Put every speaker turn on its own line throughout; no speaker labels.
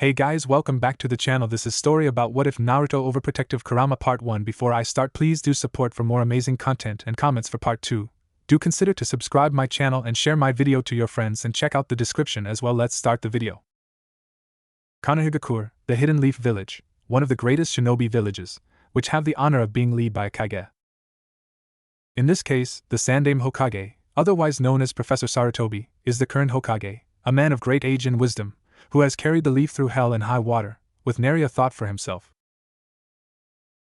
Hey guys, welcome back to the channel. This is story about what if Naruto Overprotective Kurama Part 1. Before I start, please do support for more amazing content and comments for Part 2. Do consider to subscribe my channel and share my video to your friends and check out the description as well. Let's start the video. Konohagakure, the Hidden Leaf Village, one of the greatest shinobi villages, which have the honor of being led by a Kage. In this case, the Sandaime Hokage, otherwise known as Professor Sarutobi, is the current Hokage, a man of great age and wisdom, who has carried the leaf through hell and high water, with nary a thought for himself.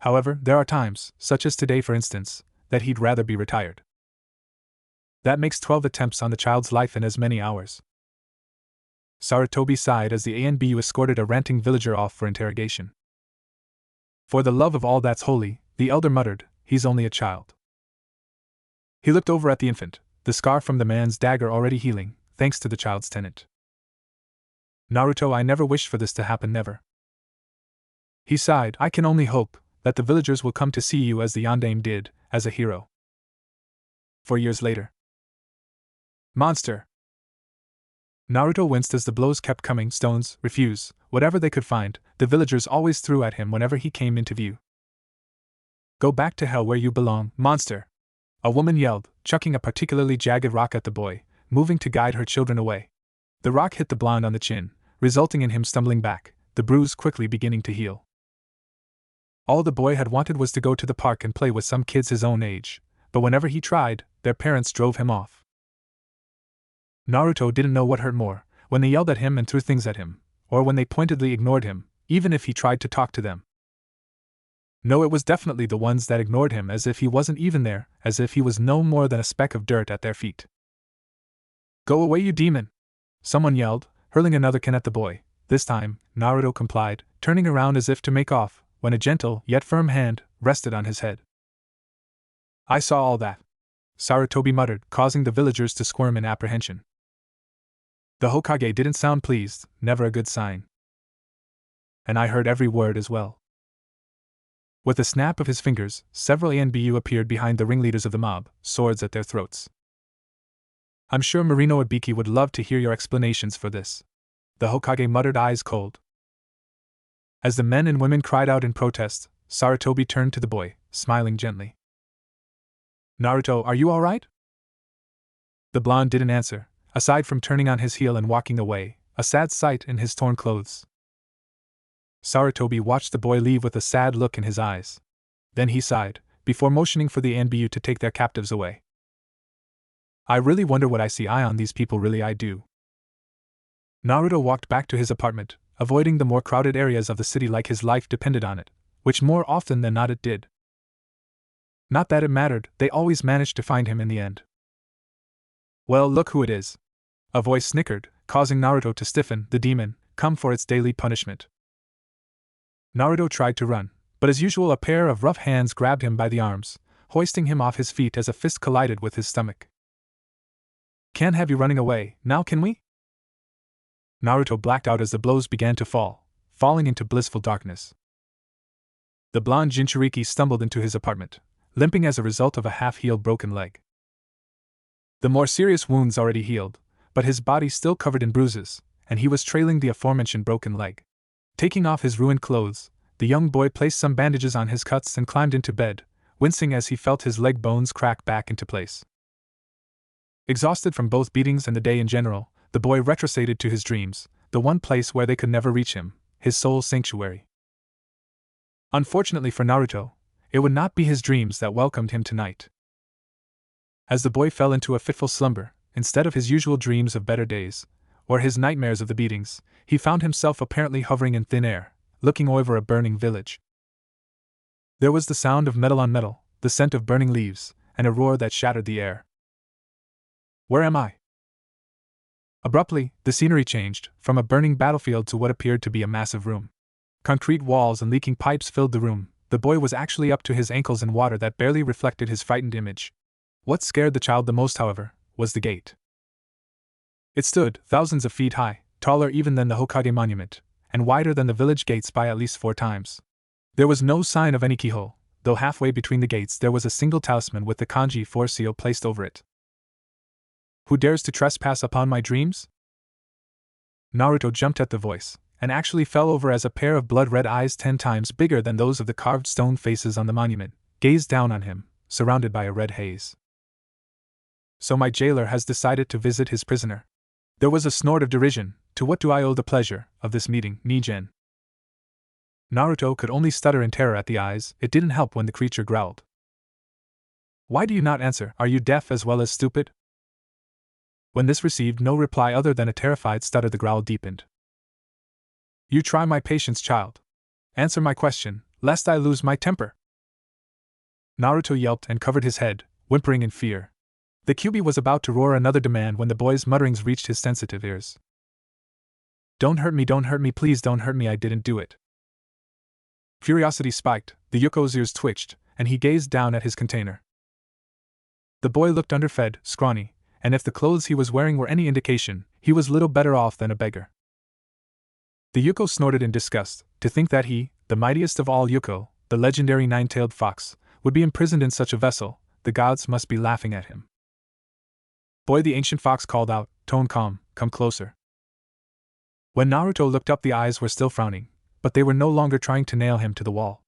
However, there are times, such as today for instance, that he'd rather be retired. That makes 12 attempts on the child's life in as many hours. Sarutobi sighed as the ANBU escorted a ranting villager off for interrogation. For the love of all that's holy, the elder muttered, he's only a child. He looked over at the infant, the scar from the man's dagger already healing, thanks to the child's tenant. Naruto, I never wished for this to happen, never. He sighed, I can only hope that the villagers will come to see you as the Yondaime did, as a hero. 4 years later. Monster! Naruto winced as the blows kept coming. Stones, refuse, whatever they could find, the villagers always threw at him whenever he came into view. Go back to hell where you belong, monster! A woman yelled, chucking a particularly jagged rock at the boy, moving to guide her children away. The rock hit the blonde on the chin, resulting in him stumbling back, the bruise quickly beginning to heal. All the boy had wanted was to go to the park and play with some kids his own age, but whenever he tried, their parents drove him off. Naruto didn't know what hurt more, when they yelled at him and threw things at him, or when they pointedly ignored him, even if he tried to talk to them. No, it was definitely the ones that ignored him as if he wasn't even there, as if he was no more than a speck of dirt at their feet. Go away, you demon! Someone yelled, hurling another can at the boy. This time, Naruto complied, turning around as if to make off, when a gentle, yet firm hand, rested on his head. I saw all that, Sarutobi muttered, causing the villagers to squirm in apprehension. The Hokage didn't sound pleased, never a good sign. And I heard every word as well. With a snap of his fingers, several ANBU appeared behind the ringleaders of the mob, swords at their throats. I'm sure Marino Ibiki would love to hear your explanations for this, the Hokage muttered, eyes cold. As the men and women cried out in protest, Sarutobi turned to the boy, smiling gently. Naruto, are you all right? The blonde didn't answer, aside from turning on his heel and walking away, a sad sight in his torn clothes. Sarutobi watched the boy leave with a sad look in his eyes. Then he sighed, before motioning for the ANBU to take their captives away. I really wonder what I see eye on these people, really I do. Naruto walked back to his apartment, avoiding the more crowded areas of the city like his life depended on it, which more often than not it did. Not that it mattered, they always managed to find him in the end. Well, look who it is. A voice snickered, causing Naruto to stiffen. The demon, come for its daily punishment. Naruto tried to run, but as usual a pair of rough hands grabbed him by the arms, hoisting him off his feet as a fist collided with his stomach. Can't have you running away, now can we? Naruto blacked out as the blows began to fall, falling into blissful darkness. The blonde Jinchuriki stumbled into his apartment, limping as a result of a half-healed broken leg. The more serious wounds already healed, but his body still covered in bruises, and he was trailing the aforementioned broken leg. Taking off his ruined clothes, the young boy placed some bandages on his cuts and climbed into bed, wincing as he felt his leg bones crack back into place. Exhausted from both beatings and the day in general, the boy retroceded to his dreams, the one place where they could never reach him, his soul's sanctuary. Unfortunately for Naruto, it would not be his dreams that welcomed him tonight. As the boy fell into a fitful slumber, instead of his usual dreams of better days, or his nightmares of the beatings, he found himself apparently hovering in thin air, looking over a burning village. There was the sound of metal on metal, the scent of burning leaves, and a roar that shattered the air. Where am I? Abruptly, the scenery changed, from a burning battlefield to what appeared to be a massive room. Concrete walls and leaking pipes filled the room. The boy was actually up to his ankles in water that barely reflected his frightened image. What scared the child the most, however, was the gate. It stood thousands of feet high, taller even than the Hokage monument, and wider than the village gates by at least 4 times. There was no sign of any keyhole, though halfway between the gates there was a single talisman with the kanji 4 seal placed over it. Who dares to trespass upon my dreams? Naruto jumped at the voice, and actually fell over as a pair of blood-red eyes 10 times bigger than those of the carved stone faces on the monument gazed down on him, surrounded by a red haze. So my jailer has decided to visit his prisoner. There was a snort of derision. To what do I owe the pleasure of this meeting, Nigen? Naruto could only stutter in terror at the eyes. It didn't help when the creature growled. Why do you not answer? Are you deaf as well as stupid? When this received no reply other than a terrified stutter, the growl deepened. You try my patience, child. Answer my question, lest I lose my temper. Naruto yelped and covered his head, whimpering in fear. The Kyuubi was about to roar another demand when the boy's mutterings reached his sensitive ears. Don't hurt me, please don't hurt me, I didn't do it. Curiosity spiked, the Yuko's ears twitched, and he gazed down at his container. The boy looked underfed, scrawny, and if the clothes he was wearing were any indication, he was little better off than a beggar. The Yuko snorted in disgust, to think that he, the mightiest of all Yuko, the legendary nine-tailed fox, would be imprisoned in such a vessel. The gods must be laughing at him. Boy, the ancient fox called out, tone calm, come closer. When Naruto looked up, the eyes were still frowning, but they were no longer trying to nail him to the wall.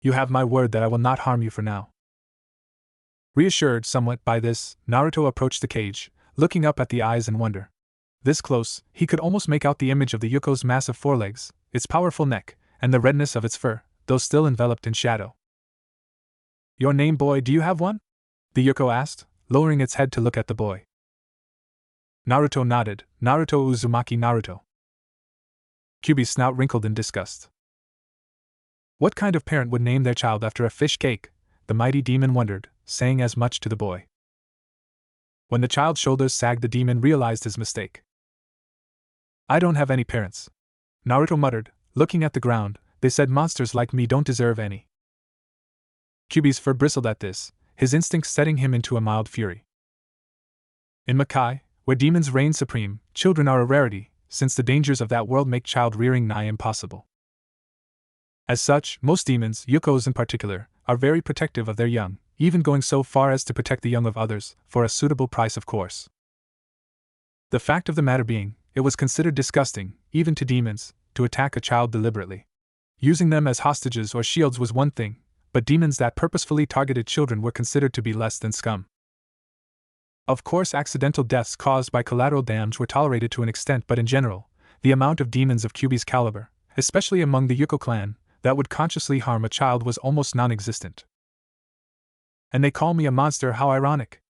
You have my word that I will not harm you for now. Reassured somewhat by this, Naruto approached the cage, looking up at the eyes in wonder. This close, he could almost make out the image of the Yuko's massive forelegs, its powerful neck, and the redness of its fur, though still enveloped in shadow. Your name, boy, do you have one? The Yuko asked, lowering its head to look at the boy. Naruto nodded. Naruto Uzumaki Naruto. Kyuubi's snout wrinkled in disgust. What kind of parent would name their child after a fish cake? The mighty demon wondered, saying as much to the boy. When the child's shoulders sagged, the demon realized his mistake. I don't have any parents. Naruto muttered, looking at the ground. They said monsters like me don't deserve any. Kyuubi's fur bristled at this, his instincts setting him into a mild fury. In Makai, where demons reign supreme, children are a rarity, since the dangers of that world make child-rearing nigh impossible. As such, most demons, Yukos in particular, are very protective of their young, even going so far as to protect the young of others, for a suitable price, of course. The fact of the matter being, it was considered disgusting, even to demons, to attack a child deliberately. Using them as hostages or shields was one thing, but demons that purposefully targeted children were considered to be less than scum. Of course, accidental deaths caused by collateral damage were tolerated to an extent, but in general, the amount of demons of Kyuubi's caliber, especially among the Yuko clan, that would consciously harm a child was almost non-existent. And they call me a monster, how ironic.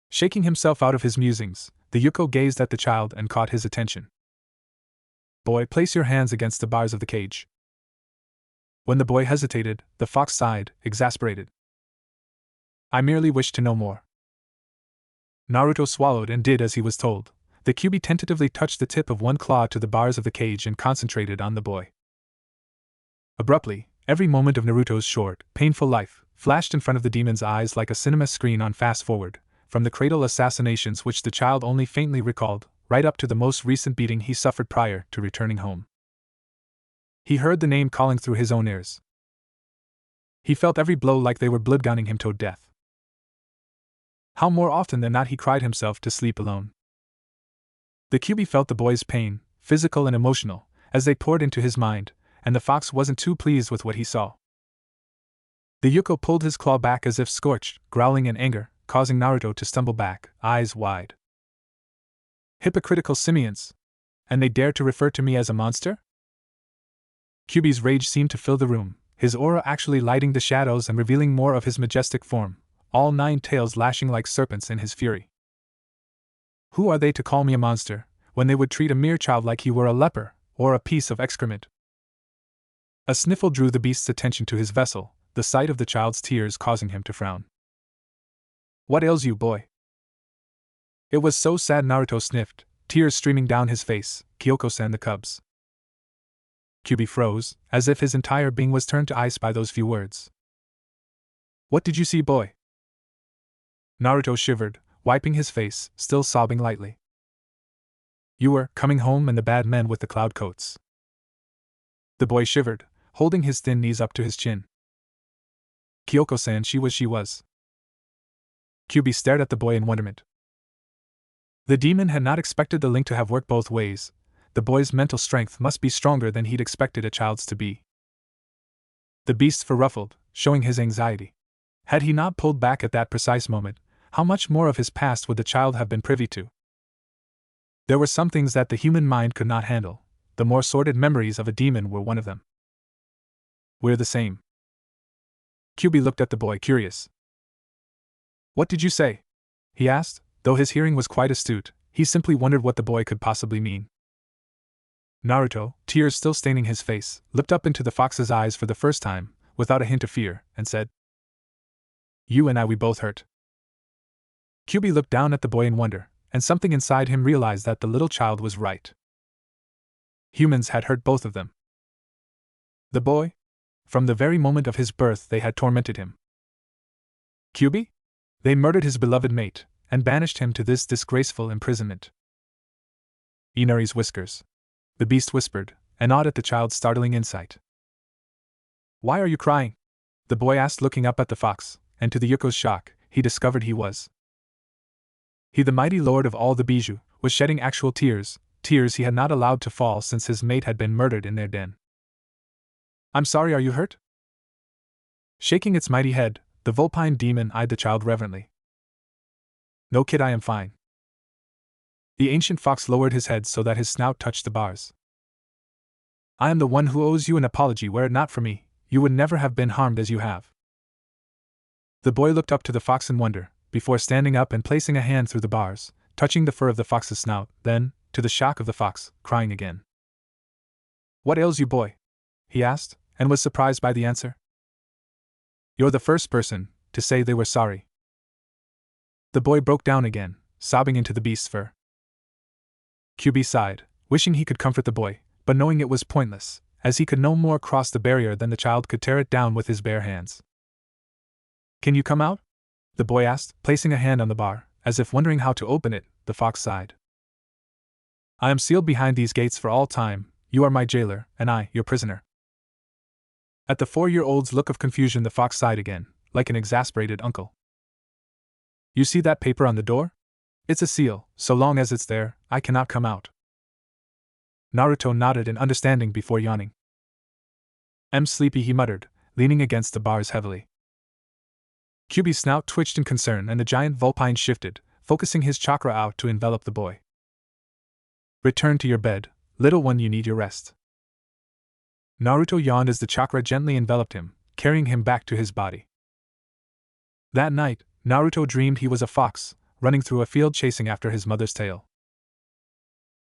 Shaking himself out of his musings, the Yuko gazed at the child and caught his attention. Boy, place your hands against the bars of the cage. When the boy hesitated, the fox sighed, exasperated. I merely wish to know more. Naruto swallowed and did as he was told. The Kyuubi tentatively touched the tip of one claw to the bars of the cage and concentrated on the boy. Abruptly, every moment of Naruto's short, painful life flashed in front of the demon's eyes like a cinema screen on fast forward, from the cradle assassinations which the child only faintly recalled, right up to the most recent beating he suffered prior to returning home. He heard the name calling through his own ears. He felt every blow like they were bloodgunning him to death. How more often than not he cried himself to sleep alone. The Kyuubi felt the boy's pain, physical and emotional, as they poured into his mind, and the fox wasn't too pleased with what he saw. The Yuko pulled his claw back as if scorched, growling in anger, causing Naruto to stumble back, eyes wide. Hypocritical simians! And they dare to refer to me as a monster? Kyuubi's rage seemed to fill the room, his aura actually lighting the shadows and revealing more of his majestic form, all 9 tails lashing like serpents in his fury. Who are they to call me a monster, when they would treat a mere child like he were a leper, or a piece of excrement? A sniffle drew the beast's attention to his vessel, the sight of the child's tears causing him to frown. What ails you, boy? It was so sad, Naruto sniffed, tears streaming down his face. Kyoko-san, the cubs. Kyuubi froze, as if his entire being was turned to ice by those few words. What did you see, boy? Naruto shivered, wiping his face, still sobbing lightly. You were coming home and the bad men with the cloud coats. The boy shivered, holding his thin knees up to his chin. Kyoko-san, she was. Kyuubi stared at the boy in wonderment. The demon had not expected the link to have worked both ways. the boy's mental strength must be stronger than he'd expected a child's to be. The beast's fur ruffled, showing his anxiety. Had he not pulled back at that precise moment, how much more of his past would the child have been privy to? There were some things that the human mind could not handle. The more sordid memories of a demon were one of them. We're the same. QB looked at the boy, curious. What did you say? He asked. Though his hearing was quite astute, he simply wondered what the boy could possibly mean. Naruto, tears still staining his face, looked up into the fox's eyes for the first time, without a hint of fear, and said, "You and I, we both hurt." QB looked down at the boy in wonder, and something inside him realized that the little child was right. Humans had hurt both of them. The boy? From the very moment of his birth they had tormented him. QB? They murdered his beloved mate, and banished him to this disgraceful imprisonment. Inari's whiskers. The beast whispered, and awed at the child's startling insight. Why are you crying? The boy asked, looking up at the fox, and to the Yuko's shock, he discovered he was. He, the mighty lord of all the Bijou, was shedding actual tears, tears he had not allowed to fall since his mate had been murdered in their den. I'm sorry, are you hurt? Shaking its mighty head, the vulpine demon eyed the child reverently. No, kid, I am fine. The ancient fox lowered his head so that his snout touched the bars. I am the one who owes you an apology. Were it not for me, you would never have been harmed as you have. The boy looked up to the fox in wonder, before standing up and placing a hand through the bars, touching the fur of the fox's snout, then, to the shock of the fox, crying again. What ails you, boy? He asked, and was surprised by the answer. You're the first person to say they were sorry. The boy broke down again, sobbing into the beast's fur. QB sighed, wishing he could comfort the boy, but knowing it was pointless, as he could no more cross the barrier than the child could tear it down with his bare hands. Can you come out? The boy asked, placing a hand on the bar, as if wondering how to open it. The fox sighed. I am sealed behind these gates for all time. You are my jailer, and I, your prisoner. At the 4-year-old's look of confusion, the fox sighed again, like an exasperated uncle. You see that paper on the door? It's a seal. So long as it's there, I cannot come out. Naruto nodded in understanding before yawning. I'm sleepy, he muttered, leaning against the bars heavily. QB's snout twitched in concern, and the giant vulpine shifted, focusing his chakra out to envelop the boy. Return to your bed, little one, you need your rest. Naruto yawned as the chakra gently enveloped him, carrying him back to his body. That night, Naruto dreamed he was a fox, running through a field chasing after his mother's tail.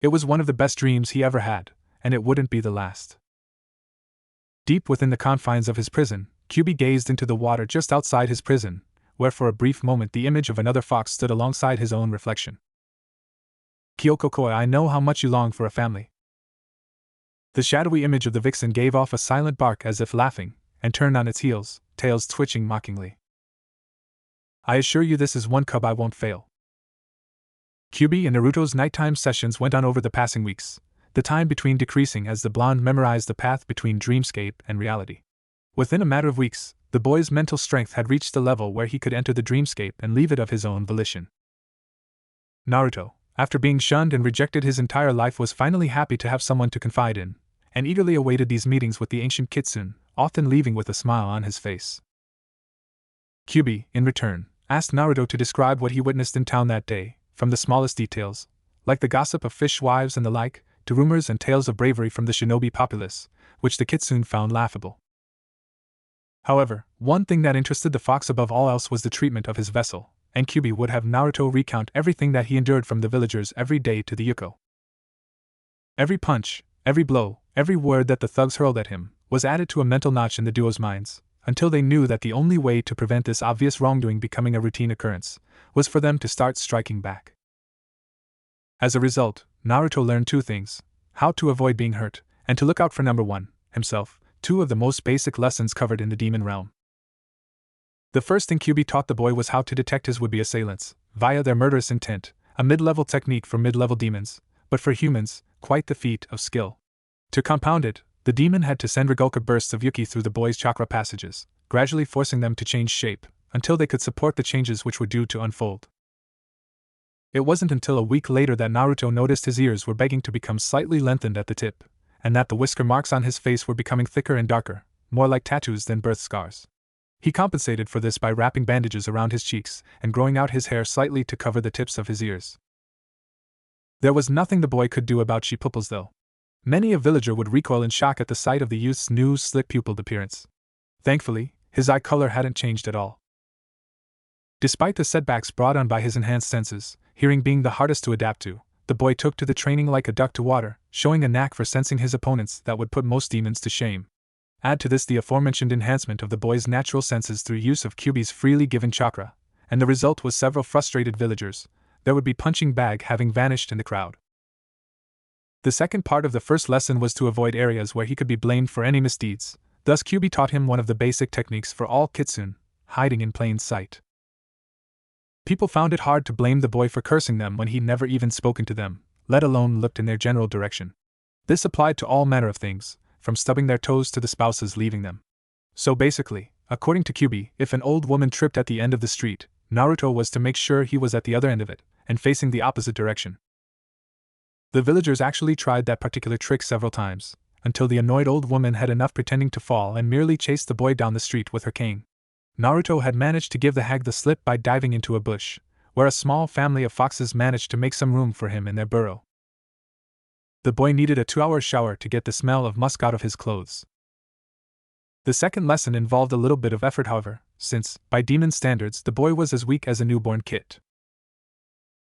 It was one of the best dreams he ever had, and it wouldn't be the last. Deep within the confines of his prison, QB gazed into the water just outside his prison, where for a brief moment the image of another fox stood alongside his own reflection. Kyoko-koi, I know how much you long for a family. The shadowy image of the vixen gave off a silent bark as if laughing, and turned on its heels, tails twitching mockingly. I assure you this is one cub I won't fail. QB and Naruto's nighttime sessions went on over the passing weeks, the time between decreasing as the blonde memorized the path between dreamscape and reality. Within a matter of weeks, the boy's mental strength had reached the level where he could enter the dreamscape and leave it of his own volition. Naruto, after being shunned and rejected his entire life, was finally happy to have someone to confide in, and eagerly awaited these meetings with the ancient kitsune, often leaving with a smile on his face. QB, in return, asked Naruto to describe what he witnessed in town that day, from the smallest details, like the gossip of fishwives and the like, to rumors and tales of bravery from the shinobi populace, which the kitsune found laughable. However, one thing that interested the fox above all else was the treatment of his vessel, and QB would have Naruto recount everything that he endured from the villagers every day to the Yuko. Every punch, every blow, every word that the thugs hurled at him, was added to a mental notch in the duo's minds, until they knew that the only way to prevent this obvious wrongdoing becoming a routine occurrence was for them to start striking back. As a result, Naruto learned two things: how to avoid being hurt, and to look out for number one, himself, two of the most basic lessons covered in the demon realm. The first thing QB taught the boy was how to detect his would-be assailants, via their murderous intent, a mid-level technique for mid-level demons, but for humans, quite the feat of skill. To compound it, the demon had to send Rigolka bursts of Yuki through the boy's chakra passages, gradually forcing them to change shape, until they could support the changes which were due to unfold. It wasn't until a week later that Naruto noticed his ears were beginning to become slightly lengthened at the tip, and that the whisker marks on his face were becoming thicker and darker, more like tattoos than birth scars. He compensated for this by wrapping bandages around his cheeks and growing out his hair slightly to cover the tips of his ears. There was nothing the boy could do about sheep pupils, though. Many a villager would recoil in shock at the sight of the youth's new, slit-pupiled appearance. Thankfully, his eye color hadn't changed at all. Despite the setbacks brought on by his enhanced senses, hearing being the hardest to adapt to, the boy took to the training like a duck to water, showing a knack for sensing his opponents that would put most demons to shame. Add to this the aforementioned enhancement of the boy's natural senses through use of Kyuubi's freely given chakra, and the result was several frustrated villagers. There would be punching bag having vanished in the crowd. The second part of the first lesson was to avoid areas where he could be blamed for any misdeeds. Thus Kyuubi taught him one of the basic techniques for all kitsune, hiding in plain sight. People found it hard to blame the boy for cursing them when he'd never even spoken to them, let alone looked in their general direction. This applied to all manner of things, from stubbing their toes to the spouses leaving them. So basically, according to Kyuubi, if an old woman tripped at the end of the street, Naruto was to make sure he was at the other end of it, and facing the opposite direction. The villagers actually tried that particular trick several times, until the annoyed old woman had enough pretending to fall and merely chased the boy down the street with her cane. Naruto had managed to give the hag the slip by diving into a bush, where a small family of foxes managed to make some room for him in their burrow. The boy needed a 2-hour shower to get the smell of musk out of his clothes. The second lesson involved a little bit of effort, however, since, by demon standards, the boy was as weak as a newborn kid.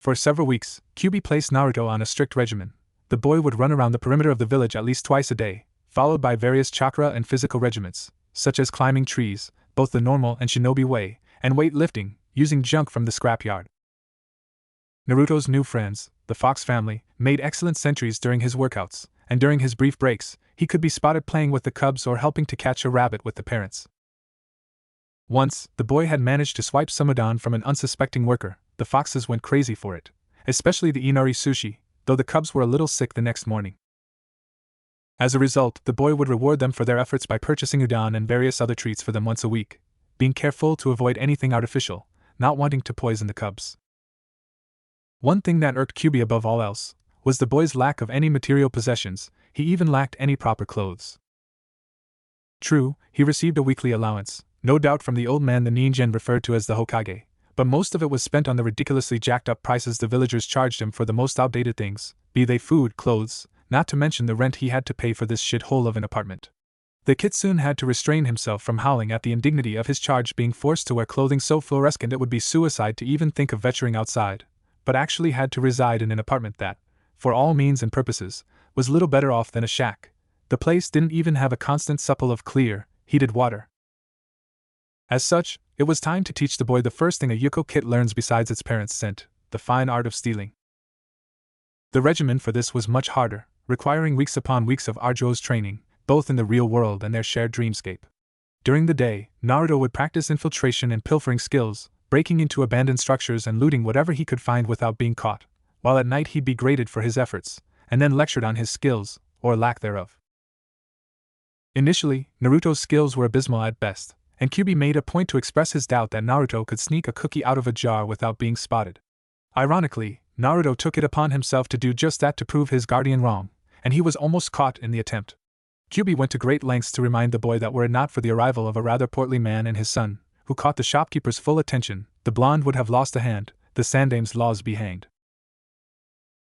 For several weeks, Kyuubi placed Naruto on a strict regimen. The boy would run around the perimeter of the village at least twice a day, followed by various chakra and physical regimens, such as climbing trees, both the normal and shinobi way, and weightlifting, using junk from the scrapyard. Naruto's new friends, the Fox family, made excellent sentries during his workouts, and during his brief breaks, he could be spotted playing with the cubs or helping to catch a rabbit with the parents. Once, the boy had managed to swipe some udon from an unsuspecting worker. The foxes went crazy for it, especially the inari sushi, though the cubs were a little sick the next morning. As a result, the boy would reward them for their efforts by purchasing udon and various other treats for them once a week, being careful to avoid anything artificial, not wanting to poison the cubs. One thing that irked Kyuubi above all else was the boy's lack of any material possessions. He even lacked any proper clothes. True, he received a weekly allowance, no doubt from the old man the Ningen referred to as the Hokage, but most of it was spent on the ridiculously jacked-up prices the villagers charged him for the most outdated things, be they food, clothes, not to mention the rent he had to pay for this shithole of an apartment. The kitsune had to restrain himself from howling at the indignity of his charge being forced to wear clothing so fluorescent it would be suicide to even think of venturing outside, but actually had to reside in an apartment that, for all means and purposes, was little better off than a shack. The place didn't even have a constant supply of clear, heated water. As such, it was time to teach the boy the first thing a Yuko kid learns besides its parents' scent, the fine art of stealing. The regimen for this was much harder, requiring weeks upon weeks of arduous training, both in the real world and their shared dreamscape. During the day, Naruto would practice infiltration and pilfering skills, breaking into abandoned structures and looting whatever he could find without being caught, while at night he'd be graded for his efforts, and then lectured on his skills, or lack thereof. Initially, Naruto's skills were abysmal at best, and Kyuubi made a point to express his doubt that Naruto could sneak a cookie out of a jar without being spotted. Ironically, Naruto took it upon himself to do just that to prove his guardian wrong, and he was almost caught in the attempt. Kyuubi went to great lengths to remind the boy that were it not for the arrival of a rather portly man and his son, who caught the shopkeeper's full attention, the blonde would have lost a hand, the sandame's laws be hanged.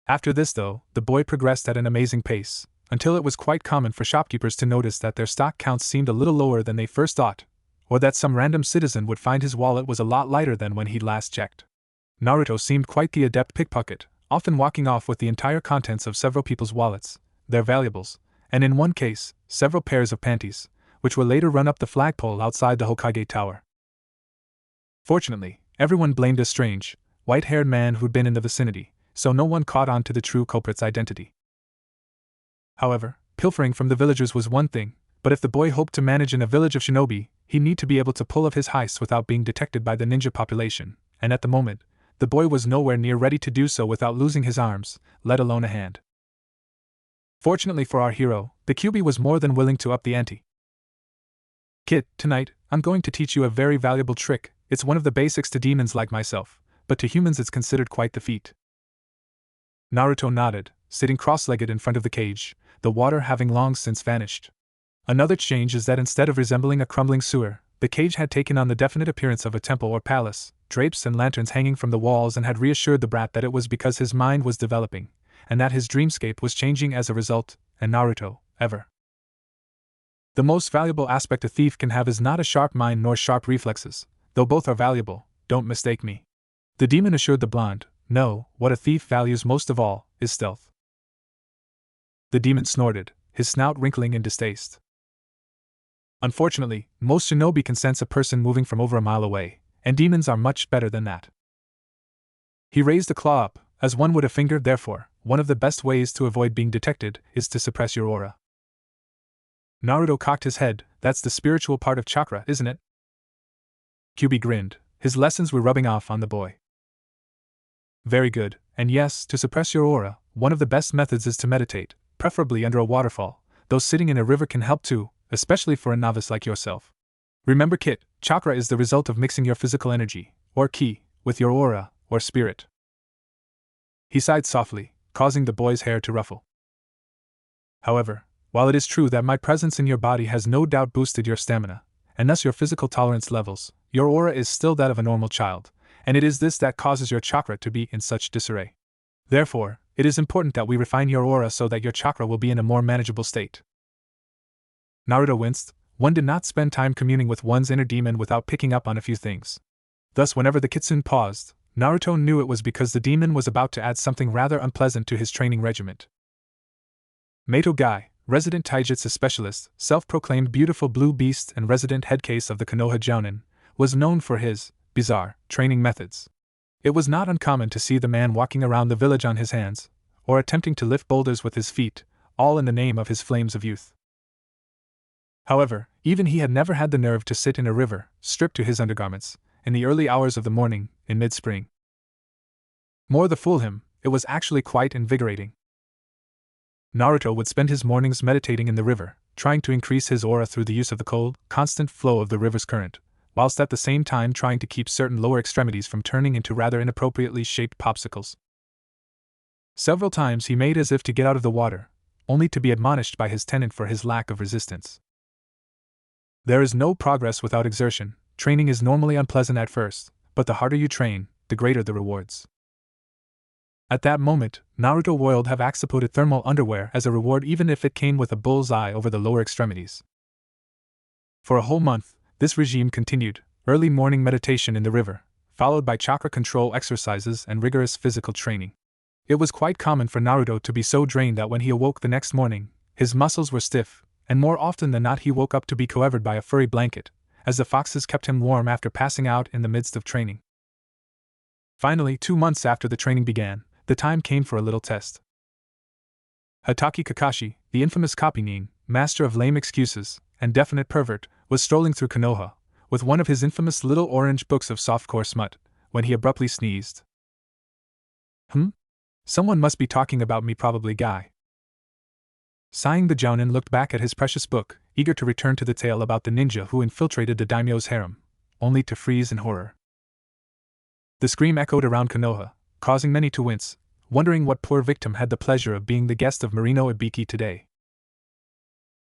After this, though, the boy progressed at an amazing pace, until it was quite common for shopkeepers to notice that their stock counts seemed a little lower than they first thought, or that some random citizen would find his wallet was a lot lighter than when he'd last checked. Naruto seemed quite the adept pickpocket, often walking off with the entire contents of several people's wallets, their valuables, and in one case, several pairs of panties, which were later run up the flagpole outside the Hokage Tower. Fortunately, everyone blamed a strange, white-haired man who'd been in the vicinity, so no one caught on to the true culprit's identity. However, pilfering from the villagers was one thing, but if the boy hoped to manage in a village of shinobi, he'd need to be able to pull off his heists without being detected by the ninja population, and at the moment, the boy was nowhere near ready to do so without losing his arms, let alone a hand. Fortunately for our hero, the Kyuubi was more than willing to up the ante. "Kid, tonight, I'm going to teach you a very valuable trick. It's one of the basics to demons like myself, but to humans it's considered quite the feat. Naruto nodded, sitting cross-legged in front of the cage, the water having long since vanished. Another change is that instead of resembling a crumbling sewer, the cage had taken on the definite appearance of a temple or palace, drapes and lanterns hanging from the walls, and had reassured the brat that it was because his mind was developing, and that his dreamscape was changing as a result, and Naruto, ever. The most valuable aspect a thief can have is not a sharp mind nor sharp reflexes, though both are valuable, don't mistake me. The demon assured the blonde, no, what a thief values most of all is stealth. The demon snorted, his snout wrinkling in distaste. Unfortunately, most shinobi can sense a person moving from over a mile away, and demons are much better than that. He raised a claw up, as one would a finger. Therefore, one of the best ways to avoid being detected is to suppress your aura. Naruto cocked his head. That's the spiritual part of chakra, isn't it? Kyuubi grinned. His lessons were rubbing off on the boy. Very good, and yes, to suppress your aura, one of the best methods is to meditate, preferably under a waterfall, though sitting in a river can help too, especially for a novice like yourself. Remember, Kit, chakra is the result of mixing your physical energy, or ki, with your aura, or spirit. He sighed softly, causing the boy's hair to ruffle. However, while it is true that my presence in your body has no doubt boosted your stamina, and thus your physical tolerance levels, your aura is still that of a normal child, and it is this that causes your chakra to be in such disarray. Therefore, it is important that we refine your aura so that your chakra will be in a more manageable state. Naruto winced. One did not spend time communing with one's inner demon without picking up on a few things. Thus, whenever the kitsune paused, Naruto knew it was because the demon was about to add something rather unpleasant to his training regiment. Mato Gai, resident taijutsu specialist, self-proclaimed beautiful blue beast and resident headcase of the Konoha Jounin, was known for his bizarre training methods. It was not uncommon to see the man walking around the village on his hands, or attempting to lift boulders with his feet, all in the name of his flames of youth. However, even he had never had the nerve to sit in a river, stripped to his undergarments, in the early hours of the morning, in mid-spring. More to fool him, it was actually quite invigorating. Naruto would spend his mornings meditating in the river, trying to increase his aura through the use of the cold, constant flow of the river's current, whilst at the same time trying to keep certain lower extremities from turning into rather inappropriately shaped popsicles. Several times he made as if to get out of the water, only to be admonished by his tenant for his lack of resistance. There is no progress without exertion. Training is normally unpleasant at first, but the harder you train, the greater the rewards. At that moment, Naruto would have accepted thermal underwear as a reward even if it came with a bull's eye over the lower extremities. For a whole month, this regime continued: early morning meditation in the river, followed by chakra control exercises and rigorous physical training. It was quite common for Naruto to be so drained that when he awoke the next morning, his muscles were stiff, and more often than not he woke up to be covered by a furry blanket, as the foxes kept him warm after passing out in the midst of training. Finally, 2 months after the training began, the time came for a little test. Hatake Kakashi, the infamous copy nin, master of lame excuses, and definite pervert, was strolling through Konoha, with one of his infamous little orange books of softcore smut, when he abruptly sneezed. Someone must be talking about me, probably Guy. Sighing, the Jounin looked back at his precious book, eager to return to the tale about the ninja who infiltrated the daimyo's harem, only to freeze in horror. The scream echoed around Konoha, causing many to wince, wondering what poor victim had the pleasure of being the guest of Marino Ibiki today.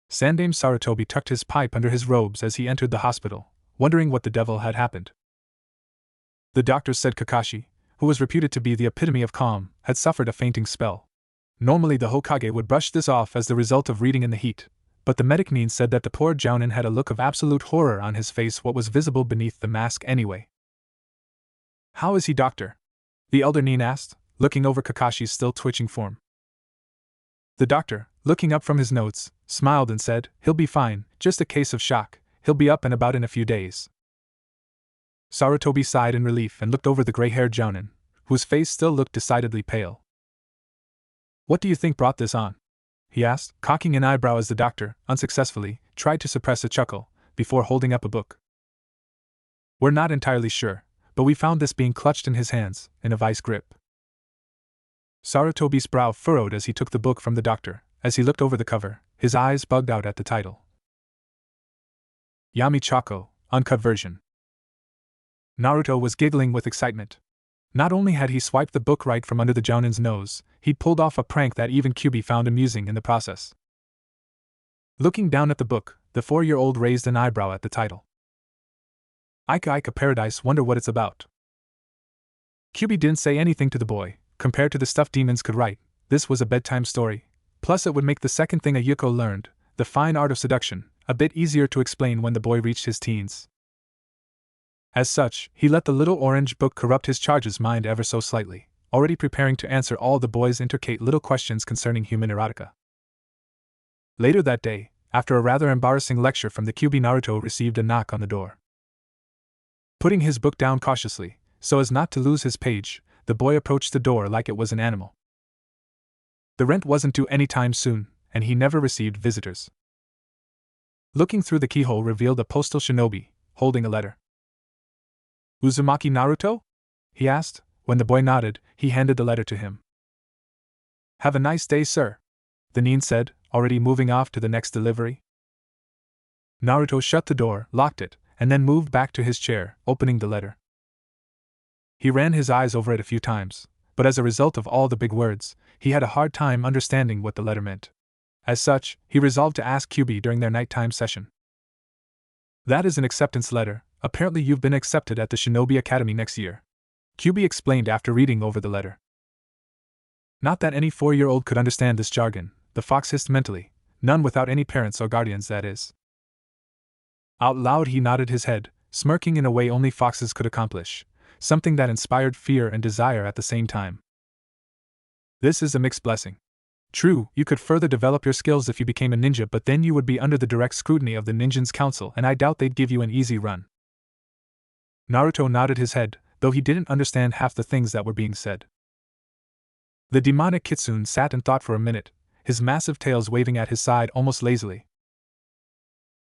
Sandame Sarutobi tucked his pipe under his robes as he entered the hospital, wondering what the devil had happened. The doctors said Kakashi, who was reputed to be the epitome of calm, had suffered a fainting spell. Normally the Hokage would brush this off as the result of reading in the heat, but the medic nin said that the poor Jounin had a look of absolute horror on his face, what was visible beneath the mask anyway. How is he, doctor? The elder nin asked, looking over Kakashi's still twitching form. The doctor, looking up from his notes, smiled and said, he'll be fine, just a case of shock, he'll be up and about in a few days. Sarutobi sighed in relief and looked over the gray-haired Jounin, whose face still looked decidedly pale. What do you think brought this on? He asked, cocking an eyebrow as the doctor, unsuccessfully, tried to suppress a chuckle, before holding up a book. We're not entirely sure, but we found this being clutched in his hands, in a vice grip. Sarutobi's brow furrowed as he took the book from the doctor. As he looked over the cover, his eyes bugged out at the title. Yami Chako, uncut version. Naruto was giggling with excitement. Not only had he swiped the book right from under the Jounin's nose, he'd pulled off a prank that even Kyubi found amusing in the process. Looking down at the book, the 4-year-old raised an eyebrow at the title. Ika Ika Paradise, wonder what it's about. Kyubi didn't say anything to the boy. Compared to the stuff demons could write, this was a bedtime story. Plus it would make the second thing a Yuko learned, the fine art of seduction, a bit easier to explain when the boy reached his teens. As such, he let the little orange book corrupt his charge's mind ever so slightly, already preparing to answer all the boy's intricate little questions concerning human erotica. Later that day, after a rather embarrassing lecture from the Kyubi, Naruto received a knock on the door. Putting his book down cautiously, so as not to lose his page, the boy approached the door like it was an animal. The rent wasn't due any time soon, and he never received visitors. Looking through the keyhole revealed a postal shinobi, holding a letter. Uzumaki Naruto? He asked. When the boy nodded, he handed the letter to him. Have a nice day, sir, the nin said, already moving off to the next delivery. Naruto shut the door, locked it, and then moved back to his chair, opening the letter. He ran his eyes over it a few times, but as a result of all the big words, he had a hard time understanding what the letter meant. As such, he resolved to ask Kyubi during their nighttime session. That is an acceptance letter. Apparently you've been accepted at the Shinobi Academy next year, Kyubi explained after reading over the letter. Not that any 4-year-old could understand this jargon, the fox hissed mentally, none without any parents or guardians, that is. Out loud he nodded his head, smirking in a way only foxes could accomplish, something that inspired fear and desire at the same time. This is a mixed blessing. True, you could further develop your skills if you became a ninja, but then you would be under the direct scrutiny of the Ninjin's council, and I doubt they'd give you an easy run. Naruto nodded his head, though he didn't understand half the things that were being said. The demonic kitsune sat and thought for a minute, his massive tails waving at his side almost lazily.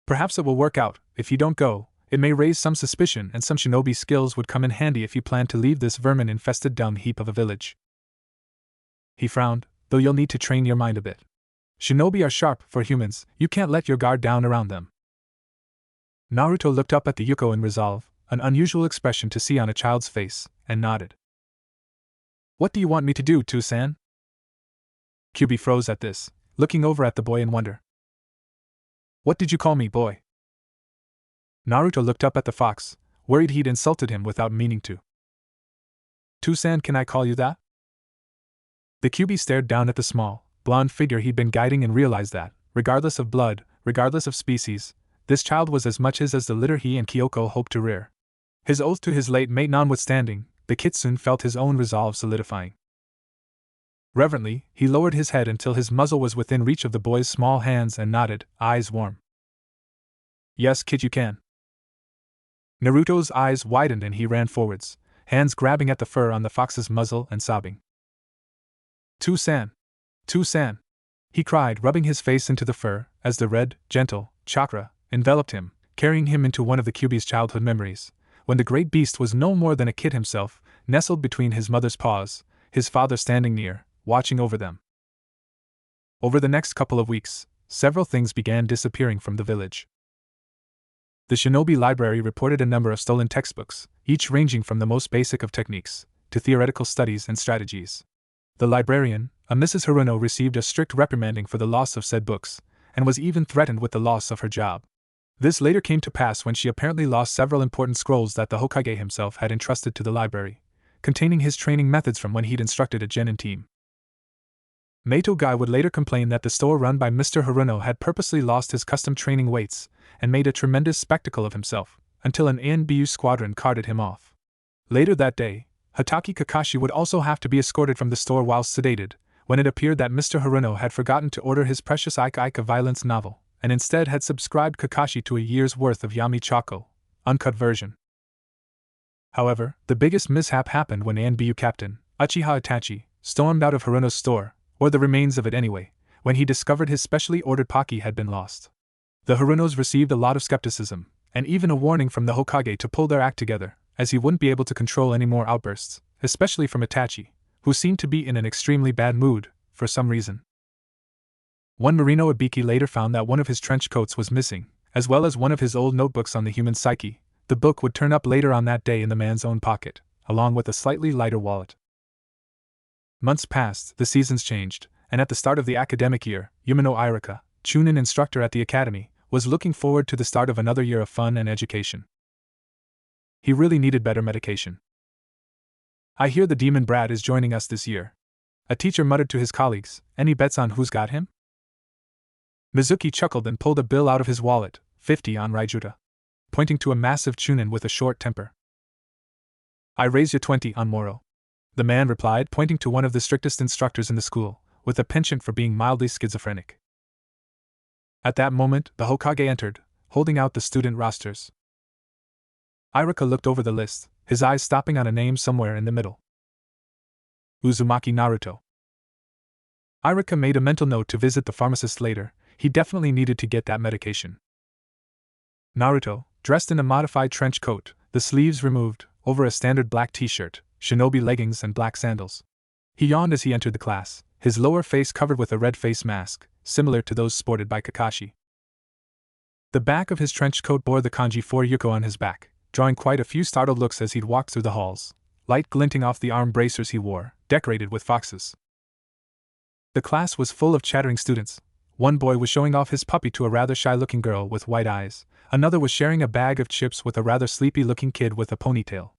Perhaps it will work out. If you don't go, it may raise some suspicion, and some shinobi skills would come in handy if you plan to leave this vermin-infested dung heap of a village. He frowned, though you'll need to train your mind a bit. Shinobi are sharp for humans, you can't let your guard down around them. Naruto looked up at the Yuko in resolve, an unusual expression to see on a child's face, and nodded. What do you want me to do, Two-san? Kyubi froze at this, looking over at the boy in wonder. What did you call me, boy? Naruto looked up at the fox, worried he'd insulted him without meaning to. Two-san, can I call you that? The Kyubi stared down at the small, blonde figure he'd been guiding and realized that, regardless of blood, regardless of species, this child was as much his as the litter he and Kyoko hoped to rear. His oath to his late mate notwithstanding, the kitsune felt his own resolve solidifying. Reverently, he lowered his head until his muzzle was within reach of the boy's small hands and nodded, eyes warm. Yes, kid, you can. Naruto's eyes widened and he ran forwards, hands grabbing at the fur on the fox's muzzle and sobbing. Two-san! Two-san! He cried, rubbing his face into the fur, as the red, gentle chakra enveloped him, carrying him into one of the Kyubi's childhood memories, when the great beast was no more than a kid himself, nestled between his mother's paws, his father standing near, watching over them. Over the next couple of weeks, several things began disappearing from the village. The Shinobi Library reported a number of stolen textbooks, each ranging from the most basic of techniques to theoretical studies and strategies. The librarian, a Mrs. Haruno, received a strict reprimanding for the loss of said books, and was even threatened with the loss of her job. This later came to pass when she apparently lost several important scrolls that the Hokage himself had entrusted to the library, containing his training methods from when he'd instructed a genin team. Meito Gai would later complain that the store run by Mr. Haruno had purposely lost his custom training weights and made a tremendous spectacle of himself, until an ANBU squadron carted him off. Later that day, Hatake Kakashi would also have to be escorted from the store whilst sedated, when it appeared that Mr. Haruno had forgotten to order his precious Ika Ika violence novel, and instead had subscribed Kakashi to a year's worth of Yami Chako, uncut version. However, the biggest mishap happened when ANBU captain, Uchiha Itachi, stormed out of Haruno's store, or the remains of it anyway, when he discovered his specially ordered Pocky had been lost. The Harunos received a lot of skepticism, and even a warning from the Hokage to pull their act together, as he wouldn't be able to control any more outbursts, especially from Itachi, who seemed to be in an extremely bad mood, for some reason. One Marino Ibiki later found that one of his trench coats was missing, as well as one of his old notebooks on the human psyche. The book would turn up later on that day in the man's own pocket, along with a slightly lighter wallet. Months passed, the seasons changed, and at the start of the academic year, Yumino Irika, Chunin instructor at the academy, was looking forward to the start of another year of fun and education. He really needed better medication. I hear the demon brat is joining us this year. A teacher muttered to his colleagues, any bets on who's got him? Mizuki chuckled and pulled a bill out of his wallet, 50 on Raijuta, pointing to a massive Chunin with a short temper. I raise you 20 on Moro, the man replied, pointing to one of the strictest instructors in the school, with a penchant for being mildly schizophrenic. At that moment, the Hokage entered, holding out the student rosters. Irika looked over the list, his eyes stopping on a name somewhere in the middle. Uzumaki Naruto. Irika made a mental note to visit the pharmacist later. He definitely needed to get that medication. Naruto, dressed in a modified trench coat, the sleeves removed, over a standard black t-shirt, shinobi leggings and black sandals. He yawned as he entered the class, his lower face covered with a red face mask, similar to those sported by Kakashi. The back of his trench coat bore the kanji for Yuko on his back, drawing quite a few startled looks as he'd walked through the halls, light glinting off the arm bracers he wore, decorated with foxes. The class was full of chattering students. One boy was showing off his puppy to a rather shy-looking girl with white eyes, another was sharing a bag of chips with a rather sleepy-looking kid with a ponytail.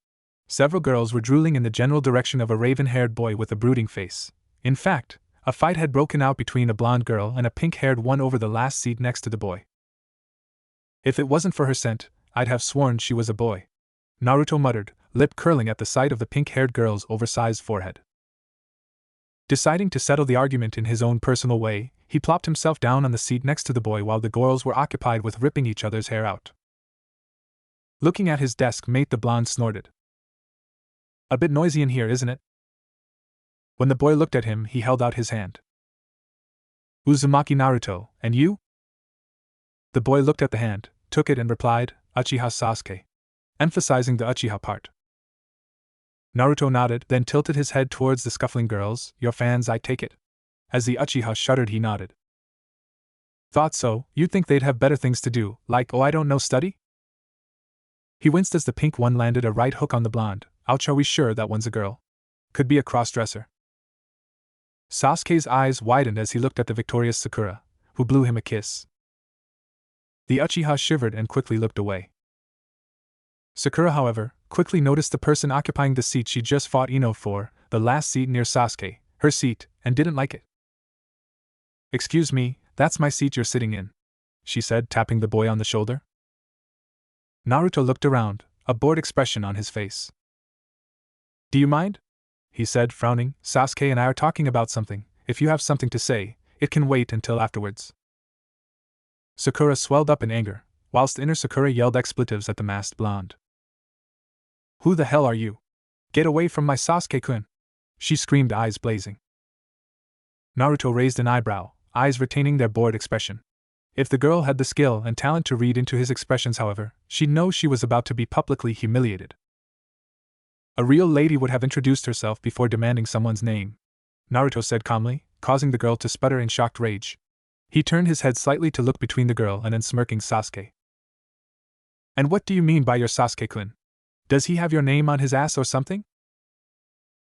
Several girls were drooling in the general direction of a raven-haired boy with a brooding face. In fact, a fight had broken out between a blonde girl and a pink-haired one over the last seat next to the boy. If it wasn't for her scent, I'd have sworn she was a boy, Naruto muttered, lip curling at the sight of the pink-haired girl's oversized forehead. Deciding to settle the argument in his own personal way, he plopped himself down on the seat next to the boy while the girls were occupied with ripping each other's hair out. Looking at his desk mate, the blonde snorted. A bit noisy in here, isn't it? When the boy looked at him, he held out his hand. Uzumaki Naruto, and you? The boy looked at the hand, took it and replied, Uchiha Sasuke, emphasizing the Uchiha part. Naruto nodded, then tilted his head towards the scuffling girls. Your fans, I take it? As the Uchiha shuddered, he nodded. Thought so. You'd think they'd have better things to do, like, oh I don't know, study? He winced as the pink one landed a right hook on the blonde. Ouch, are we sure that one's a girl? Could be a cross-dresser. Sasuke's eyes widened as he looked at the victorious Sakura, who blew him a kiss. The Uchiha shivered and quickly looked away. Sakura, however, quickly noticed the person occupying the seat she just fought Ino for, the last seat near Sasuke, her seat, and didn't like it. Excuse me, that's my seat you're sitting in, she said, tapping the boy on the shoulder. Naruto looked around, a bored expression on his face. Do you mind? He said, frowning. Sasuke and I are talking about something. If you have something to say, it can wait until afterwards. Sakura swelled up in anger, whilst inner Sakura yelled expletives at the masked blonde. Who the hell are you? Get away from my Sasuke-kun! She screamed, eyes blazing. Naruto raised an eyebrow, eyes retaining their bored expression. If the girl had the skill and talent to read into his expressions, however, she'd know she was about to be publicly humiliated. A real lady would have introduced herself before demanding someone's name, Naruto said calmly, causing the girl to sputter in shocked rage. He turned his head slightly to look between the girl and then smirking Sasuke. And what do you mean by your Sasuke-kun? Does he have your name on his ass or something?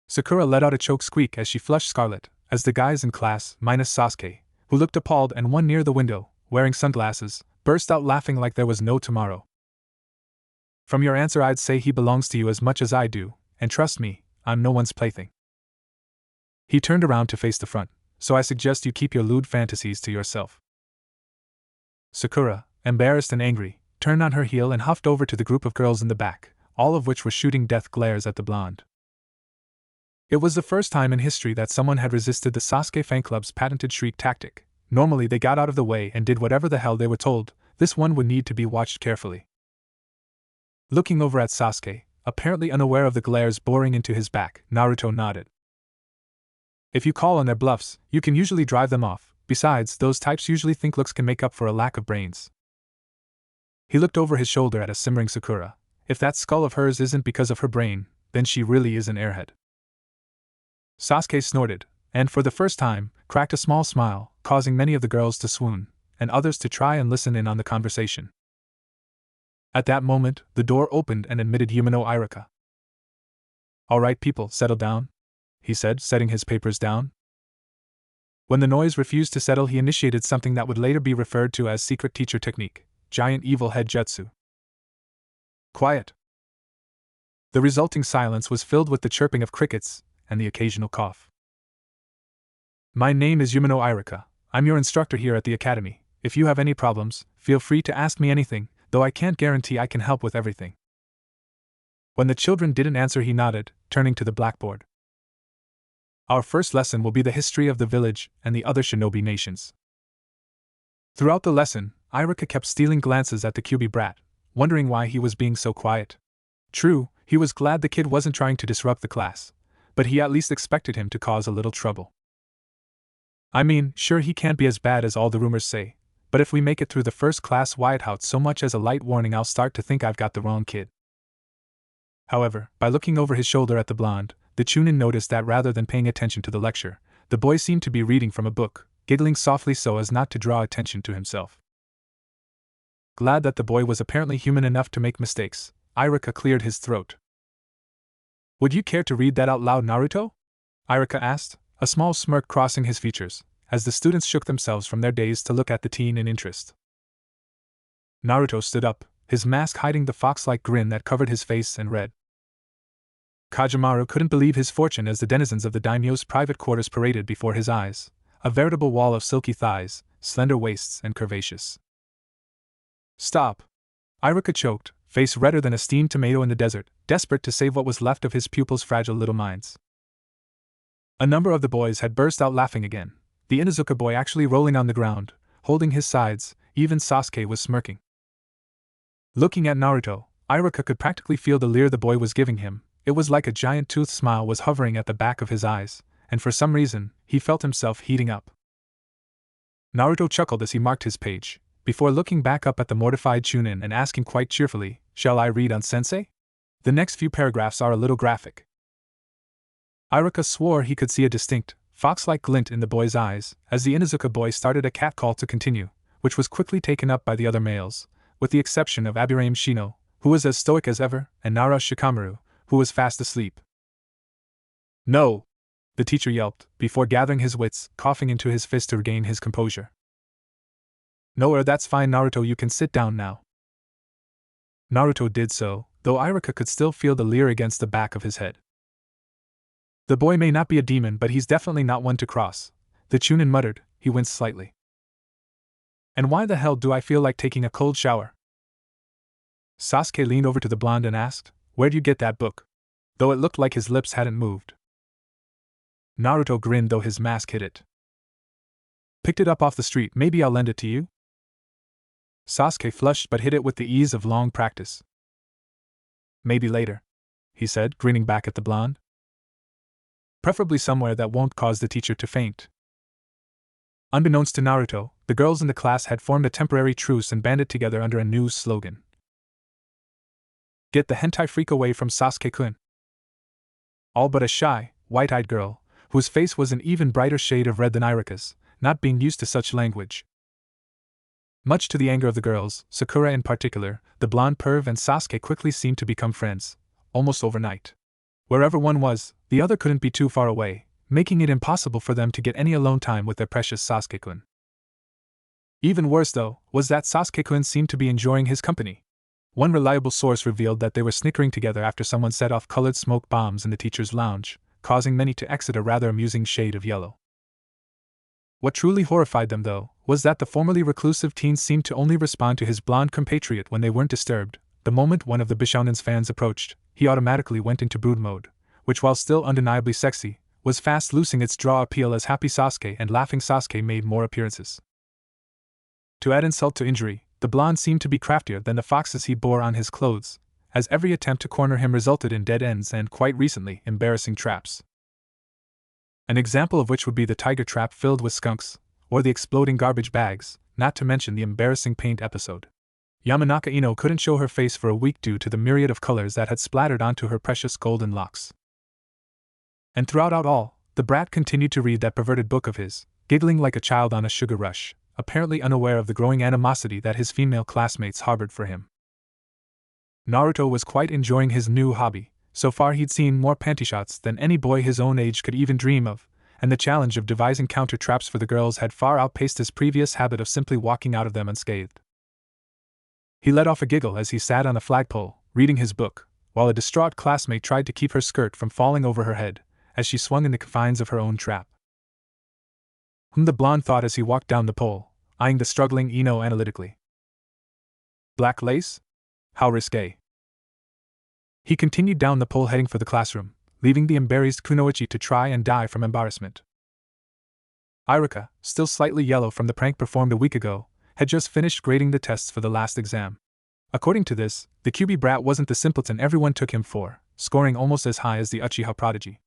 Sakura let out a choke squeak as she flushed scarlet, as the guys in class, minus Sasuke, who looked appalled, and one near the window, wearing sunglasses, burst out laughing like there was no tomorrow. From your answer, I'd say he belongs to you as much as I do, and trust me, I'm no one's plaything. He turned around to face the front, so I suggest you keep your lewd fantasies to yourself. Sakura, embarrassed and angry, turned on her heel and huffed over to the group of girls in the back, all of which were shooting death glares at the blonde. It was the first time in history that someone had resisted the Sasuke fan club's patented shriek tactic. Normally they got out of the way and did whatever the hell they were told. This one would need to be watched carefully. Looking over at Sasuke, apparently unaware of the glares boring into his back, Naruto nodded. If you call on their bluffs, you can usually drive them off. Besides, those types usually think looks can make up for a lack of brains. He looked over his shoulder at a simmering Sakura. If that skull of hers isn't because of her brain, then she really is an airhead. Sasuke snorted, and for the first time, cracked a small smile, causing many of the girls to swoon, and others to try and listen in on the conversation. At that moment, the door opened and admitted Yumino Irika. All right, people, settle down, he said, setting his papers down. When the noise refused to settle, he initiated something that would later be referred to as secret teacher technique, giant evil head jutsu. Quiet. The resulting silence was filled with the chirping of crickets and the occasional cough. My name is Yumino Irika. I'm your instructor here at the academy. If you have any problems, feel free to ask me anything, though I can't guarantee I can help with everything. When the children didn't answer, he nodded, turning to the blackboard. Our first lesson will be the history of the village and the other shinobi nations. Throughout the lesson, Irika kept stealing glances at the Kyuubi brat, wondering why he was being so quiet. True, he was glad the kid wasn't trying to disrupt the class, but he at least expected him to cause a little trouble. I mean, sure, he can't be as bad as all the rumors say, but if we make it through the first class without so much as a light warning, I'll start to think I've got the wrong kid. However, by looking over his shoulder at the blonde, the Chunin noticed that rather than paying attention to the lecture, the boy seemed to be reading from a book, giggling softly so as not to draw attention to himself. Glad that the boy was apparently human enough to make mistakes, Irika cleared his throat. Would you care to read that out loud, Naruto? Irika asked, a small smirk crossing his features, as the students shook themselves from their daze to look at the teen in interest. Naruto stood up, his mask hiding the fox-like grin that covered his face, and read. Kajamaru couldn't believe his fortune as the denizens of the daimyo's private quarters paraded before his eyes, a veritable wall of silky thighs, slender waists, and curvaceous. Stop! Irika choked, face redder than a steamed tomato in the desert, desperate to save what was left of his pupils' fragile little minds. A number of the boys had burst out laughing again, the Inuzuka boy actually rolling on the ground, holding his sides. Even Sasuke was smirking. Looking at Naruto, Irika could practically feel the leer the boy was giving him. It was like a giant toothed smile was hovering at the back of his eyes, and for some reason, he felt himself heating up. Naruto chuckled as he marked his page, before looking back up at the mortified Chunin and asking quite cheerfully, "Shall I read on sensei?" The next few paragraphs are a little graphic. Irika swore he could see a distinct, fox-like glint in the boy's eyes, as the Inuzuka boy started a catcall to continue, which was quickly taken up by the other males, with the exception of Aburaim Shino, who was as stoic as ever, and Nara Shikamaru, who was fast asleep. No! The teacher yelped, before gathering his wits, coughing into his fist to regain his composure. No, that's fine, Naruto, you can sit down now. Naruto did so, though Irika could still feel the leer against the back of his head. The boy may not be a demon, but he's definitely not one to cross, the Chunin muttered. He winced slightly. And why the hell do I feel like taking a cold shower? Sasuke leaned over to the blonde and asked, "Where'd you get that book?" Though it looked like his lips hadn't moved. Naruto grinned, though his mask hid it. "Picked it up off the street, maybe I'll lend it to you?" Sasuke flushed but hid it with the ease of long practice. "Maybe later," he said, grinning back at the blonde. "Preferably somewhere that won't cause the teacher to faint." Unbeknownst to Naruto, the girls in the class had formed a temporary truce and banded together under a new slogan. "Get the hentai freak away from Sasuke-kun." All but a shy, white-eyed girl, whose face was an even brighter shade of red than Irika's, not being used to such language. Much to the anger of the girls, Sakura in particular, the blonde perv and Sasuke quickly seemed to become friends, almost overnight. Wherever one was, the other couldn't be too far away, making it impossible for them to get any alone time with their precious Sasuke-kun. Even worse, though, was that Sasuke-kun seemed to be enjoying his company. One reliable source revealed that they were snickering together after someone set off colored smoke bombs in the teacher's lounge, causing many to exit a rather amusing shade of yellow. What truly horrified them, though, was that the formerly reclusive teen seemed to only respond to his blonde compatriot when they weren't disturbed. The moment one of the Bishonen's fans approached, he automatically went into brood mode, which, while still undeniably sexy, was fast losing its draw appeal as happy Sasuke and laughing Sasuke made more appearances. To add insult to injury, the blonde seemed to be craftier than the foxes he bore on his clothes, as every attempt to corner him resulted in dead ends and, quite recently, embarrassing traps. An example of which would be the tiger trap filled with skunks, or the exploding garbage bags, not to mention the embarrassing paint episode. Yamanaka Ino couldn't show her face for a week due to the myriad of colors that had splattered onto her precious golden locks. And throughout all, the brat continued to read that perverted book of his, giggling like a child on a sugar rush, apparently unaware of the growing animosity that his female classmates harbored for him. Naruto was quite enjoying his new hobby, So far he'd seen more panty shots than any boy his own age could even dream of, and the challenge of devising counter traps for the girls had far outpaced his previous habit of simply walking out of them unscathed. He let off a giggle as he sat on a flagpole, reading his book, while a distraught classmate tried to keep her skirt from falling over her head as she swung in the confines of her own trap. The blonde thought as he walked down the pole, eyeing the struggling Ino analytically. Black lace? How risque. He continued down the pole heading for the classroom, leaving the embarrassed Kunoichi to try and die from embarrassment. Iruka, still slightly yellow from the prank performed a week ago, had just finished grading the tests for the last exam. According to this, the QB brat wasn't the simpleton everyone took him for, scoring almost as high as the Uchiha prodigy.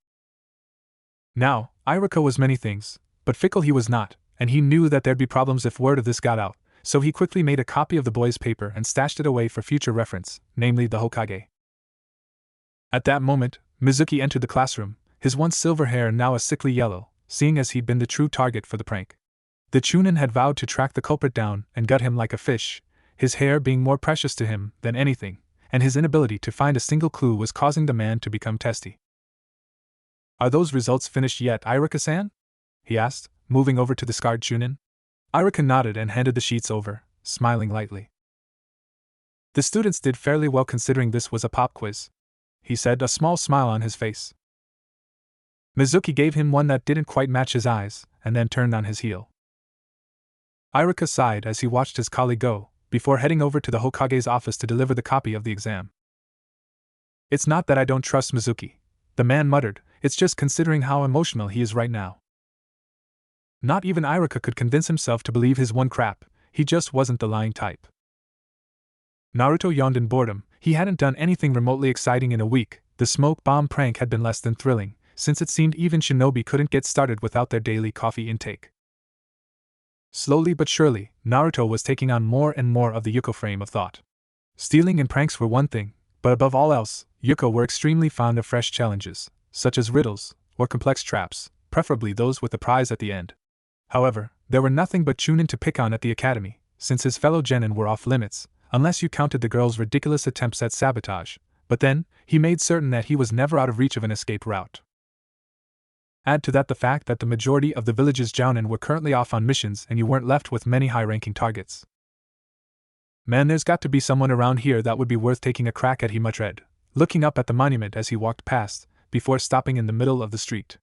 Now, Iruka was many things, but fickle he was not, and he knew that there'd be problems if word of this got out, so he quickly made a copy of the boy's paper and stashed it away for future reference, namely the Hokage. At that moment, Mizuki entered the classroom, his once silver hair now a sickly yellow, seeing as he'd been the true target for the prank. The Chunin had vowed to track the culprit down and gut him like a fish, his hair being more precious to him than anything, and his inability to find a single clue was causing the man to become testy. Are those results finished yet, Iruka-san? He asked, moving over to the scarred Chunin. Iruka nodded and handed the sheets over, smiling lightly. The students did fairly well considering this was a pop quiz, he said, a small smile on his face. Mizuki gave him one that didn't quite match his eyes, and then turned on his heel. Iruka sighed as he watched his colleague go, before heading over to the Hokage's office to deliver the copy of the exam. It's not that I don't trust Mizuki, the man muttered, it's just considering how emotional he is right now. Not even Iruka could convince himself to believe his one crap, he just wasn't the lying type. Naruto yawned in boredom, he hadn't done anything remotely exciting in a week, the smoke bomb prank had been less than thrilling, since it seemed even shinobi couldn't get started without their daily coffee intake. Slowly but surely, Naruto was taking on more and more of the Yuko frame of thought. Stealing and pranks were one thing, but above all else, Yuko were extremely fond of fresh challenges, such as riddles, or complex traps, preferably those with a prize at the end. However, there were nothing but Chunin to pick on at the academy, since his fellow genin were off limits, unless you counted the girls' ridiculous attempts at sabotage, but then, he made certain that he was never out of reach of an escape route. Add to that the fact that the majority of the village's jounin were currently off on missions and you weren't left with many high-ranking targets. Man, there's got to be someone around here that would be worth taking a crack at, he muttered, looking up at the monument as he walked past, before stopping in the middle of the street.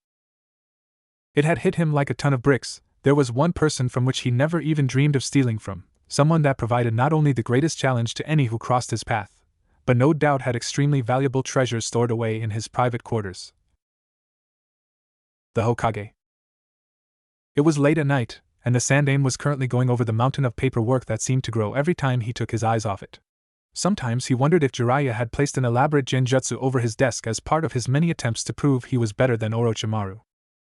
It had hit him like a ton of bricks. There was one person from which he never even dreamed of stealing from, someone that provided not only the greatest challenge to any who crossed his path, but no doubt had extremely valuable treasures stored away in his private quarters. The Hokage. It was late at night, and the Sandaime was currently going over the mountain of paperwork that seemed to grow every time he took his eyes off it. Sometimes he wondered if Jiraiya had placed an elaborate genjutsu over his desk as part of his many attempts to prove he was better than Orochimaru.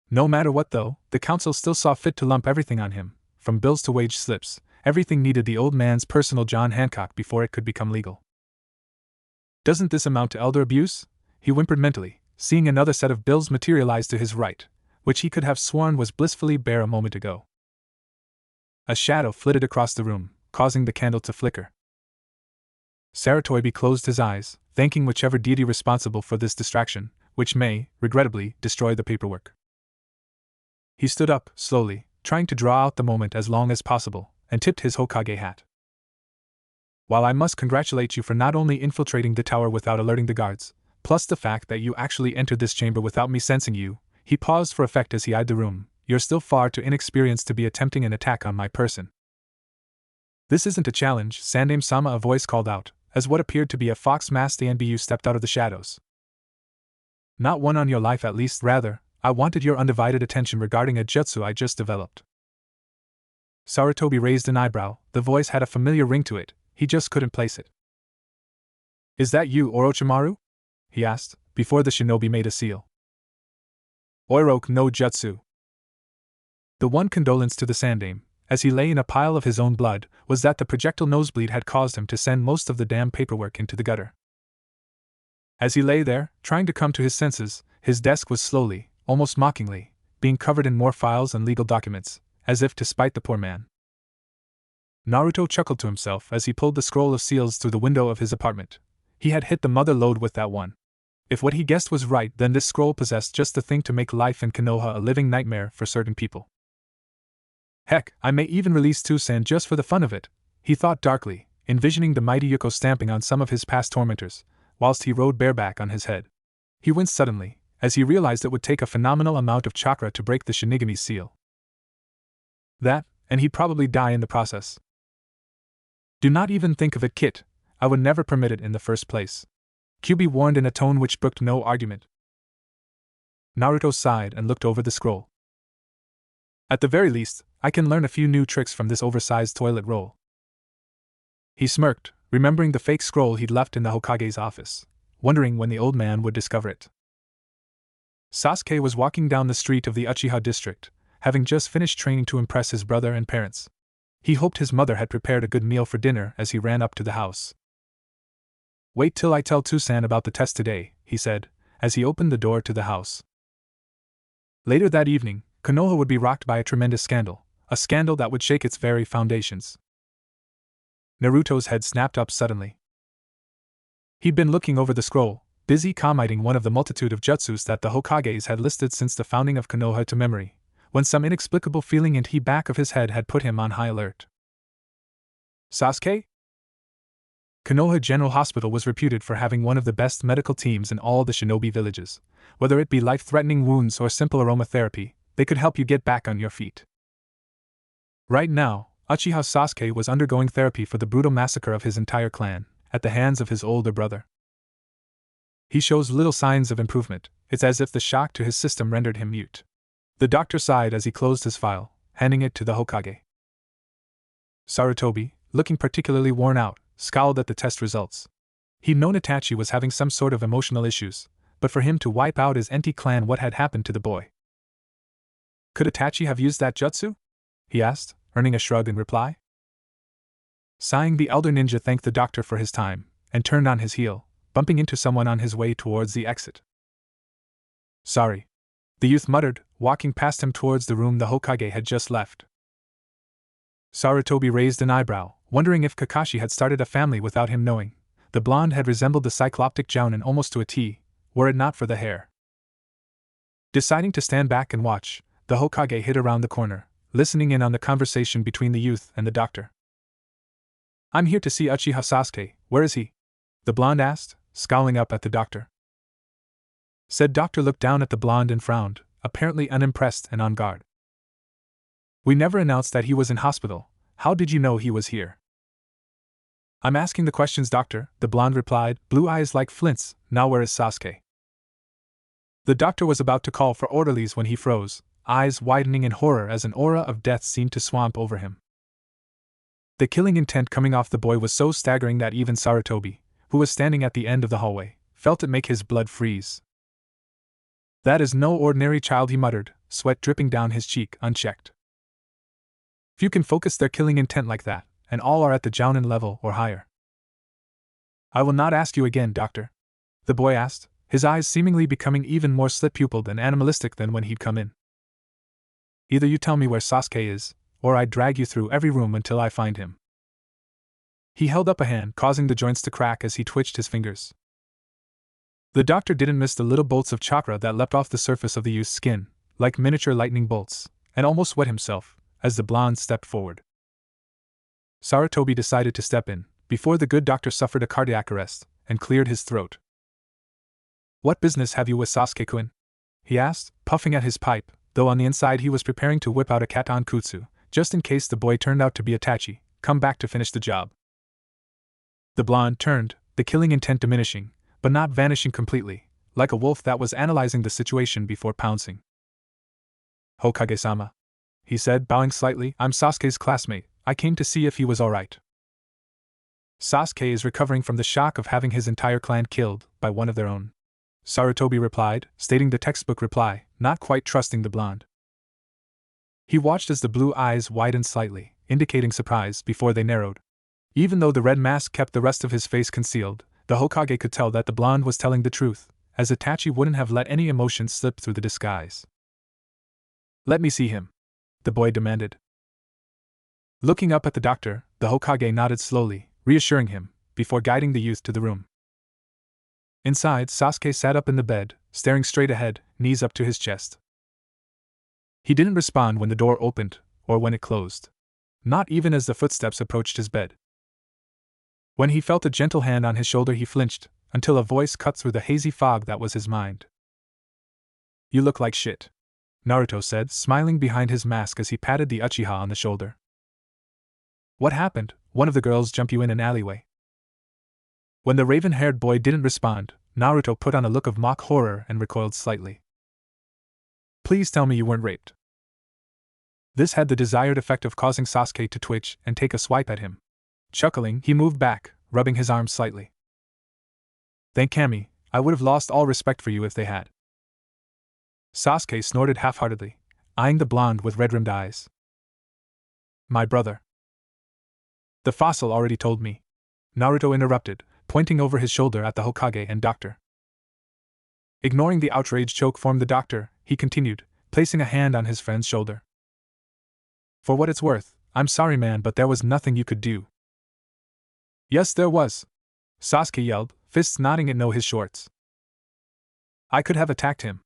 No matter what though, the council still saw fit to lump everything on him, from bills to wage slips. Everything needed the old man's personal John Hancock before it could become legal. Doesn't this amount to elder abuse? He whimpered mentally, seeing another set of bills materialize to his right, which he could have sworn was blissfully bare a moment ago. A shadow flitted across the room, causing the candle to flicker. Saratobi closed his eyes, thanking whichever deity responsible for this distraction, which may, regrettably, destroy the paperwork. He stood up, slowly, trying to draw out the moment as long as possible, and tipped his Hokage hat. While I must congratulate you for not only infiltrating the tower without alerting the guards, plus the fact that you actually entered this chamber without me sensing you, he paused for effect as he eyed the room, you're still far too inexperienced to be attempting an attack on my person. This isn't a challenge, Sandaime-sama, a voice called out, as what appeared to be a fox-masked Anbu stepped out of the shadows. Not one on your life at least, rather, I wanted your undivided attention regarding a jutsu I just developed. Saratobi raised an eyebrow, the voice had a familiar ring to it, he just couldn't place it. Is that you, Orochimaru? He asked, before the shinobi made a seal. Oiroke no jutsu. The one condolence to the Sandaime, as he lay in a pile of his own blood, was that the projectile nosebleed had caused him to send most of the damn paperwork into the gutter. As he lay there, trying to come to his senses, his desk was slowly, almost mockingly, being covered in more files and legal documents, as if to spite the poor man. Naruto chuckled to himself as he pulled the scroll of seals through the window of his apartment. He had hit the mother lode with that one. If what he guessed was right, then this scroll possessed just the thing to make life in Konoha a living nightmare for certain people. Heck, I may even release Tusan just for the fun of it, he thought darkly, envisioning the mighty Yuko stamping on some of his past tormentors, whilst he rode bareback on his head. He winced suddenly, as he realized it would take a phenomenal amount of chakra to break the Shinigami's seal. That, and he'd probably die in the process. Do not even think of it, Kit. I would never permit it in the first place. Kyubi warned in a tone which brooked no argument. Naruto sighed and looked over the scroll. At the very least, I can learn a few new tricks from this oversized toilet roll. He smirked, remembering the fake scroll he'd left in the Hokage's office, wondering when the old man would discover it. Sasuke was walking down the street of the Uchiha district, having just finished training to impress his brother and parents. He hoped his mother had prepared a good meal for dinner as he ran up to the house. Wait till I tell Tusan about the test today, he said, as he opened the door to the house. Later that evening, Konoha would be rocked by a tremendous scandal, a scandal that would shake its very foundations. Naruto's head snapped up suddenly. He'd been looking over the scroll, busy commiting one of the multitude of jutsus that the Hokages had listed since the founding of Konoha to memory, when some inexplicable feeling in the back of his head had put him on high alert. Sasuke? Konoha General Hospital was reputed for having one of the best medical teams in all the shinobi villages. Whether it be life-threatening wounds or simple aromatherapy, they could help you get back on your feet. Right now, Uchiha Sasuke was undergoing therapy for the brutal massacre of his entire clan, at the hands of his older brother. He shows little signs of improvement. It's as if the shock to his system rendered him mute. The doctor sighed as he closed his file, handing it to the Hokage. Sarutobi, looking particularly worn out, scowled at the test results. He'd known Itachi was having some sort of emotional issues, but for him to wipe out his Enti clan, what had happened to the boy? Could Itachi have used that jutsu? He asked, earning a shrug in reply. Sighing, the elder ninja thanked the doctor for his time, and turned on his heel, bumping into someone on his way towards the exit. Sorry, the youth muttered, walking past him towards the room the Hokage had just left. Sarutobi raised an eyebrow, wondering if Kakashi had started a family without him knowing. The blonde had resembled the cycloptic Jounin almost to a T, were it not for the hair. Deciding to stand back and watch, the Hokage hid around the corner, listening in on the conversation between the youth and the doctor. I'm here to see Uchiha Sasuke, where is he? The blonde asked, scowling up at the doctor. Said doctor looked down at the blonde and frowned, apparently unimpressed and on guard. We never announced that he was in hospital. How did you know he was here? I'm asking the questions, doctor, the blonde replied, blue eyes like flints. Now where is Sasuke? The doctor was about to call for orderlies when he froze, eyes widening in horror as an aura of death seemed to swamp over him. The killing intent coming off the boy was so staggering that even Sarutobi, who was standing at the end of the hallway, felt it make his blood freeze. That is no ordinary child, he muttered, sweat dripping down his cheek, unchecked. Few can focus their killing intent like that, and all are at the Jounin level or higher. I will not ask you again, doctor, the boy asked, his eyes seemingly becoming even more slit-pupilled and animalistic than when he'd come in. Either you tell me where Sasuke is, or I drag you through every room until I find him. He held up a hand, causing the joints to crack as he twitched his fingers. The doctor didn't miss the little bolts of chakra that leapt off the surface of the youth's skin, like miniature lightning bolts, and almost wet himself, as the blonde stepped forward. Sarutobi decided to step in, before the good doctor suffered a cardiac arrest, and cleared his throat. What business have you with Sasuke-kun? He asked, puffing at his pipe, though on the inside he was preparing to whip out a Katon Kutsu, just in case the boy turned out to be Itachi, come back to finish the job. The blonde turned, the killing intent diminishing, but not vanishing completely, like a wolf that was analyzing the situation before pouncing. Hokage-sama, he said, bowing slightly, I'm Sasuke's classmate, I came to see if he was alright. Sasuke is recovering from the shock of having his entire clan killed by one of their own, Sarutobi replied, stating the textbook reply, not quite trusting the blonde. He watched as the blue eyes widened slightly, indicating surprise before they narrowed. Even though the red mask kept the rest of his face concealed, the Hokage could tell that the blonde was telling the truth, as Itachi wouldn't have let any emotion slip through the disguise. Let me see him, the boy demanded. Looking up at the doctor, the Hokage nodded slowly, reassuring him, before guiding the youth to the room. Inside, Sasuke sat up in the bed, staring straight ahead, knees up to his chest. He didn't respond when the door opened, or when it closed. Not even as the footsteps approached his bed. When he felt a gentle hand on his shoulder, he flinched, until a voice cut through the hazy fog that was his mind. "You look like shit," Naruto said, smiling behind his mask as he patted the Uchiha on the shoulder. "What happened? One of the girls jumped you in an alleyway." When the raven-haired boy didn't respond, Naruto put on a look of mock horror and recoiled slightly. "Please tell me you weren't raped." This had the desired effect of causing Sasuke to twitch and take a swipe at him. Chuckling, he moved back, rubbing his arm slightly. "Thank Kami, I would have lost all respect for you if they had." Sasuke snorted half-heartedly, eyeing the blonde with red-rimmed eyes. "My brother." "The fossil already told me," Naruto interrupted, pointing over his shoulder at the Hokage and doctor. Ignoring the outraged choke from the doctor, he continued, placing a hand on his friend's shoulder. "For what it's worth, I'm sorry man, but there was nothing you could do." "Yes there was," Sasuke yelled, fists knotting at his shorts. "I could have attacked him.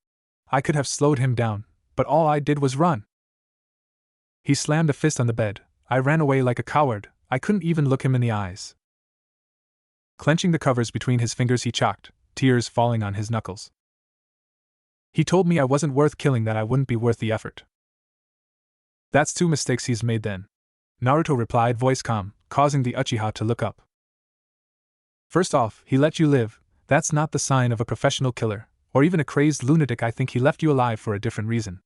I could have slowed him down, but all I did was run." He slammed a fist on the bed. "I ran away like a coward, I couldn't even look him in the eyes." Clenching the covers between his fingers, he chalked, tears falling on his knuckles. "He told me I wasn't worth killing, that I wouldn't be worth the effort." "That's two mistakes he's made then," Naruto replied, voice calm, causing the Uchiha to look up. "First off, he let you live. That's not the sign of a professional killer, or even a crazed lunatic. I think he left you alive for a different reason."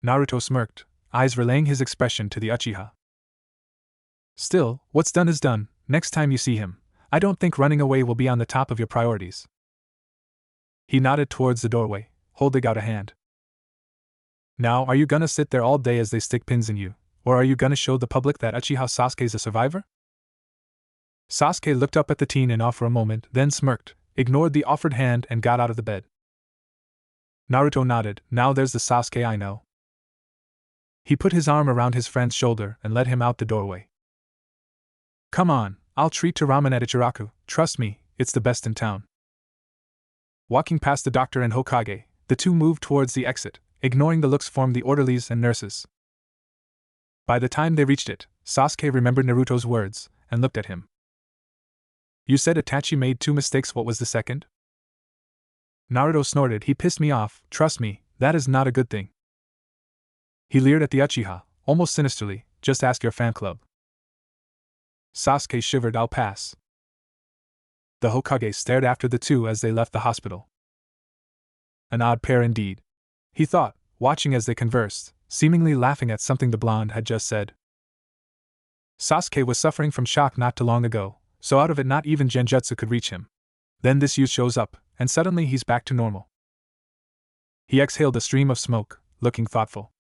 Naruto smirked, eyes relaying his expression to the Uchiha. "Still, what's done is done. Next time you see him, I don't think running away will be on the top of your priorities." He nodded towards the doorway, holding out a hand. "Now, are you gonna sit there all day as they stick pins in you, or are you gonna show the public that Uchiha Sasuke's a survivor?" Sasuke looked up at the teen in awe for a moment, then smirked, ignored the offered hand, and got out of the bed. Naruto nodded. "Now there's the Sasuke I know." He put his arm around his friend's shoulder and led him out the doorway. "Come on, I'll treat to ramen at Ichiraku, trust me, it's the best in town." Walking past the doctor and Hokage, the two moved towards the exit, ignoring the looks from the orderlies and nurses. By the time they reached it, Sasuke remembered Naruto's words, and looked at him. "You said Itachi made two mistakes, what was the second?" Naruto snorted. "He pissed me off, trust me, that is not a good thing." He leered at the Uchiha, almost sinisterly, "Just ask your fan club." Sasuke shivered. "I'll pass." The Hokage stared after the two as they left the hospital. An odd pair indeed, he thought, watching as they conversed, seemingly laughing at something the blonde had just said. Sasuke was suffering from shock not too long ago, so out of it not even genjutsu could reach him. Then this youth shows up, and suddenly he's back to normal. He exhaled a stream of smoke, looking thoughtful.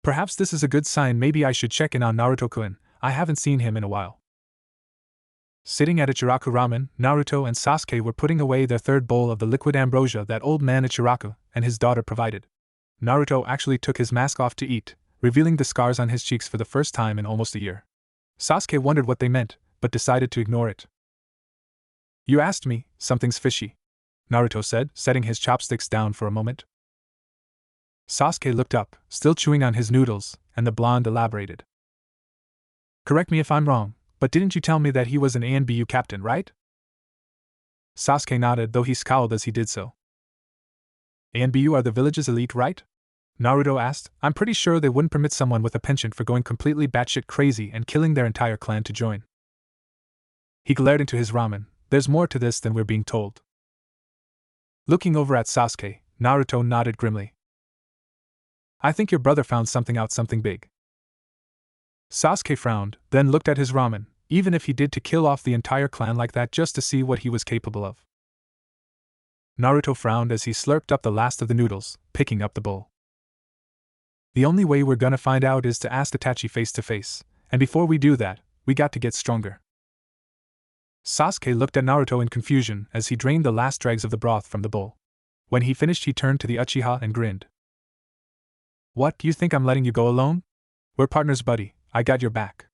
"Perhaps this is a good sign. Maybe I should check in on Naruto-kun, I haven't seen him in a while." Sitting at Ichiraku Ramen, Naruto and Sasuke were putting away their third bowl of the liquid ambrosia that old man Ichiraku and his daughter provided. Naruto actually took his mask off to eat, revealing the scars on his cheeks for the first time in almost a year. Sasuke wondered what they meant, but decided to ignore it. "You asked me, something's fishy," Naruto said, setting his chopsticks down for a moment. Sasuke looked up, still chewing on his noodles, and the blonde elaborated. "Correct me if I'm wrong, but didn't you tell me that he was an ANBU captain, right?" Sasuke nodded, though he scowled as he did so. "ANBU are the village's elite, right?" Naruto asked. "I'm pretty sure they wouldn't permit someone with a penchant for going completely batshit crazy and killing their entire clan to join." He glared into his ramen. "There's more to this than we're being told." Looking over at Sasuke, Naruto nodded grimly. "I think your brother found something out, something big." Sasuke frowned, then looked at his ramen. Even if he did to kill off the entire clan like that just to see what he was capable of. Naruto frowned as he slurped up the last of the noodles, picking up the bowl. "The only way we're gonna find out is to ask Itachi face to face, and before we do that, we got to get stronger." Sasuke looked at Naruto in confusion as he drained the last dregs of the broth from the bowl. When he finished, he turned to the Uchiha and grinned. "What, do you think I'm letting you go alone? We're partners, buddy, I got your back."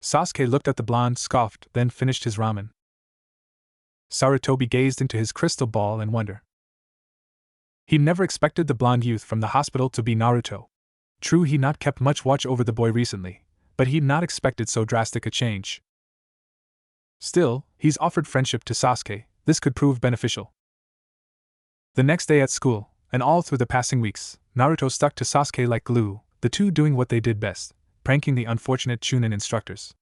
Sasuke looked at the blonde, scoffed, then finished his ramen. Sarutobi gazed into his crystal ball in wonder. He never expected the blonde youth from the hospital to be Naruto. True, he not kept much watch over the boy recently, but he'd not expected so drastic a change. Still, he's offered friendship to Sasuke. This could prove beneficial. The next day at school, and all through the passing weeks, Naruto stuck to Sasuke like glue, the two doing what they did best, pranking the unfortunate Chunin instructors.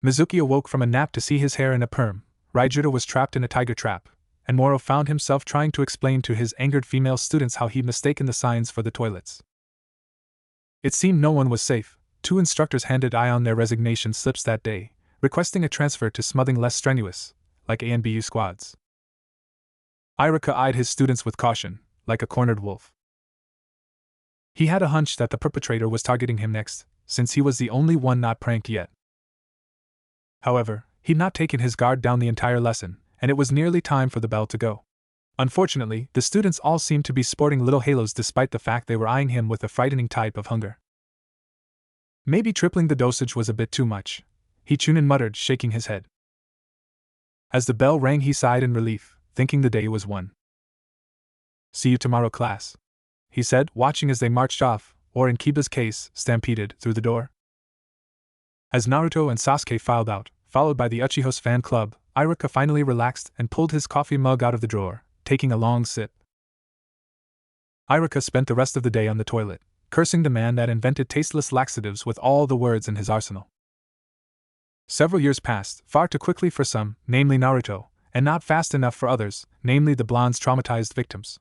Mizuki awoke from a nap to see his hair in a perm, Raijiro was trapped in a tiger trap, and Moro found himself trying to explain to his angered female students how he'd mistaken the signs for the toilets. It seemed no one was safe. Two instructors handed Ion their resignation slips that day, requesting a transfer to something less strenuous, like A and BU squads. Iruka eyed his students with caution, like a cornered wolf. He had a hunch that the perpetrator was targeting him next, since he was the only one not pranked yet. However, he'd not taken his guard down the entire lesson, and it was nearly time for the bell to go. Unfortunately, the students all seemed to be sporting little halos despite the fact they were eyeing him with a frightening type of hunger. Maybe tripling the dosage was a bit too much, Chunin muttered, shaking his head. As the bell rang, he sighed in relief, thinking the day was won. "See you tomorrow, class," he said, watching as they marched off, or in Kiba's case, stampeded, through the door. As Naruto and Sasuke filed out, followed by the Uchiha's fan club, Iruka finally relaxed and pulled his coffee mug out of the drawer, taking a long sip. Iruka spent the rest of the day on the toilet, cursing the man that invented tasteless laxatives with all the words in his arsenal. Several years passed, far too quickly for some, namely Naruto, and not fast enough for others, namely the blonde's traumatized victims.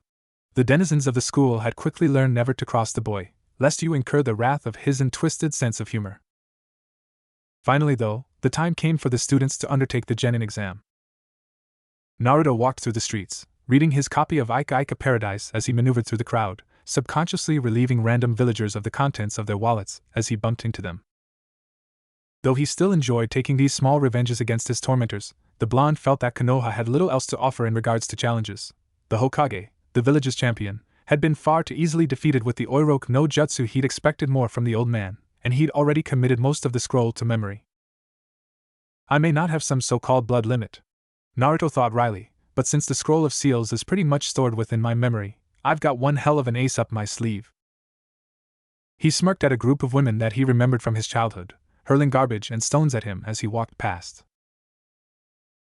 The denizens of the school had quickly learned never to cross the boy, lest you incur the wrath of his twisted sense of humor. Finally, though, the time came for the students to undertake the genin exam. Naruto walked through the streets, reading his copy of Ika Ika Paradise as he maneuvered through the crowd, subconsciously relieving random villagers of the contents of their wallets as he bumped into them. Though he still enjoyed taking these small revenges against his tormentors, the blonde felt that Konoha had little else to offer in regards to challenges. The Hokage, the village's champion, had been far too easily defeated with the Oiroku no Jutsu. He'd expected more from the old man, and he'd already committed most of the scroll to memory. I may not have some so-called blood limit, Naruto thought wryly, but since the scroll of seals is pretty much stored within my memory, I've got one hell of an ace up my sleeve. He smirked at a group of women that he remembered from his childhood, hurling garbage and stones at him as he walked past.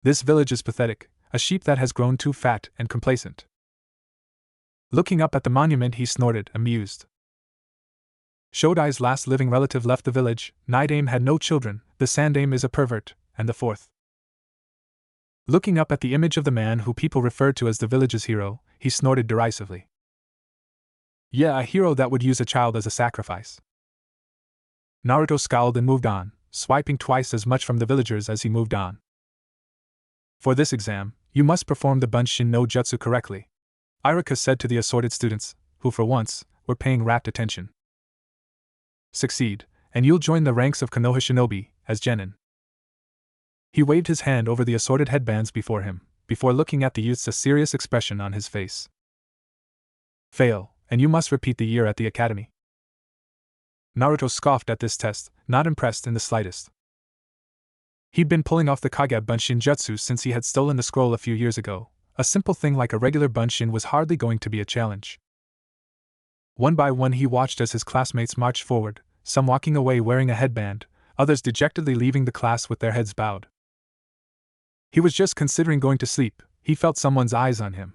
This village is pathetic, a sheep that has grown too fat and complacent. Looking up at the monument, he snorted, amused. Shodai's last living relative left the village, Nidame had no children, the Sandame is a pervert, and the fourth. Looking up at the image of the man who people referred to as the village's hero, he snorted derisively. Yeah, a hero that would use a child as a sacrifice. Naruto scowled and moved on, swiping twice as much from the villagers as he moved on. For this exam, you must perform the Bunshin no Jutsu correctly, Iruka said to the assorted students, who for once, were paying rapt attention. Succeed, and you'll join the ranks of Konoha Shinobi, as genin. He waved his hand over the assorted headbands before him, before looking at the youth's serious expression on his face. Fail, and you must repeat the year at the academy. Naruto scoffed at this test, not impressed in the slightest. He'd been pulling off the Kage Bunshin Jutsu since he had stolen the scroll a few years ago. A simple thing like a regular Bunshin was hardly going to be a challenge. One by one he watched as his classmates marched forward, some walking away wearing a headband, others dejectedly leaving the class with their heads bowed. He was just considering going to sleep, he felt someone's eyes on him.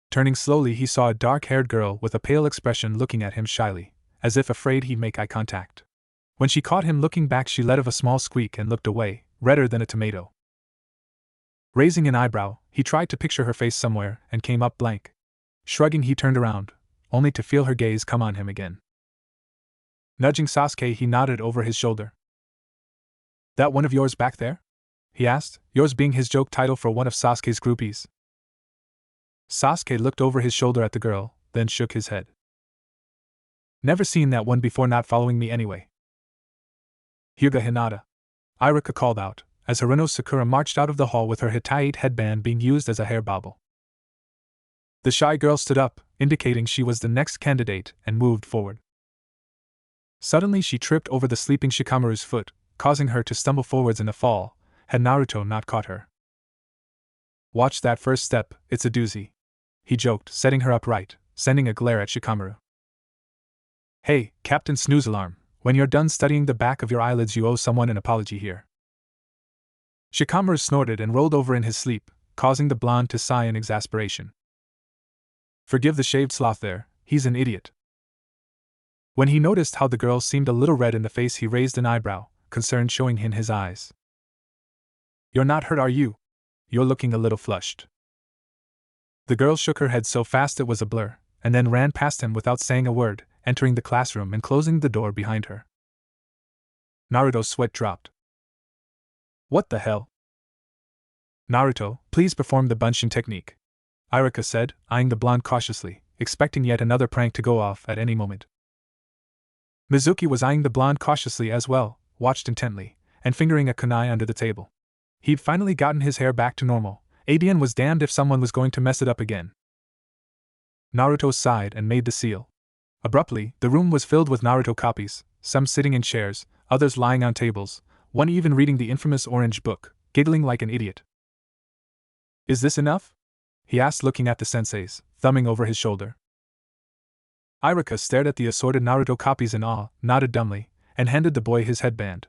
Turning slowly, he saw a dark-haired girl with a pale expression looking at him shyly, as if afraid he'd make eye contact. When she caught him looking back, she let out a small squeak and looked away, redder than a tomato. Raising an eyebrow, he tried to picture her face somewhere and came up blank. Shrugging, he turned around, only to feel her gaze come on him again. Nudging Sasuke, he nodded over his shoulder. That one of yours back there? He asked, yours being his joke title for one of Sasuke's groupies. Sasuke looked over his shoulder at the girl, then shook his head. Never seen that one before, not following me anyway. Hyuga Hinata, Iruka called out, as Haruno Sakura marched out of the hall with her Hittite headband being used as a hair bobble. The shy girl stood up, indicating she was the next candidate, and moved forward. Suddenly she tripped over the sleeping Shikamaru's foot, causing her to stumble forwards in a fall, had Naruto not caught her. Watch that first step, it's a doozy. He joked, setting her upright, sending a glare at Shikamaru. Hey, Captain Snooze Alarm, when you're done studying the back of your eyelids you owe someone an apology here. Shikamaru snorted and rolled over in his sleep, causing the blonde to sigh in exasperation. Forgive the shaved sloth there, he's an idiot. When he noticed how the girl seemed a little red in the face he raised an eyebrow, concern showing in his eyes. You're not hurt, are you? You're looking a little flushed. The girl shook her head so fast it was a blur, and then ran past him without saying a word, entering the classroom and closing the door behind her. Naruto's sweat dropped. What the hell? Naruto, please perform the Bunshin technique, Iruka said, eyeing the blonde cautiously, expecting yet another prank to go off at any moment. Mizuki was eyeing the blonde cautiously as well, watched intently, and fingering a kunai under the table. He'd finally gotten his hair back to normal. Adian was damned if someone was going to mess it up again. Naruto sighed and made the seal. Abruptly, the room was filled with Naruto copies, some sitting in chairs, others lying on tables, one even reading the infamous orange book, giggling like an idiot. Is this enough? He asked, looking at the senseis, thumbing over his shoulder. Iruka stared at the assorted Naruto copies in awe, nodded dumbly, and handed the boy his headband.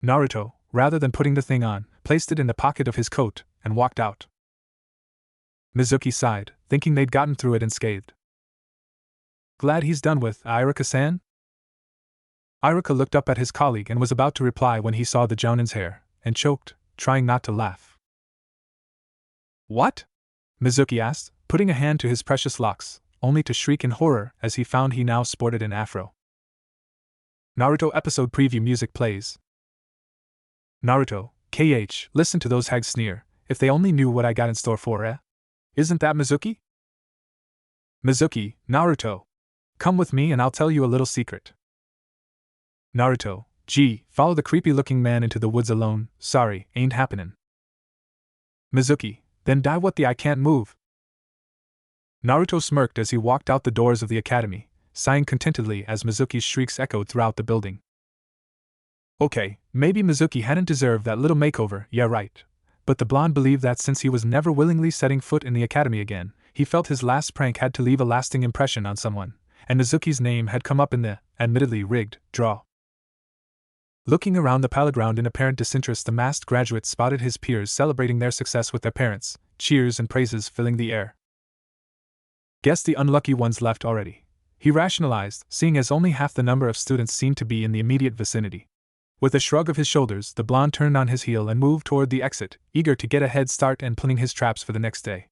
Naruto, rather than putting the thing on, placed it in the pocket of his coat, and walked out. Mizuki sighed, thinking they'd gotten through it unscathed. Glad he's done with, Iruka-san? Iruka looked up at his colleague and was about to reply when he saw the Jounin's hair, and choked, trying not to laugh. What? Mizuki asked, putting a hand to his precious locks, only to shriek in horror as he found he now sported an afro. Naruto episode preview music plays. Naruto, KH, listen to those hags sneer, if they only knew what I got in store for, eh? Isn't that Mizuki? Mizuki, Naruto. Come with me and I'll tell you a little secret. Naruto, gee, follow the creepy-looking man into the woods alone, sorry, ain't happenin'. Mizuki, then die what the I can't move. Naruto smirked as he walked out the doors of the academy, sighing contentedly as Mizuki's shrieks echoed throughout the building. Okay, maybe Mizuki hadn't deserved that little makeover, yeah right, but the blonde believed that since he was never willingly setting foot in the academy again, he felt his last prank had to leave a lasting impression on someone, and Mizuki's name had come up in the, admittedly rigged, draw. Looking around the playground in apparent disinterest, the masked graduate spotted his peers celebrating their success with their parents, cheers and praises filling the air. Guess the unlucky ones left already, he rationalized, seeing as only half the number of students seemed to be in the immediate vicinity. With a shrug of his shoulders, the blonde turned on his heel and moved toward the exit, eager to get a head start and planning his traps for the next day.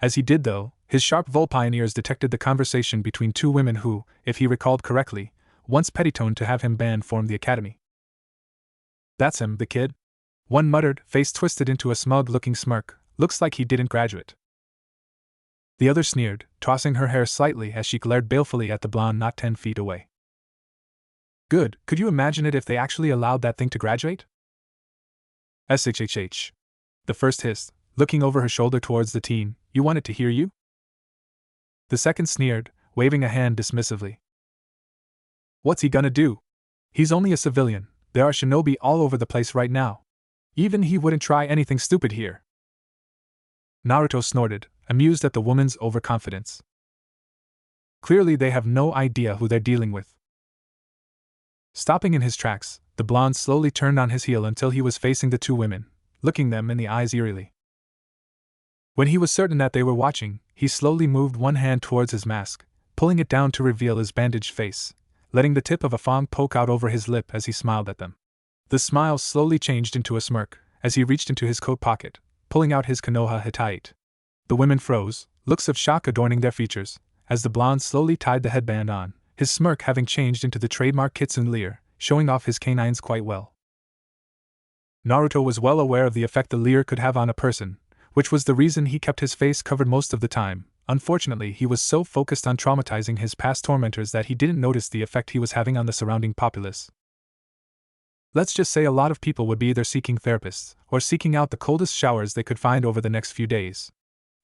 As he did though, his sharp vulpine ears detected the conversation between two women who, if he recalled correctly, once pettitoned to have him banned from the academy. That's him, the kid? One muttered, face twisted into a smug-looking smirk, looks like he didn't graduate. The other sneered, tossing her hair slightly as she glared balefully at the blonde not 10 feet away. Good, could you imagine it if they actually allowed that thing to graduate? SHHH. The first hissed, looking over her shoulder towards the teen, you want it to hear you? The second sneered, waving a hand dismissively. What's he gonna do? He's only a civilian, there are shinobi all over the place right now. Even he wouldn't try anything stupid here. Naruto snorted, amused at the woman's overconfidence. Clearly they have no idea who they're dealing with. Stopping in his tracks, the blonde slowly turned on his heel until he was facing the two women, looking them in the eyes eerily. When he was certain that they were watching, he slowly moved one hand towards his mask, pulling it down to reveal his bandaged face, letting the tip of a fong poke out over his lip as he smiled at them. The smile slowly changed into a smirk, as he reached into his coat pocket, pulling out his Konoha Hittite. The women froze, looks of shock adorning their features, as the blonde slowly tied the headband on, his smirk having changed into the trademark kitsune leer, showing off his canines quite well. Naruto was well aware of the effect the leer could have on a person, which was the reason he kept his face covered most of the time. Unfortunately, he was so focused on traumatizing his past tormentors that he didn't notice the effect he was having on the surrounding populace. Let's just say a lot of people would be either seeking therapists or seeking out the coldest showers they could find over the next few days.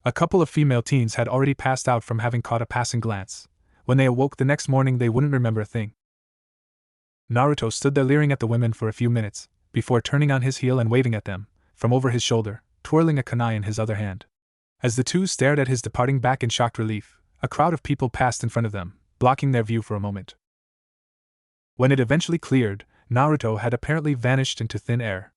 A couple of female teens had already passed out from having caught a passing glance. When they awoke the next morning, they wouldn't remember a thing. Naruto stood there leering at the women for a few minutes, before turning on his heel and waving at them, from over his shoulder, twirling a kunai in his other hand. As the two stared at his departing back in shocked relief, a crowd of people passed in front of them, blocking their view for a moment. When it eventually cleared, Naruto had apparently vanished into thin air.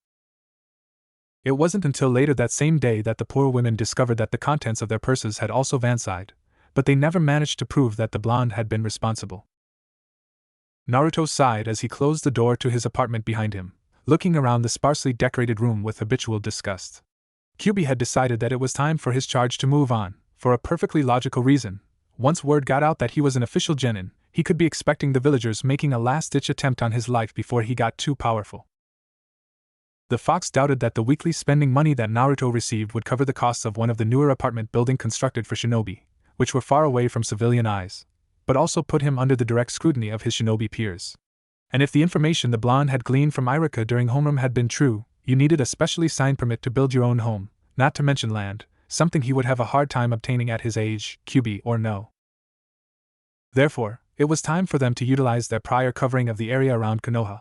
It wasn't until later that same day that the poor women discovered that the contents of their purses had also vanished, but they never managed to prove that the blonde had been responsible. Naruto sighed as he closed the door to his apartment behind him, looking around the sparsely decorated room with habitual disgust. Kyubi had decided that it was time for his charge to move on, for a perfectly logical reason. Once word got out that he was an official genin, he could be expecting the villagers making a last-ditch attempt on his life before he got too powerful. The fox doubted that the weekly spending money that Naruto received would cover the costs of one of the newer apartment buildings constructed for shinobi, which were far away from civilian eyes, but also put him under the direct scrutiny of his shinobi peers. And if the information the blonde had gleaned from Irika during homeroom had been true, you needed a specially signed permit to build your own home, not to mention land, something he would have a hard time obtaining at his age, Kyubi or no. Therefore, it was time for them to utilize their prior covering of the area around Konoha.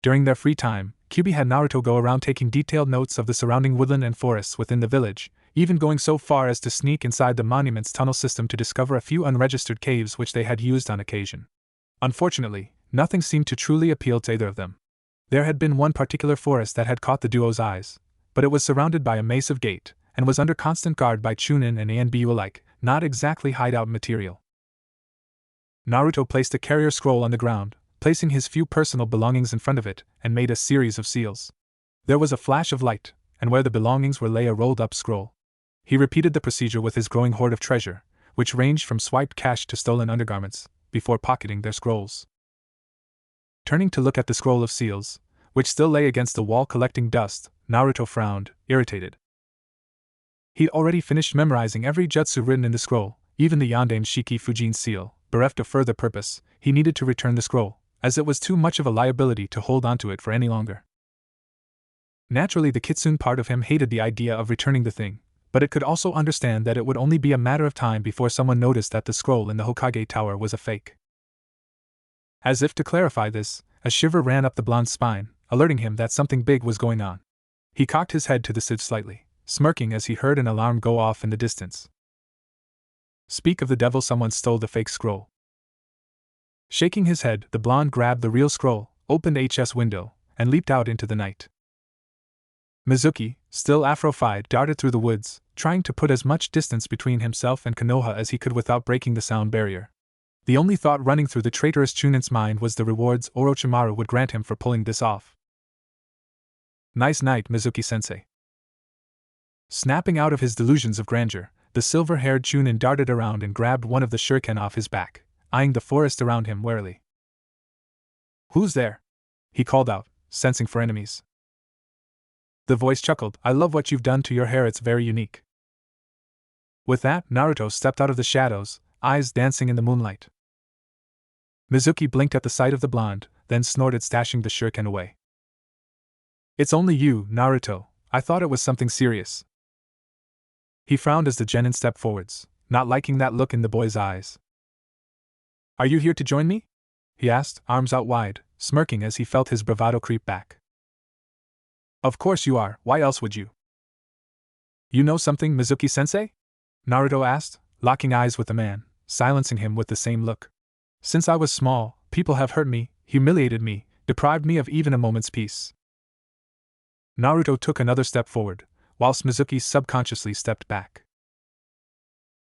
During their free time, Kyubi had Naruto go around taking detailed notes of the surrounding woodland and forests within the village, even going so far as to sneak inside the monument's tunnel system to discover a few unregistered caves which they had used on occasion. Unfortunately, nothing seemed to truly appeal to either of them. There had been one particular forest that had caught the duo's eyes, but it was surrounded by a massive gate, and was under constant guard by Chunin and Anbu alike, not exactly hideout material. Naruto placed a carrier scroll on the ground, placing his few personal belongings in front of it, and made a series of seals. There was a flash of light, and where the belongings were lay a rolled-up scroll. He repeated the procedure with his growing hoard of treasure, which ranged from swiped cash to stolen undergarments, before pocketing their scrolls. Turning to look at the scroll of seals, which still lay against the wall collecting dust, Naruto frowned, irritated. He'd already finished memorizing every jutsu written in the scroll, even the Yondaime Shiki Fujin seal. Bereft of further purpose, he needed to return the scroll, as it was too much of a liability to hold onto it for any longer. Naturally, the kitsune part of him hated the idea of returning the thing, but it could also understand that it would only be a matter of time before someone noticed that the scroll in the Hokage Tower was a fake. As if to clarify this, a shiver ran up the blonde's spine, alerting him that something big was going on. He cocked his head to the side slightly, smirking as he heard an alarm go off in the distance. Speak of the devil, someone stole the fake scroll. Shaking his head, the blonde grabbed the real scroll, opened HS window, and leaped out into the night. Mizuki, still afro-fied, darted through the woods, trying to put as much distance between himself and Konoha as he could without breaking the sound barrier. The only thought running through the traitorous Chunin's mind was the rewards Orochimaru would grant him for pulling this off. Nice night, Mizuki-sensei. Snapping out of his delusions of grandeur, the silver-haired Chunin darted around and grabbed one of the shuriken off his back, eyeing the forest around him warily. Who's there? He called out, sensing for enemies. The voice chuckled, I love what you've done to your hair, it's very unique. With that, Naruto stepped out of the shadows, eyes dancing in the moonlight. Mizuki blinked at the sight of the blonde, then snorted, stashing the shuriken away. It's only you, Naruto. I thought it was something serious. He frowned as the genin stepped forwards, not liking that look in the boy's eyes. Are you here to join me? He asked, arms out wide, smirking as he felt his bravado creep back. Of course you are, why else would you? You know something, Mizuki-sensei? Naruto asked, locking eyes with the man, silencing him with the same look. Since I was small, people have hurt me, humiliated me, deprived me of even a moment's peace. Naruto took another step forward, whilst Mizuki subconsciously stepped back.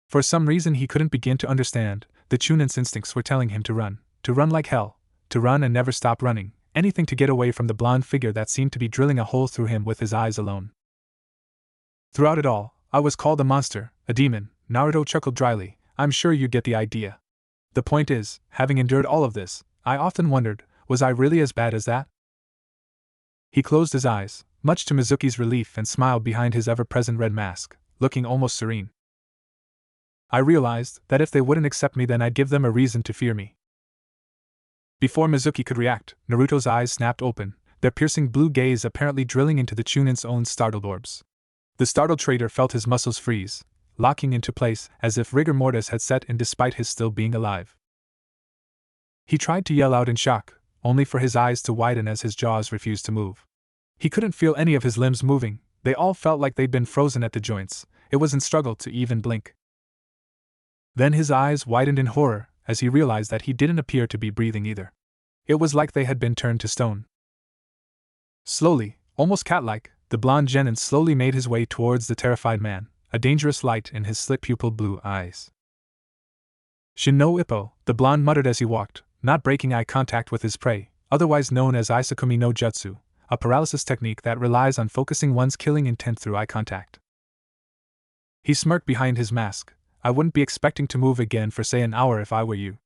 For some reason he couldn't begin to understand, the Chunin's instincts were telling him to run like hell, to run and never stop running, anything to get away from the blonde figure that seemed to be drilling a hole through him with his eyes alone. Throughout it all, I was called a monster, a demon, Naruto chuckled dryly, I'm sure you get the idea. The point is, having endured all of this, I often wondered, was I really as bad as that? He closed his eyes, much to Mizuki's relief, and smiled behind his ever-present red mask, looking almost serene. I realized that if they wouldn't accept me, then I'd give them a reason to fear me. Before Mizuki could react, Naruto's eyes snapped open, their piercing blue gaze apparently drilling into the Chunin's own startled orbs. The startled traitor felt his muscles freeze, locking into place as if rigor mortis had set in despite his still being alive. He tried to yell out in shock, only for his eyes to widen as his jaws refused to move. He couldn't feel any of his limbs moving, they all felt like they'd been frozen at the joints. It was in struggle to even blink. Then his eyes widened in horror as he realized that he didn't appear to be breathing either. It was like they had been turned to stone. Slowly, almost cat-like, the blond genin slowly made his way towards the terrified man, a dangerous light in his slit-pupiled blue eyes. Shin no Ippo, the blond muttered as he walked, not breaking eye contact with his prey, otherwise known as Isakumi no Jutsu, a paralysis technique that relies on focusing one's killing intent through eye contact. He smirked behind his mask. I wouldn't be expecting to move again for say an hour if I were you.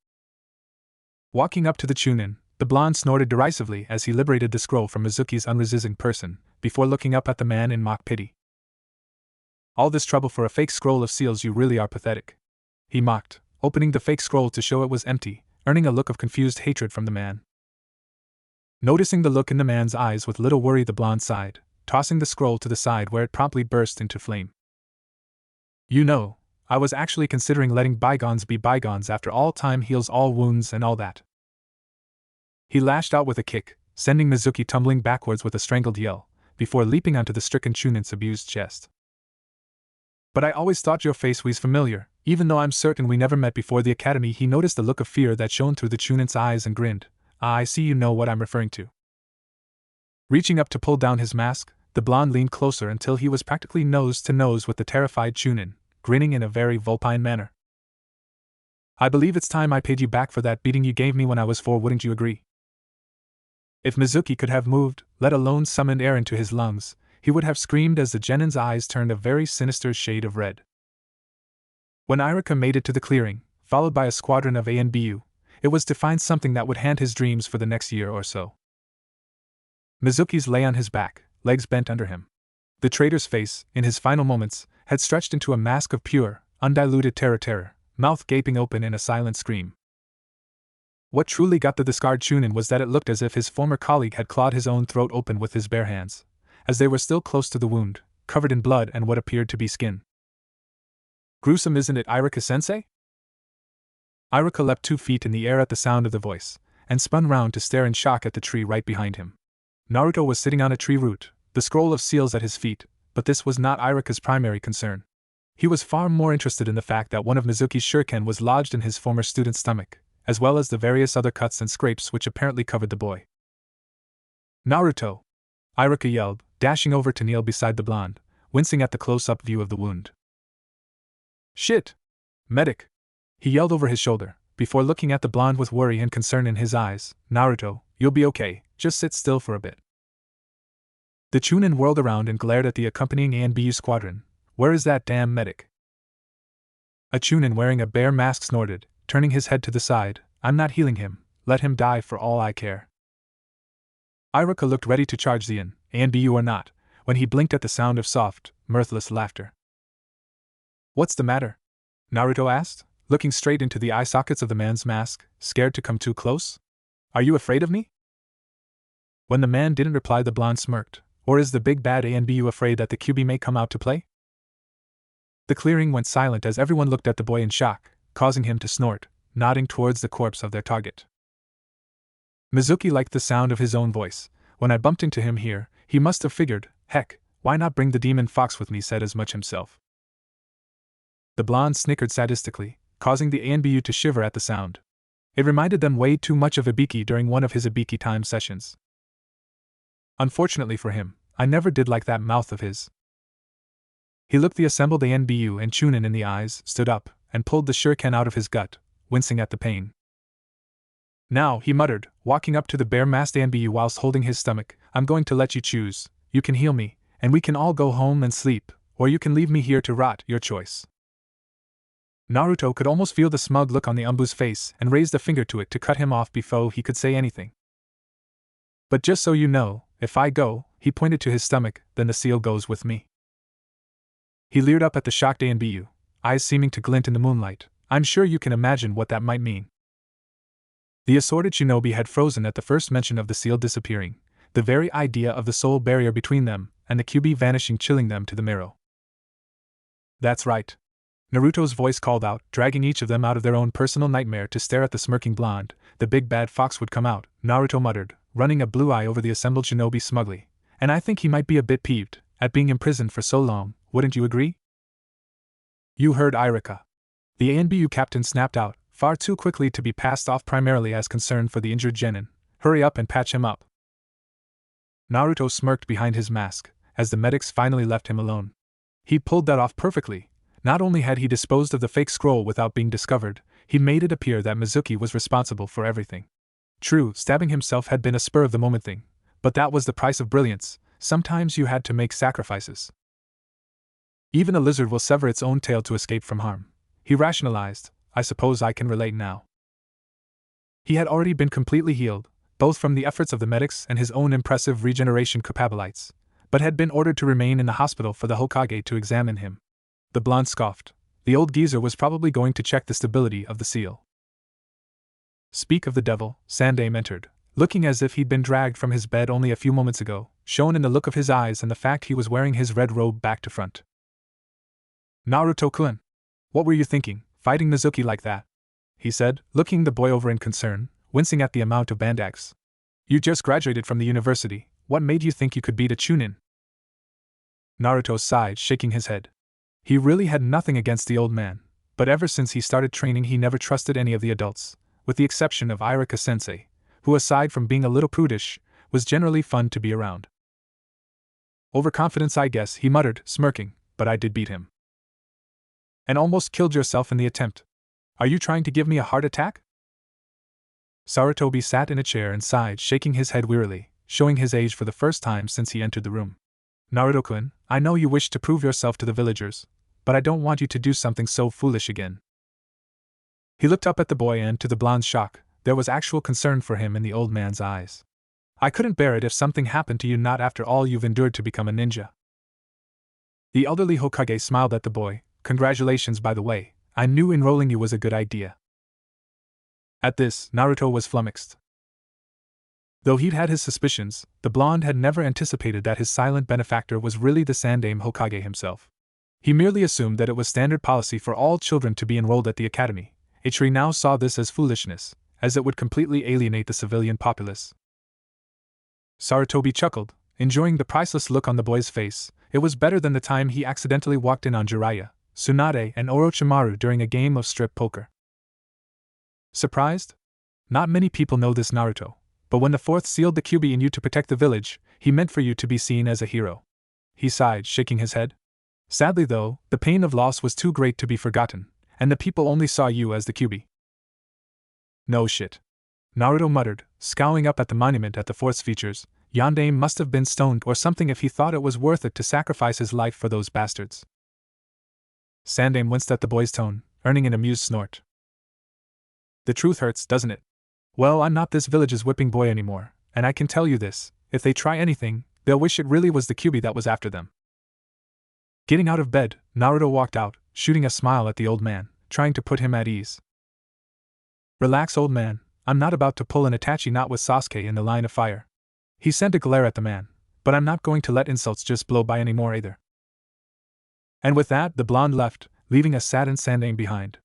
Walking up to the Chunin, the blonde snorted derisively as he liberated the scroll from Mizuki's unresisting person, before looking up at the man in mock pity. All this trouble for a fake scroll of seals, you really are pathetic. He mocked, opening the fake scroll to show it was empty, earning a look of confused hatred from the man. Noticing the look in the man's eyes with little worry, the blonde sighed, tossing the scroll to the side where it promptly burst into flame. You know, I was actually considering letting bygones be bygones after all. Time heals all wounds and all that. He lashed out with a kick, sending Mizuki tumbling backwards with a strangled yell, before leaping onto the stricken Chunin's abused chest. But I always thought your face was familiar, even though I'm certain we never met before the academy. He noticed the look of fear that shone through the Chunin's eyes and grinned. Ah, I see you know what I'm referring to. Reaching up to pull down his mask, the blonde leaned closer until he was practically nose to nose with the terrified Chunin, grinning in a very vulpine manner. I believe it's time I paid you back for that beating you gave me when I was 4, wouldn't you agree? If Mizuki could have moved, let alone summoned air into his lungs, he would have screamed as the genin's eyes turned a very sinister shade of red. When Irika made it to the clearing, followed by a squadron of ANBU, it was to find something that would haunt his dreams for the next year or so. Mizuki's lay on his back, legs bent under him. The traitor's face, in his final moments, had stretched into a mask of pure, undiluted terror, mouth gaping open in a silent scream. What truly got the scarred Chunin was that it looked as if his former colleague had clawed his own throat open with his bare hands, as they were still close to the wound, covered in blood and what appeared to be skin. Gruesome, isn't it, Irika-sensei? Irika leapt 2 feet in the air at the sound of the voice, and spun round to stare in shock at the tree right behind him. Naruto was sitting on a tree root, the scroll of seals at his feet, but this was not Irika's primary concern. He was far more interested in the fact that one of Mizuki's shuriken was lodged in his former student's stomach, as well as the various other cuts and scrapes which apparently covered the boy. Naruto! Irika yelled, dashing over to kneel beside the blonde, wincing at the close-up view of the wound. Shit! Medic! He yelled over his shoulder, before looking at the blonde with worry and concern in his eyes. Naruto, you'll be okay, just sit still for a bit. The Chunin whirled around and glared at the accompanying ANBU squadron. Where is that damn medic? A Chunin wearing a bear mask snorted, turning his head to the side. I'm not healing him, let him die for all I care. Irika looked ready to charge Zion, ANBU or not, when he blinked at the sound of soft, mirthless laughter. What's the matter? Naruto asked, looking straight into the eye sockets of the man's mask, scared to come too close. Are you afraid of me? When the man didn't reply, the blonde smirked. Or is the big bad ANBU afraid that the QB may come out to play? The clearing went silent as everyone looked at the boy in shock, causing him to snort, nodding towards the corpse of their target. Mizuki liked the sound of his own voice. When I bumped into him here, he must have figured, heck, why not bring the demon fox with me, said as much himself. The blonde snickered sadistically, causing the ANBU to shiver at the sound. It reminded them way too much of Ibiki during one of his Ibiki time sessions. Unfortunately for him, I never did like that mouth of his. He looked the assembled ANBU and Chunin in the eyes, stood up, and pulled the shuriken out of his gut, wincing at the pain. Now, he muttered, walking up to the bare-masked ANBU whilst holding his stomach, I'm going to let you choose. You can heal me, and we can all go home and sleep, or you can leave me here to rot, your choice. Naruto could almost feel the smug look on the Umbu's face and raised a finger to it to cut him off before he could say anything. But just so you know, if I go, he pointed to his stomach, then the seal goes with me. He leered up at the shocked ANBU, eyes seeming to glint in the moonlight. I'm sure you can imagine what that might mean. The assorted shinobi had frozen at the first mention of the seal disappearing, the very idea of the soul barrier between them and the QB vanishing chilling them to the marrow. That's right. Naruto's voice called out, dragging each of them out of their own personal nightmare to stare at the smirking blonde. The big bad fox would come out, Naruto muttered, running a blue eye over the assembled shinobi smugly, And I think he might be a bit peeved at being imprisoned for so long, wouldn't you agree? You heard Irika. The ANBU captain snapped out, far too quickly to be passed off primarily as concern for the injured genin. Hurry up and patch him up. Naruto smirked behind his mask, as the medics finally left him alone. He'd pulled that off perfectly. Not only had he disposed of the fake scroll without being discovered, he made it appear that Mizuki was responsible for everything. True, stabbing himself had been a spur-of-the-moment thing, but that was the price of brilliance. Sometimes you had to make sacrifices. Even a lizard will sever its own tail to escape from harm, he rationalized. I suppose I can relate now. He had already been completely healed, both from the efforts of the medics and his own impressive regeneration capabilities, but had been ordered to remain in the hospital for the Hokage to examine him. The blonde scoffed. The old geezer was probably going to check the stability of the seal. Speak of the devil, Sandaime entered, looking as if he'd been dragged from his bed only a few moments ago, shown in the look of his eyes and the fact he was wearing his red robe back to front. Naruto-kun, what were you thinking, fighting Mizuki like that? He said, looking the boy over in concern, wincing at the amount of bandages. You just graduated from the university, what made you think you could beat a Chunin? Naruto sighed, shaking his head. He really had nothing against the old man, but ever since he started training he never trusted any of the adults, with the exception of Irika-sensei, who aside from being a little prudish, was generally fun to be around. Overconfidence I guess, he muttered, smirking, but I did beat him. And almost killed yourself in the attempt. Are you trying to give me a heart attack? Sarutobi sat in a chair and sighed, shaking his head wearily, showing his age for the first time since he entered the room. Naruto-kun, I know you wish to prove yourself to the villagers, but I don't want you to do something so foolish again. He looked up at the boy and, to the blonde's shock, there was actual concern for him in the old man's eyes. I couldn't bear it if something happened to you, not after all you've endured to become a ninja. The elderly Hokage smiled at the boy. Congratulations, by the way, I knew enrolling you was a good idea. At this, Naruto was flummoxed. Though he'd had his suspicions, the blonde had never anticipated that his silent benefactor was really the Sandaime Hokage himself. He merely assumed that it was standard policy for all children to be enrolled at the academy. Ichiri now saw this as foolishness, as it would completely alienate the civilian populace. Sarutobi chuckled, enjoying the priceless look on the boy's face. It was better than the time he accidentally walked in on Jiraiya, Tsunade, and Orochimaru during a game of strip poker. Surprised? Not many people know this, Naruto, but when the fourth sealed the Kyuubi in you to protect the village, he meant for you to be seen as a hero. He sighed, shaking his head. Sadly though, the pain of loss was too great to be forgotten, and the people only saw you as the Kyuubi. No shit. Naruto muttered, scowling up at the monument at the fourth's features. Yondaime must have been stoned or something if he thought it was worth it to sacrifice his life for those bastards. Sandaime winced at the boy's tone, earning an amused snort. The truth hurts, doesn't it? Well, I'm not this village's whipping boy anymore, and I can tell you this, if they try anything, they'll wish it really was the Kyuubi that was after them. Getting out of bed, Naruto walked out, shooting a smile at the old man, trying to put him at ease. Relax, old man, I'm not about to pull an Itachi knot with Sasuke in the line of fire. He sent a glare at the man, but I'm not going to let insults just blow by anymore either. And with that, the blonde left, leaving a saddened Sandaime behind.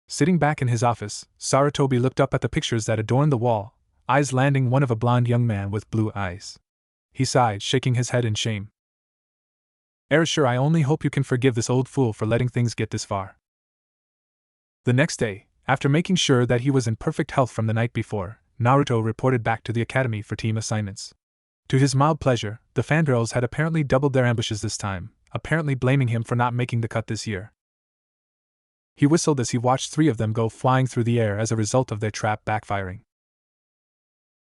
Sitting back in his office, Sarutobi looked up at the pictures that adorned the wall, eyes landing one of a blonde young man with blue eyes. He sighed, shaking his head in shame. Sure, I only hope you can forgive this old fool for letting things get this far. The next day, after making sure that he was in perfect health from the night before, Naruto reported back to the academy for team assignments. To his mild pleasure, the fangirls had apparently doubled their ambushes this time, apparently blaming him for not making the cut this year. He whistled as he watched 3 of them go flying through the air as a result of their trap backfiring.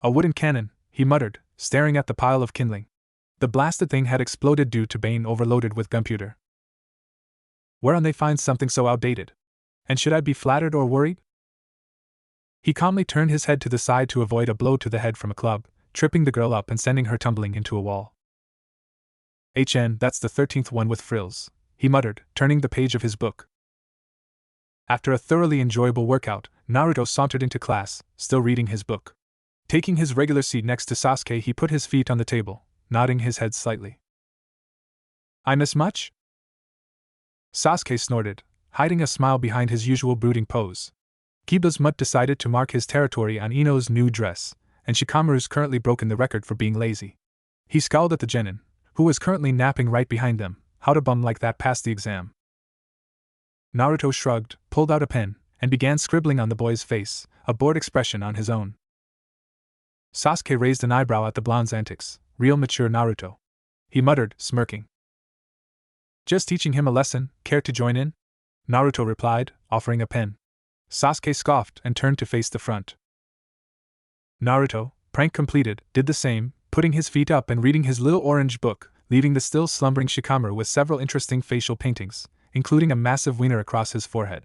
A wooden cannon, he muttered, staring at the pile of kindling. The blasted thing had exploded due to being overloaded with gunpowder. Whereon they find something so outdated? And should I be flattered or worried? He calmly turned his head to the side to avoid a blow to the head from a club, tripping the girl up and sending her tumbling into a wall. That's the 13th one with frills, he muttered, turning the page of his book. After a thoroughly enjoyable workout, Naruto sauntered into class, still reading his book. Taking his regular seat next to Sasuke, he put his feet on the table, nodding his head slightly. I miss much? Sasuke snorted, hiding a smile behind his usual brooding pose. Kiba's mutt decided to mark his territory on Ino's new dress, and Shikamaru's currently broken the record for being lazy. He scowled at the genin, who was currently napping right behind them. How'd a bum like that pass the exam? Naruto shrugged, pulled out a pen, and began scribbling on the boy's face, a bored expression on his own. Sasuke raised an eyebrow at the blonde's antics. Real mature Naruto. He muttered, smirking. Just teaching him a lesson, care to join in? Naruto replied, offering a pen. Sasuke scoffed and turned to face the front. Naruto, prank completed, did the same, putting his feet up and reading his little orange book, leaving the still slumbering Shikamaru with several interesting facial paintings, including a massive wiener across his forehead.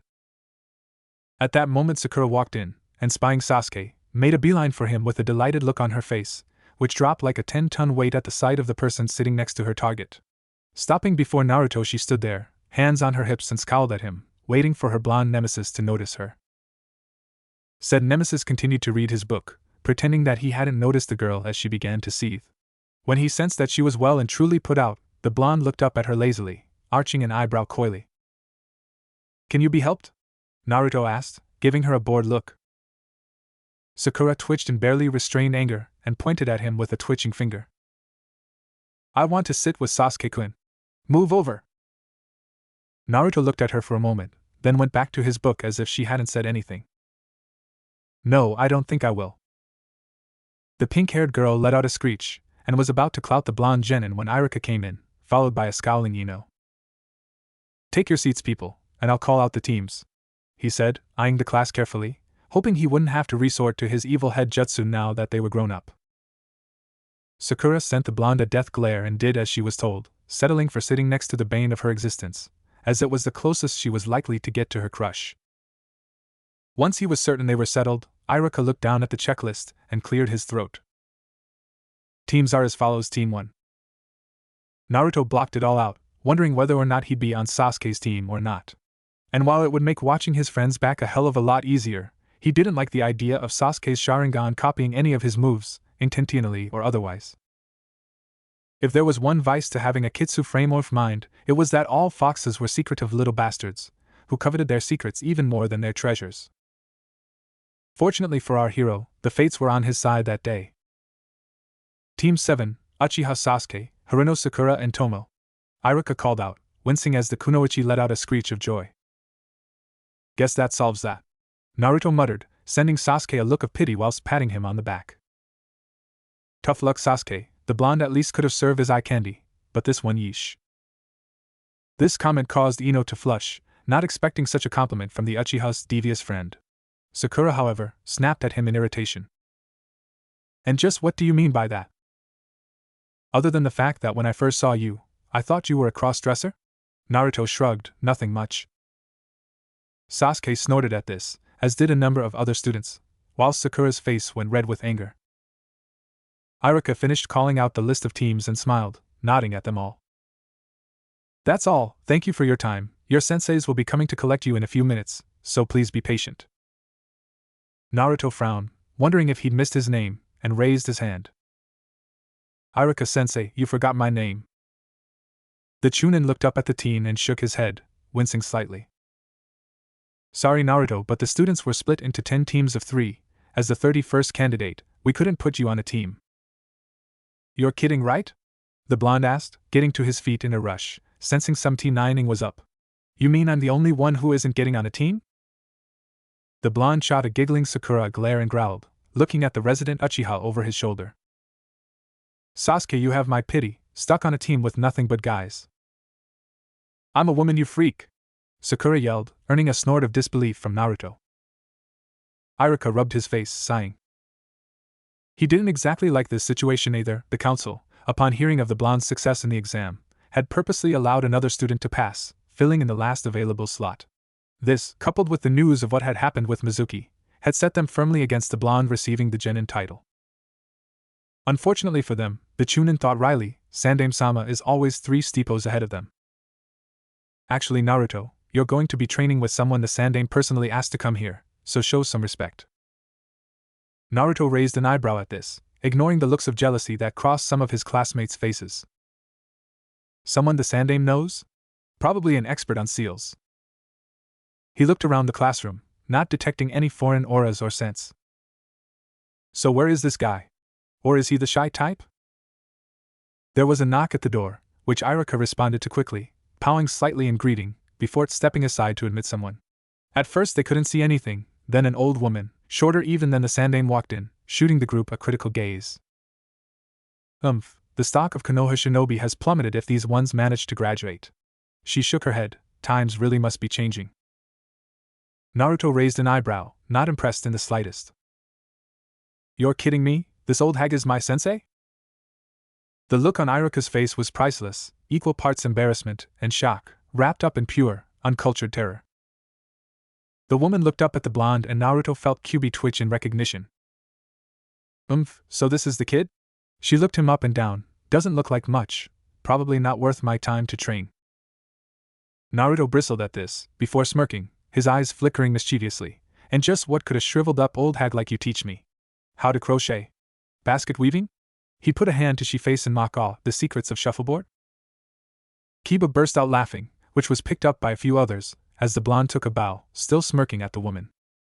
At that moment Sakura walked in, and spying Sasuke, made a beeline for him with a delighted look on her face, which dropped like a 10-ton weight at the sight of the person sitting next to her target. Stopping before Naruto, she stood there, hands on her hips, and scowled at him, waiting for her blonde nemesis to notice her. Said nemesis continued to read his book, pretending that he hadn't noticed the girl as she began to seethe. When he sensed that she was well and truly put out, the blonde looked up at her lazily, arching an eyebrow coyly. Can you be helped? Naruto asked, giving her a bored look. Sakura twitched in barely restrained anger and pointed at him with a twitching finger. I want to sit with Sasuke-kun. Move over. Naruto looked at her for a moment, then went back to his book as if she hadn't said anything. No, I don't think I will. The pink-haired girl let out a screech, and was about to clout the blonde genin when Iruka came in, followed by a scowling Ino. Take your seats, people, and I'll call out the teams, he said, eyeing the class carefully, hoping he wouldn't have to resort to his evil head jutsu now that they were grown up. Sakura sent the blonde a death glare and did as she was told, settling for sitting next to the bane of her existence, as it was the closest she was likely to get to her crush. Once he was certain they were settled, Iruka looked down at the checklist and cleared his throat. Teams are as follows. Team 1. Naruto blocked it all out, wondering whether or not he'd be on Sasuke's team or not. And while it would make watching his friends back a hell of a lot easier, he didn't like the idea of Sasuke's Sharingan copying any of his moves, intentionally or otherwise. If there was one vice to having a Kitsu frame of mind, it was that all foxes were secretive little bastards, who coveted their secrets even more than their treasures. Fortunately for our hero, the fates were on his side that day. Team 7, Uchiha Sasuke, Haruno Sakura and Tomo. Iruka called out, wincing as the kunoichi let out a screech of joy. Guess that solves that. Naruto muttered, sending Sasuke a look of pity whilst patting him on the back. Tough luck, Sasuke, the blonde at least could have served as eye candy, but this one yeesh. This comment caused Ino to flush, not expecting such a compliment from the Uchiha's devious friend. Sakura, however, snapped at him in irritation. And just what do you mean by that? Other than the fact that when I first saw you, I thought you were a cross-dresser? Naruto shrugged, nothing much. Sasuke snorted at this, as did a number of other students, whilst Sakura's face went red with anger. Iruka finished calling out the list of teams and smiled, nodding at them all. That's all, thank you for your time. Your senseis will be coming to collect you in a few minutes, so please be patient. Naruto frowned, wondering if he'd missed his name, and raised his hand. Iruka-sensei, you forgot my name. The Chunin looked up at the teen and shook his head, wincing slightly. Sorry, Naruto, but the students were split into 10 teams of 3. As the 31st candidate, we couldn't put you on a team. You're kidding, right? The blonde asked, getting to his feet in a rush, sensing some T9ing was up. You mean I'm the only one who isn't getting on a team? The blonde shot a giggling Sakura a glare and growled, looking at the resident Uchiha over his shoulder. Sasuke, you have my pity, stuck on a team with nothing but guys. I'm a woman, you freak! Sakura yelled, earning a snort of disbelief from Naruto. Iruka rubbed his face, sighing. He didn't exactly like this situation either. The council, upon hearing of the blonde's success in the exam, had purposely allowed another student to pass, filling in the last available slot. This, coupled with the news of what had happened with Mizuki, had set them firmly against the blonde receiving the genin title. Unfortunately for them, the Chunin thought Riley, Sandaime-sama is always 3 steepos ahead of them. Actually, Naruto, you're going to be training with someone the Sandaime personally asked to come here, so show some respect. Naruto raised an eyebrow at this, ignoring the looks of jealousy that crossed some of his classmates' faces. Someone the Sandaime knows? Probably an expert on seals. He looked around the classroom, not detecting any foreign auras or scents. So where is this guy? Or is he the shy type? There was a knock at the door, which Irika responded to quickly, bowing slightly in greeting, before stepping aside to admit someone. At first they couldn't see anything, then an old woman, shorter even than the Sandaime, walked in, shooting the group a critical gaze. The stock of Konoha shinobi has plummeted if these ones manage to graduate. She shook her head. Times really must be changing. Naruto raised an eyebrow, not impressed in the slightest. You're kidding me? This old hag is my sensei? The look on Irika's face was priceless, equal parts embarrassment and shock, wrapped up in pure, uncultured terror. The woman looked up at the blonde and Naruto felt Kyuubi twitch in recognition. So this is the kid? She looked him up and down. Doesn't look like much, probably not worth my time to train. Naruto bristled at this, before smirking, his eyes flickering mischievously. And just what could a shriveled up old hag like you teach me? How to crochet? Basket weaving? He put a hand to she face in mock awe. The secrets of shuffleboard? Kiba burst out laughing, which was picked up by a few others, as the blonde took a bow, still smirking at the woman.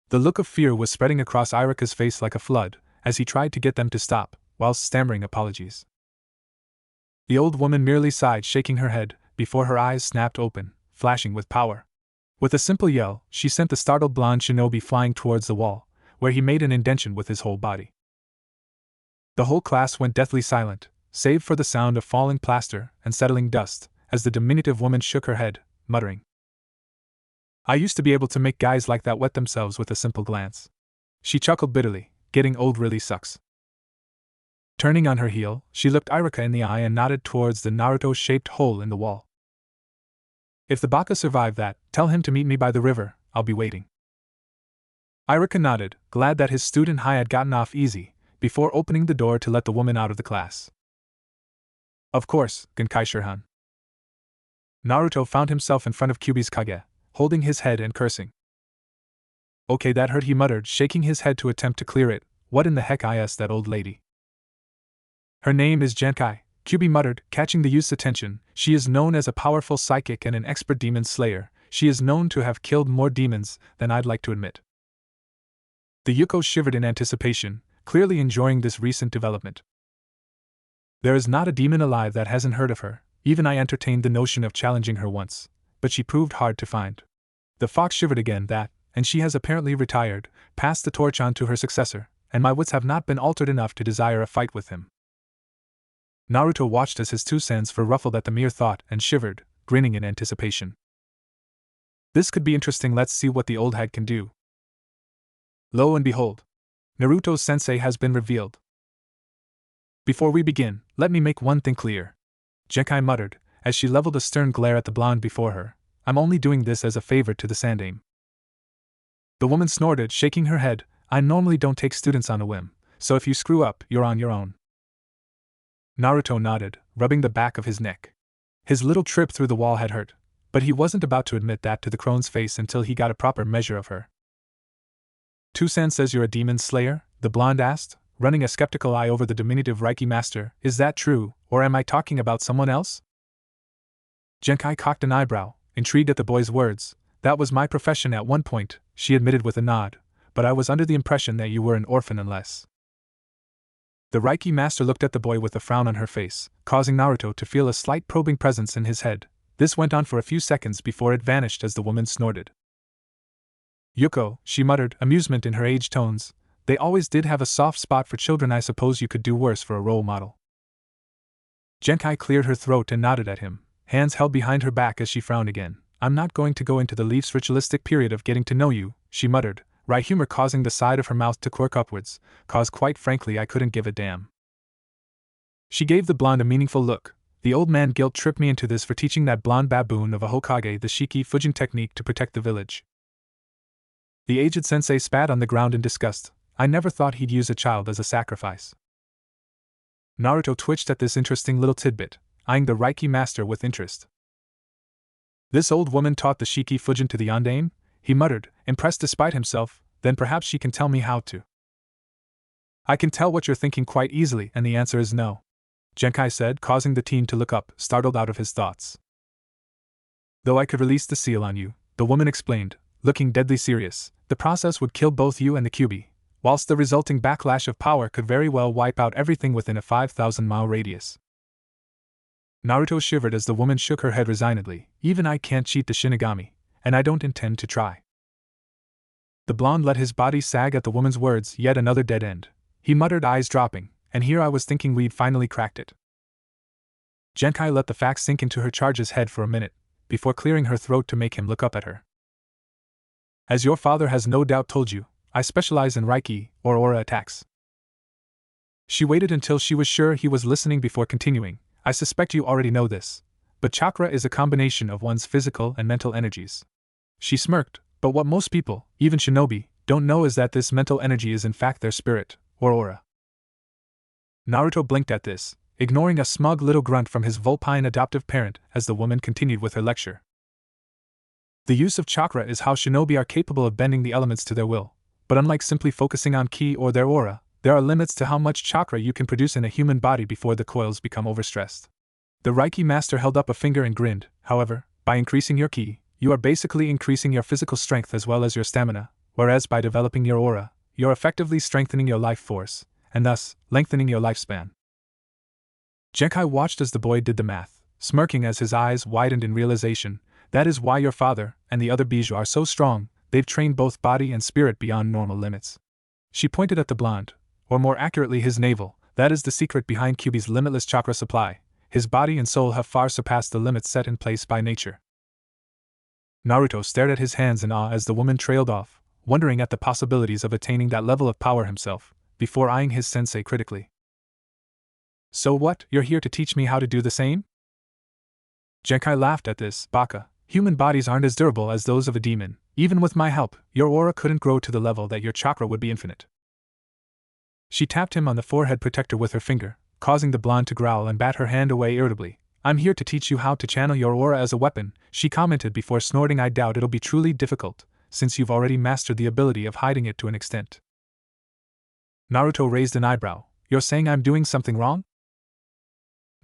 The look of fear was spreading across Irika's face like a flood, as he tried to get them to stop, whilst stammering apologies. The old woman merely sighed, shaking her head, before her eyes snapped open, flashing with power. With a simple yell, she sent the startled blonde shinobi flying towards the wall, where he made an indentation with his whole body. The whole class went deathly silent, save for the sound of falling plaster and settling dust, as the diminutive woman shook her head, muttering. I used to be able to make guys like that wet themselves with a simple glance. She chuckled bitterly. Getting old really sucks. Turning on her heel, she looked Irika in the eye and nodded towards the Naruto-shaped hole in the wall. If the Baka survive that, tell him to meet me by the river, I'll be waiting. Irika nodded, glad that his student high had gotten off easy, before opening the door to let the woman out of the class. Of course, Genkai Shirhan. Naruto found himself in front of Kyuubi's Kage, holding his head and cursing. Okay, that hurt, he muttered, shaking his head to attempt to clear it. What in the heck is that old lady? Her name is Genkai, Kyuubi muttered, catching the youth's attention. She is known as a powerful psychic and an expert demon slayer. She is known to have killed more demons than I'd like to admit. The Yuko shivered in anticipation, clearly enjoying this recent development. There is not a demon alive that hasn't heard of her. Even I entertained the notion of challenging her once, but she proved hard to find. The fox shivered again. And she has apparently retired, passed the torch on to her successor, and my wits have not been altered enough to desire a fight with him. Naruto watched as his 2 cents were ruffled at the mere thought and shivered, grinning in anticipation. This could be interesting. Let's see what the old hag can do. Lo and behold, Naruto's sensei has been revealed. Before we begin, let me make one thing clear. Genkai muttered, as she leveled a stern glare at the blonde before her. I'm only doing this as a favor to the Sandaime. The woman snorted, shaking her head. I normally don't take students on a whim, so if you screw up, you're on your own. Naruto nodded, rubbing the back of his neck. His little trip through the wall had hurt, but he wasn't about to admit that to the crone's face until he got a proper measure of her. Tusan says you're a demon slayer? The blonde asked, running a skeptical eye over the diminutive Reiki master. Is that true, or am I talking about someone else? Genkai cocked an eyebrow, intrigued at the boy's words. That was my profession at one point, she admitted with a nod, but I was under the impression that you were an orphan unless. The Reiki master looked at the boy with a frown on her face, causing Naruto to feel a slight probing presence in his head. This went on for a few seconds before it vanished as the woman snorted. Yuko, she muttered, amusement in her aged tones. They always did have a soft spot for children. I suppose you could do worse for a role model. Genkai cleared her throat and nodded at him, hands held behind her back as she frowned again. I'm not going to go into the Leaf's ritualistic period of getting to know you, she muttered, wry humor causing the side of her mouth to quirk upwards, cause quite frankly I couldn't give a damn. She gave the blonde a meaningful look. The old man guilt tripped me into this for teaching that blonde baboon of a Hokage the Shiki Fujin technique to protect the village. The aged sensei spat on the ground in disgust. I never thought he'd use a child as a sacrifice. Naruto twitched at this interesting little tidbit, eyeing the Reiki master with interest. This old woman taught the Shiki Fujin to the Yondaime? He muttered, impressed despite himself. Then perhaps she can tell me how to. I can tell what you're thinking quite easily, and the answer is no. Genkai said, causing the teen to look up, startled out of his thoughts. Though I could release the seal on you, the woman explained, looking deadly serious, the process would kill both you and the Kyuubi, whilst the resulting backlash of power could very well wipe out everything within a 5,000-mile radius. Naruto shivered as the woman shook her head resignedly. Even I can't cheat the Shinigami, and I don't intend to try. The blonde let his body sag at the woman's words, yet another dead end. He muttered, eyes dropping, and here I was thinking we'd finally cracked it. Genkai let the facts sink into her charge's head for a minute, before clearing her throat to make him look up at her. As your father has no doubt told you, I specialize in Reiki, or aura attacks. She waited until she was sure he was listening before continuing. I suspect you already know this, but chakra is a combination of one's physical and mental energies. She smirked, but what most people, even shinobi, don't know is that this mental energy is in fact their spirit, or aura. Naruto blinked at this, ignoring a smug little grunt from his vulpine adoptive parent as the woman continued with her lecture. The use of chakra is how shinobi are capable of bending the elements to their will, but unlike simply focusing on ki or their aura, there are limits to how much chakra you can produce in a human body before the coils become overstressed. The Reiki master held up a finger and grinned. However, by increasing your ki, you are basically increasing your physical strength as well as your stamina, whereas by developing your aura, you're effectively strengthening your life force, and thus, lengthening your lifespan. Genkai watched as the boy did the math, smirking as his eyes widened in realization. That is why your father and the other Bijou are so strong, they've trained both body and spirit beyond normal limits. She pointed at the blonde, or more accurately his navel. That is the secret behind Kyuubi's limitless chakra supply. His body and soul have far surpassed the limits set in place by nature. Naruto stared at his hands in awe as the woman trailed off, wondering at the possibilities of attaining that level of power himself, before eyeing his sensei critically. So what, you're here to teach me how to do the same? Genkai laughed at this. Baka, human bodies aren't as durable as those of a demon. Even with my help, your aura couldn't grow to the level that your chakra would be infinite. She tapped him on the forehead protector with her finger, causing the blonde to growl and bat her hand away irritably. I'm here to teach you how to channel your aura as a weapon, she commented before snorting. I doubt it'll be truly difficult, since you've already mastered the ability of hiding it to an extent. Naruto raised an eyebrow. You're saying I'm doing something wrong?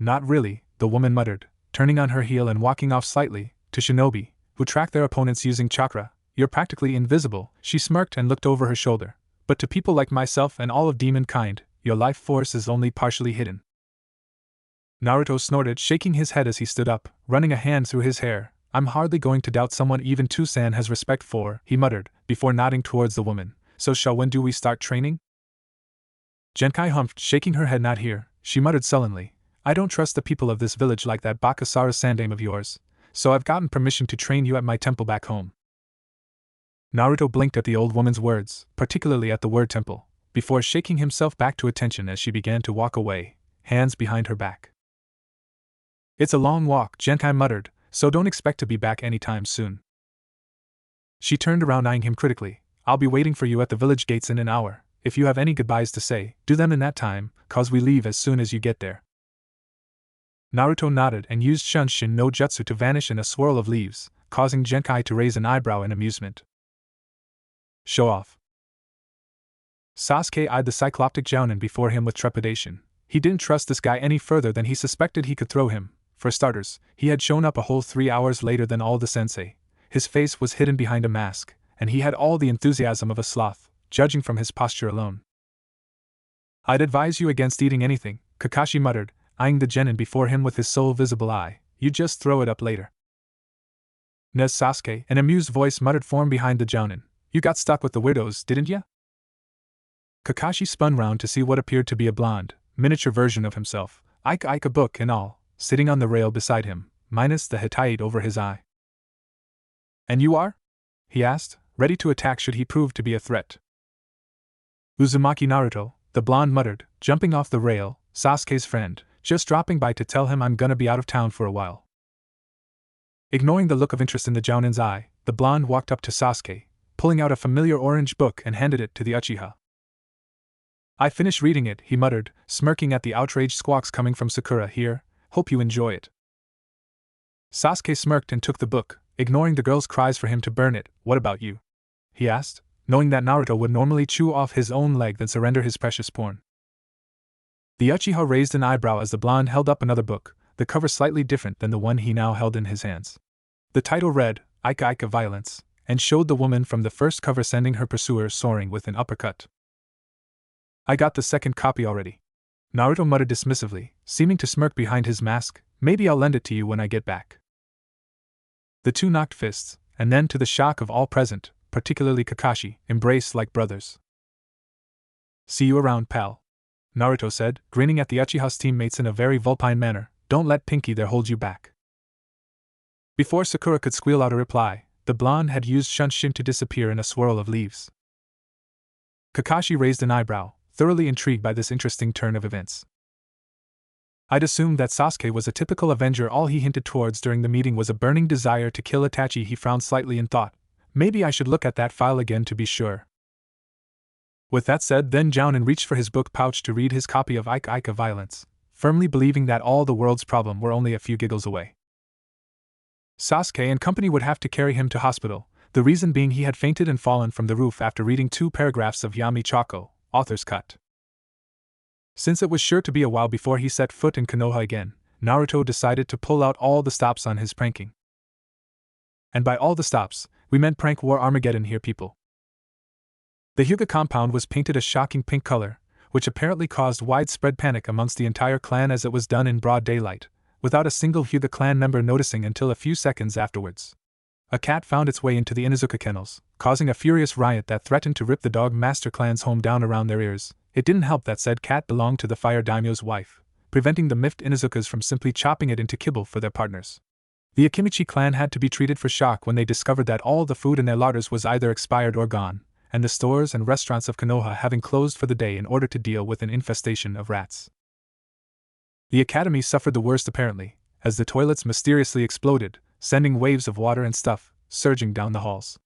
Not really, the woman muttered, turning on her heel and walking off slightly. To shinobi, who track their opponents using chakra, you're practically invisible. She smirked and looked over her shoulder. But to people like myself and all of demon kind, your life force is only partially hidden. Naruto snorted, shaking his head as he stood up, running a hand through his hair. I'm hardly going to doubt someone even Toussaint has respect for, he muttered, before nodding towards the woman. So when do we start training? Genkai humphed, shaking her head. Not here, she muttered sullenly. I don't trust the people of this village like that Bakasara Sandame of yours, so I've gotten permission to train you at my temple back home. Naruto blinked at the old woman's words, particularly at the word temple, before shaking himself back to attention as she began to walk away, hands behind her back. It's a long walk, Genkai muttered, so don't expect to be back anytime soon. She turned around, eyeing him critically. I'll be waiting for you at the village gates in an hour. If you have any goodbyes to say, do them in that time, cause we leave as soon as you get there. Naruto nodded and used Shunshin no Jutsu to vanish in a swirl of leaves, causing Genkai to raise an eyebrow in amusement. Show off. Sasuke eyed the cycloptic Jounin before him with trepidation. He didn't trust this guy any further than he suspected he could throw him. For starters, he had shown up a whole 3 hours later than all the sensei. His face was hidden behind a mask, and he had all the enthusiasm of a sloth, judging from his posture alone. I'd advise you against eating anything, Kakashi muttered, eyeing the genin before him with his sole visible eye. You just throw it up later. Nez Sasuke, an amused voice muttered from behind the Jounin. You got stuck with the weirdos, didn't ya? Kakashi spun round to see what appeared to be a blonde, miniature version of himself, Ike a book and all, sitting on the rail beside him, minus the Hittite over his eye. And you are? He asked, ready to attack should he prove to be a threat. Uzumaki Naruto, the blonde muttered, jumping off the rail, Sasuke's friend, just dropping by to tell him I'm gonna be out of town for a while. Ignoring the look of interest in the Jounin's eye, the blonde walked up to Sasuke, pulling out a familiar orange book and handed it to the Uchiha. I finished reading it, he muttered, smirking at the outraged squawks coming from Sakura. Here, hope you enjoy it. Sasuke smirked and took the book, ignoring the girl's cries for him to burn it. What about you? He asked, knowing that Naruto would normally chew off his own leg than surrender his precious porn. The Uchiha raised an eyebrow as the blonde held up another book, the cover slightly different than the one he now held in his hands. The title read, Ika Violence, and showed the woman from the first cover sending her pursuer soaring with an uppercut. I got the second copy already. Naruto muttered dismissively, seeming to smirk behind his mask. Maybe I'll lend it to you when I get back. The two knocked fists, and then, to the shock of all present, particularly Kakashi, embraced like brothers. See you around, pal, Naruto said, grinning at the Uchiha's teammates in a very vulpine manner. Don't let Pinky there hold you back. Before Sakura could squeal out a reply, the blonde had used Shunshin to disappear in a swirl of leaves. Kakashi raised an eyebrow, thoroughly intrigued by this interesting turn of events. I'd assumed that Sasuke was a typical Avenger. All he hinted towards during the meeting was a burning desire to kill Itachi. He frowned slightly and thought, maybe I should look at that file again to be sure. With that said, then Jounin reached for his book pouch to read his copy of Ike Ike of Violence, firmly believing that all the world's problem were only a few giggles away. Sasuke and company would have to carry him to hospital, the reason being he had fainted and fallen from the roof after reading 2 paragraphs of Yami Chako, author's cut. Since it was sure to be a while before he set foot in Konoha again, Naruto decided to pull out all the stops on his pranking. And by all the stops, we meant prank war Armageddon here, people. The Hyuga compound was painted a shocking pink color, which apparently caused widespread panic amongst the entire clan as it was done in broad daylight, without a single Hyuga clan member noticing until a few seconds afterwards. A cat found its way into the Inuzuka kennels, causing a furious riot that threatened to rip the Dog Master clan's home down around their ears. It didn't help that said cat belonged to the Fire Daimyo's wife, preventing the miffed Inuzukas from simply chopping it into kibble for their partners. The Akimichi clan had to be treated for shock when they discovered that all the food in their larders was either expired or gone, and the stores and restaurants of Konoha having closed for the day in order to deal with an infestation of rats. The academy suffered the worst apparently, as the toilets mysteriously exploded, sending waves of water and stuff surging down the halls.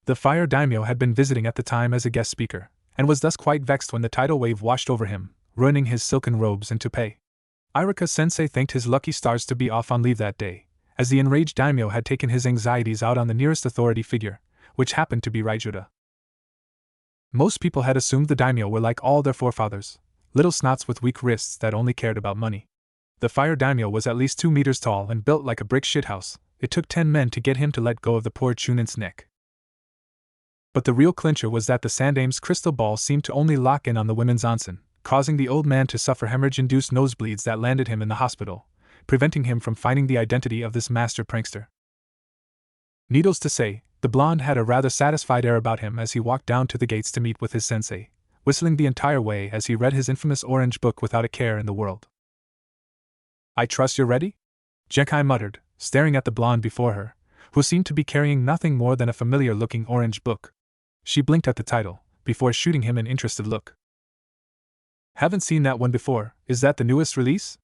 The Fire Daimyo had been visiting at the time as a guest speaker, and was thus quite vexed when the tidal wave washed over him, ruining his silken robes and toupee. Iruka-sensei thanked his lucky stars to be off on leave that day, as the enraged daimyo had taken his anxieties out on the nearest authority figure, which happened to be Raijuda. Most people had assumed the daimyo were like all their forefathers, little snots with weak wrists that only cared about money. The Fire Daimyo was at least 2 meters tall and built like a brick shithouse. It took 10 men to get him to let go of the poor Chunin's neck. But the real clincher was that the Sandame's crystal ball seemed to only lock in on the women's onsen, causing the old man to suffer hemorrhage-induced nosebleeds that landed him in the hospital, preventing him from finding the identity of this master prankster. Needless to say, the blonde had a rather satisfied air about him as he walked down to the gates to meet with his sensei, whistling the entire way as he read his infamous orange book without a care in the world. "I trust you're ready?" Genkai muttered, staring at the blonde before her, who seemed to be carrying nothing more than a familiar-looking orange book. She blinked at the title, before shooting him an interested look. "Haven't seen that one before. Is that the newest release?"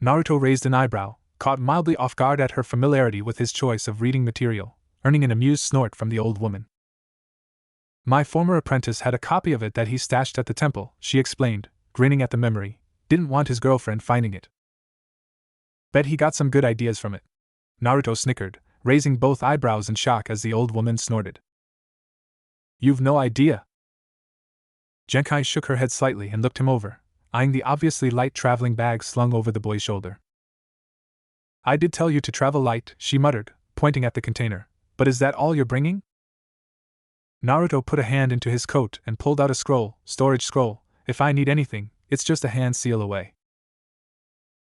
Naruto raised an eyebrow, caught mildly off guard at her familiarity with his choice of reading material, earning an amused snort from the old woman. "My former apprentice had a copy of it that he stashed at the temple," she explained, grinning at the memory. "Didn't want his girlfriend finding it. Bet he got some good ideas from it." Naruto snickered, raising both eyebrows in shock as the old woman snorted. "You've no idea." Genkai shook her head slightly and looked him over, eyeing the obviously light traveling bag slung over the boy's shoulder. "I did tell you to travel light," she muttered, pointing at the container, "but is that all you're bringing?" Naruto put a hand into his coat and pulled out a storage scroll. "If I need anything, it's just a hand seal away."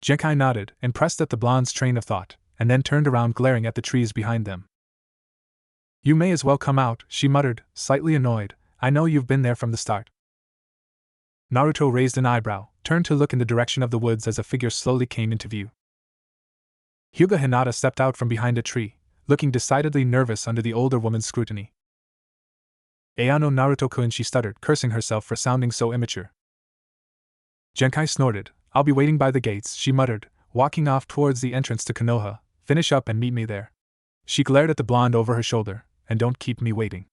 Genkai nodded and pressed at the blonde's train of thought, and then turned around glaring at the trees behind them. "You may as well come out," she muttered, slightly annoyed. "I know you've been there from the start." Naruto raised an eyebrow, turned to look in the direction of the woods as a figure slowly came into view. Hyuga Hinata stepped out from behind a tree, looking decidedly nervous under the older woman's scrutiny. "Ayano Naruto-kun," she stuttered, cursing herself for sounding so immature. Genkai snorted. "I'll be waiting by the gates," she muttered, walking off towards the entrance to Konoha. "Finish up and meet me there." She glared at the blonde over her shoulder. "And don't keep me waiting."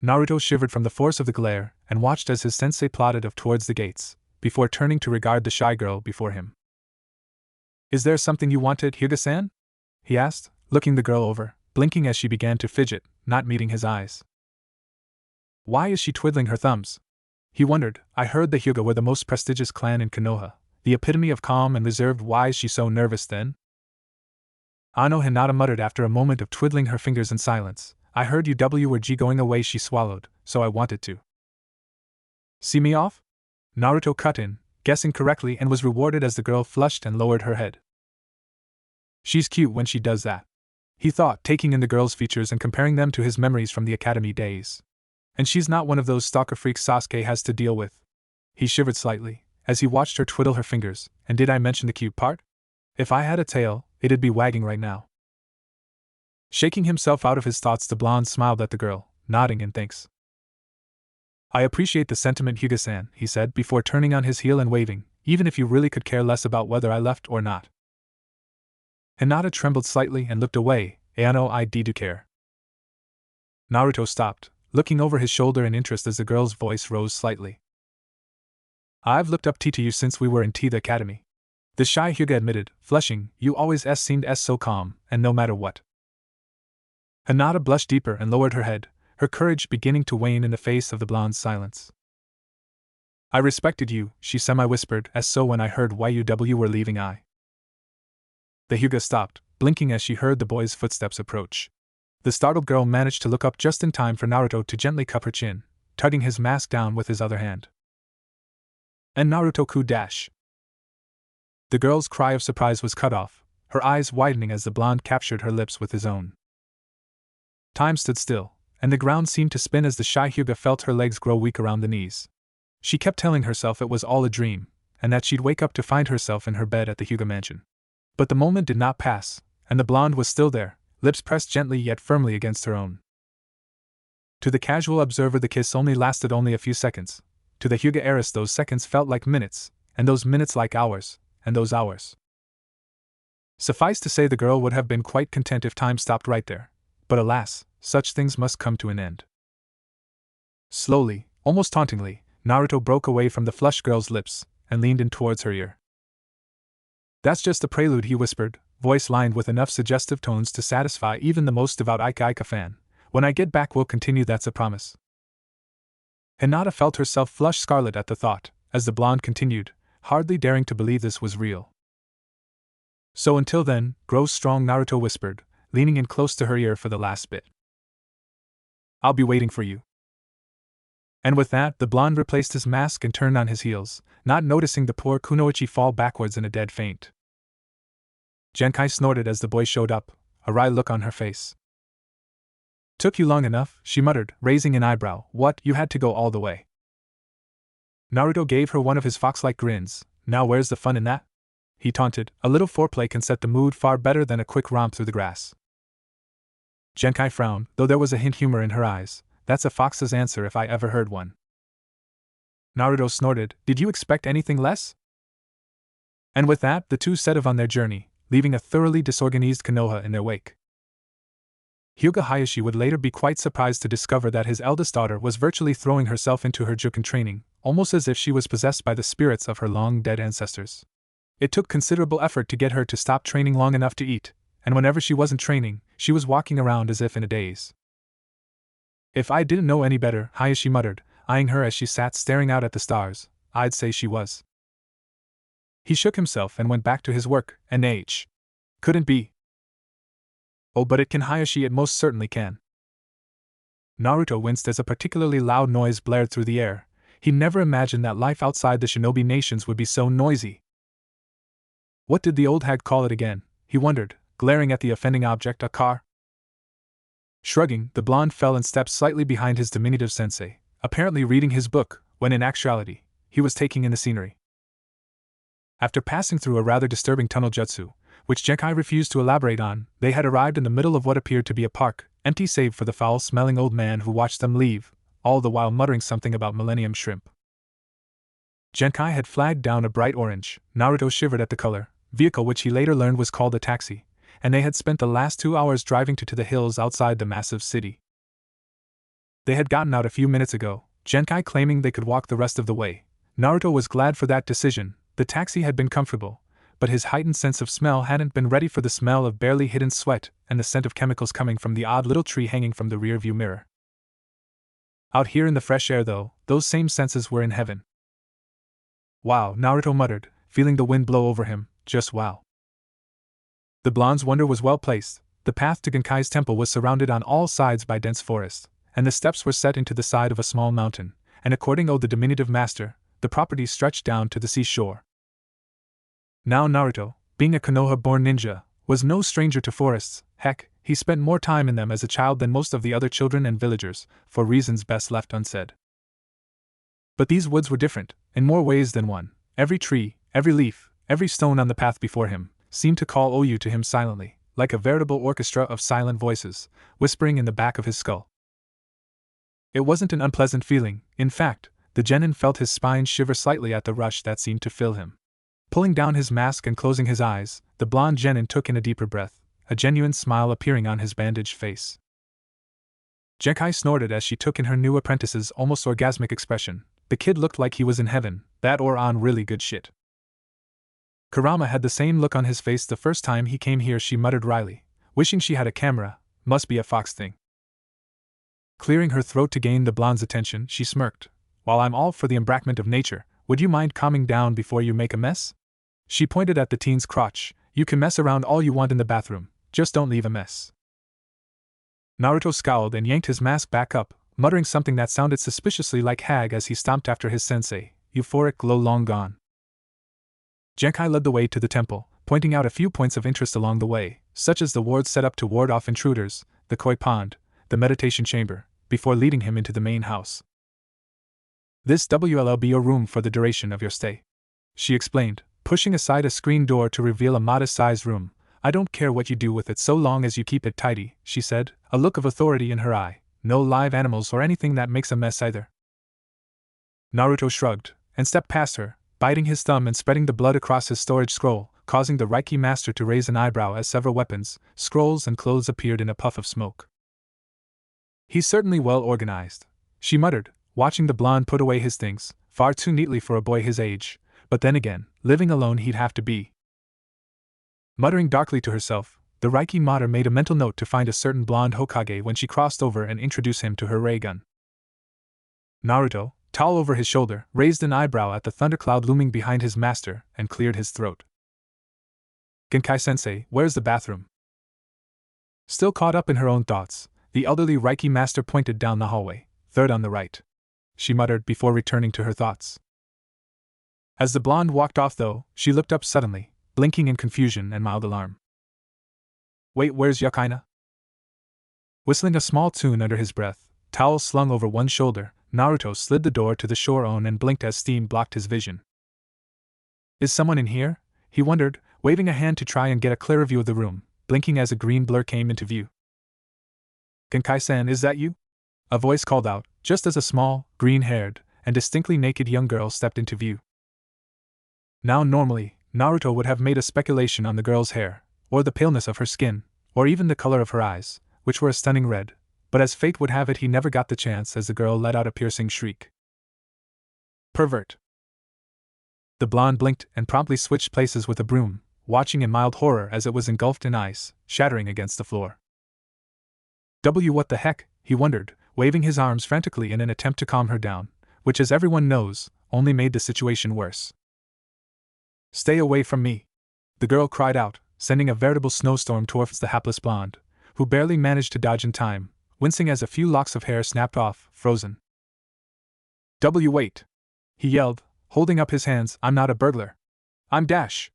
Naruto shivered from the force of the glare and watched as his sensei plodded off towards the gates, before turning to regard the shy girl before him. "Is there something you wanted, Hyuga-san?" he asked, looking the girl over, blinking as she began to fidget, not meeting his eyes. "Why is she twiddling her thumbs?" he wondered. "I heard the Hyuga were the most prestigious clan in Konoha, the epitome of calm and reserved. Why is she so nervous then?" Ano Hinata muttered after a moment of twiddling her fingers in silence. "I heard you were going away," she swallowed, "so I wanted to see me off?" Naruto cut in, guessing correctly, and was rewarded as the girl flushed and lowered her head. She's cute when she does that, he thought, taking in the girl's features and comparing them to his memories from the academy days. And she's not one of those stalker freaks Sasuke has to deal with. He shivered slightly as he watched her twiddle her fingers. And did I mention the cute part? If I had a tail, it'd be wagging right now. Shaking himself out of his thoughts, the blonde smiled at the girl, nodding in thanks. I appreciate the sentiment, Hyuga-san, he said before turning on his heel and waving, even if you really could care less about whether I left or not. Hinata trembled slightly and looked away. Ano I do care. Naruto stopped, looking over his shoulder in interest as the girl's voice rose slightly. I've looked up T to you since we were in the academy. The shy Hyuga admitted, flushing. You always seemed so calm, and no matter what. Hinata blushed deeper and lowered her head, her courage beginning to wane in the face of the blonde's silence. I respected you, she semi-whispered, as so when I heard YUW were leaving I. The Hyuga stopped, blinking as she heard the boy's footsteps approach. The startled girl managed to look up just in time for Naruto to gently cup her chin, tugging his mask down with his other hand. And Naruto-ku dash. The girl's cry of surprise was cut off, her eyes widening as the blonde captured her lips with his own. Time stood still, and the ground seemed to spin as the shy Hyuga felt her legs grow weak around the knees. She kept telling herself it was all a dream, and that she'd wake up to find herself in her bed at the Hyuga mansion. But the moment did not pass, and the blonde was still there, lips pressed gently yet firmly against her own. To the casual observer the kiss lasted only a few seconds. To the Hyuga heiress those seconds felt like minutes, and those minutes like hours, and those hours. Suffice to say the girl would have been quite content if time stopped right there, but alas, such things must come to an end. Slowly, almost tauntingly, Naruto broke away from the flushed girl's lips, and leaned in towards her ear. That's just the prelude, he whispered, voice lined with enough suggestive tones to satisfy even the most devout Ika fan. When I get back we'll continue, that's a promise. Hinata felt herself flush scarlet at the thought, as the blonde continued, hardly daring to believe this was real. So until then, grow strong, Naruto whispered, leaning in close to her ear for the last bit. I'll be waiting for you. And with that, the blonde replaced his mask and turned on his heels, not noticing the poor Kunoichi fall backwards in a dead faint. Genkai snorted as the boy showed up, a wry look on her face. Took you long enough, she muttered, raising an eyebrow. What, you had to go all the way? Naruto gave her one of his fox-like grins. Now where's the fun in that? He taunted. A little foreplay can set the mood far better than a quick romp through the grass. Genkai frowned, though there was a hint humor in her eyes. That's a fox's answer if I ever heard one. Naruto snorted. Did you expect anything less? And with that, the two set off on their journey, leaving a thoroughly disorganized Konoha in their wake. Hyuga Hayashi would later be quite surprised to discover that his eldest daughter was virtually throwing herself into her Juken training, almost as if she was possessed by the spirits of her long-dead ancestors. It took considerable effort to get her to stop training long enough to eat, and whenever she wasn't training, she was walking around as if in a daze. If I didn't know any better, Hayashi muttered, eyeing her as she sat staring out at the stars, I'd say she was. He shook himself and went back to his work, couldn't be. Oh, but it can, Hayashi, it most certainly can. Naruto winced as a particularly loud noise blared through the air. He never imagined that life outside the shinobi nations would be so noisy. What did the old hag call it again? He wondered, glaring at the offending object, a car? Shrugging, the blonde fell and stepped slightly behind his diminutive sensei, apparently reading his book, when in actuality, he was taking in the scenery. After passing through a rather disturbing tunnel jutsu, which Genkai refused to elaborate on, they had arrived in the middle of what appeared to be a park, empty save for the foul-smelling old man who watched them leave, all the while muttering something about Millennium Shrimp. Genkai had flagged down a bright orange, Naruto shivered at the color, vehicle which he later learned was called a taxi, and they had spent the last 2 hours driving to the hills outside the massive city. They had gotten out a few minutes ago, Genkai claiming they could walk the rest of the way. Naruto was glad for that decision. The taxi had been comfortable, but his heightened sense of smell hadn't been ready for the smell of barely hidden sweat and the scent of chemicals coming from the odd little tree hanging from the rear-view mirror. Out here in the fresh air, though, those same senses were in heaven. Wow, Naruto muttered, feeling the wind blow over him, just wow. The blonde's wonder was well placed. The path to Genkai's temple was surrounded on all sides by dense forest, and the steps were set into the side of a small mountain, and according to the diminutive master, the property stretched down to the seashore. Now Naruto, being a Konoha-born ninja, was no stranger to forests. Heck, he spent more time in them as a child than most of the other children and villagers, for reasons best left unsaid. But these woods were different, in more ways than one. Every tree, every leaf, every stone on the path before him, seemed to call OU to him silently, like a veritable orchestra of silent voices, whispering in the back of his skull. It wasn't an unpleasant feeling. In fact, the genin felt his spine shiver slightly at the rush that seemed to fill him. Pulling down his mask and closing his eyes, the blonde genin took in a deeper breath, a genuine smile appearing on his bandaged face. Genkai snorted as she took in her new apprentice's almost orgasmic expression. The kid looked like he was in heaven, that or on really good shit. Kurama had the same look on his face the first time he came here, she muttered wryly, wishing she had a camera, must be a fox thing. Clearing her throat to gain the blonde's attention, she smirked. While I'm all for the embrackment of nature, would you mind calming down before you make a mess? She pointed at the teen's crotch. You can mess around all you want in the bathroom, just don't leave a mess. Naruto scowled and yanked his mask back up, muttering something that sounded suspiciously like hag as he stomped after his sensei, euphoric glow long gone. Genkai led the way to the temple, pointing out a few points of interest along the way, such as the wards set up to ward off intruders, the koi pond, the meditation chamber, before leading him into the main house. This will be your room for the duration of your stay, she explained, pushing aside a screen door to reveal a modest-sized room. I don't care what you do with it so long as you keep it tidy, she said, a look of authority in her eye. No live animals or anything that makes a mess either. Naruto shrugged, and stepped past her, biting his thumb and spreading the blood across his storage scroll, causing the Reiki master to raise an eyebrow as several weapons, scrolls and clothes appeared in a puff of smoke. He's certainly well organized, she muttered, watching the blonde put away his things, far too neatly for a boy his age, but then again, living alone he'd have to be. Muttering darkly to herself, the Reiki mater made a mental note to find a certain blonde Hokage when she crossed over and introduce him to her ray gun. Naruto, towel over his shoulder, raised an eyebrow at the thundercloud looming behind his master and cleared his throat. Genkai-sensei, where's the bathroom? Still caught up in her own thoughts, the elderly Reiki master pointed down the hallway, third on the right, she muttered before returning to her thoughts. As the blonde walked off though, she looked up suddenly, blinking in confusion and mild alarm. Wait, where's Yukaina? Whistling a small tune under his breath, towel slung over one shoulder, Naruto slid the door to the shore on and blinked as steam blocked his vision. Is someone in here? He wondered, waving a hand to try and get a clearer view of the room, blinking as a green blur came into view. Genkai-san, is that you? A voice called out, just as a small, green-haired, and distinctly naked young girl stepped into view. Now normally, Naruto would have made a speculation on the girl's hair, or the paleness of her skin, or even the color of her eyes, which were a stunning red, but as fate would have it he never got the chance as the girl let out a piercing shriek. Pervert. The blonde blinked and promptly switched places with the broom, watching in mild horror as it was engulfed in ice, shattering against the floor. What the heck, he wondered, waving his arms frantically in an attempt to calm her down, which as everyone knows, only made the situation worse. Stay away from me, the girl cried out, sending a veritable snowstorm towards the hapless blonde, who barely managed to dodge in time, wincing as a few locks of hair snapped off, frozen. Wait! He yelled, holding up his hands, I'm not a burglar. I'm Dash.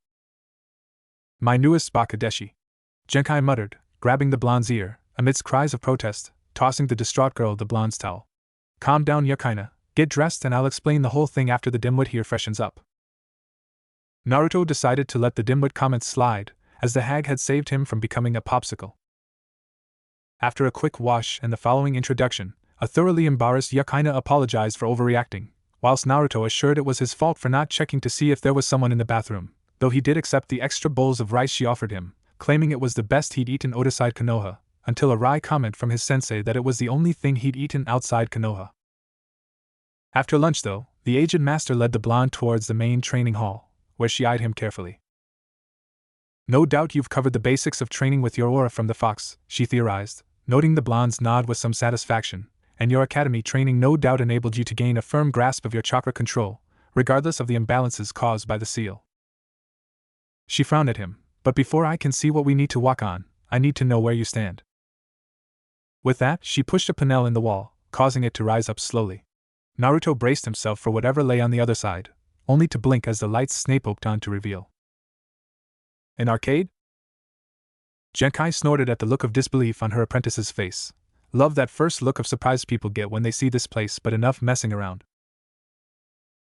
My newest Bakadeshi. Genkai muttered, grabbing the blonde's ear, amidst cries of protest, tossing the distraught girl the blonde's towel. Calm down, Yukaina, get dressed and I'll explain the whole thing after the dimwit here freshens up. Naruto decided to let the dimwit comments slide, as the hag had saved him from becoming a popsicle. After a quick wash and the following introduction, a thoroughly embarrassed Yukaina apologized for overreacting, whilst Naruto assured it was his fault for not checking to see if there was someone in the bathroom, though he did accept the extra bowls of rice she offered him, claiming it was the best he'd eaten outside Konoha, until a wry comment from his sensei that it was the only thing he'd eaten outside Konoha. After lunch though, the aged master led the blonde towards the main training hall, where she eyed him carefully. No doubt you've covered the basics of training with your aura from the fox, she theorized, noting the blonde's nod with some satisfaction, and your academy training no doubt enabled you to gain a firm grasp of your chakra control, regardless of the imbalances caused by the seal. She frowned at him, but before I can see what we need to walk on, I need to know where you stand. With that, she pushed a panel in the wall, causing it to rise up slowly. Naruto braced himself for whatever lay on the other side, only to blink as the lights snake-poked on to reveal. An arcade? Genkai snorted at the look of disbelief on her apprentice's face. Love that first look of surprise people get when they see this place, but enough messing around.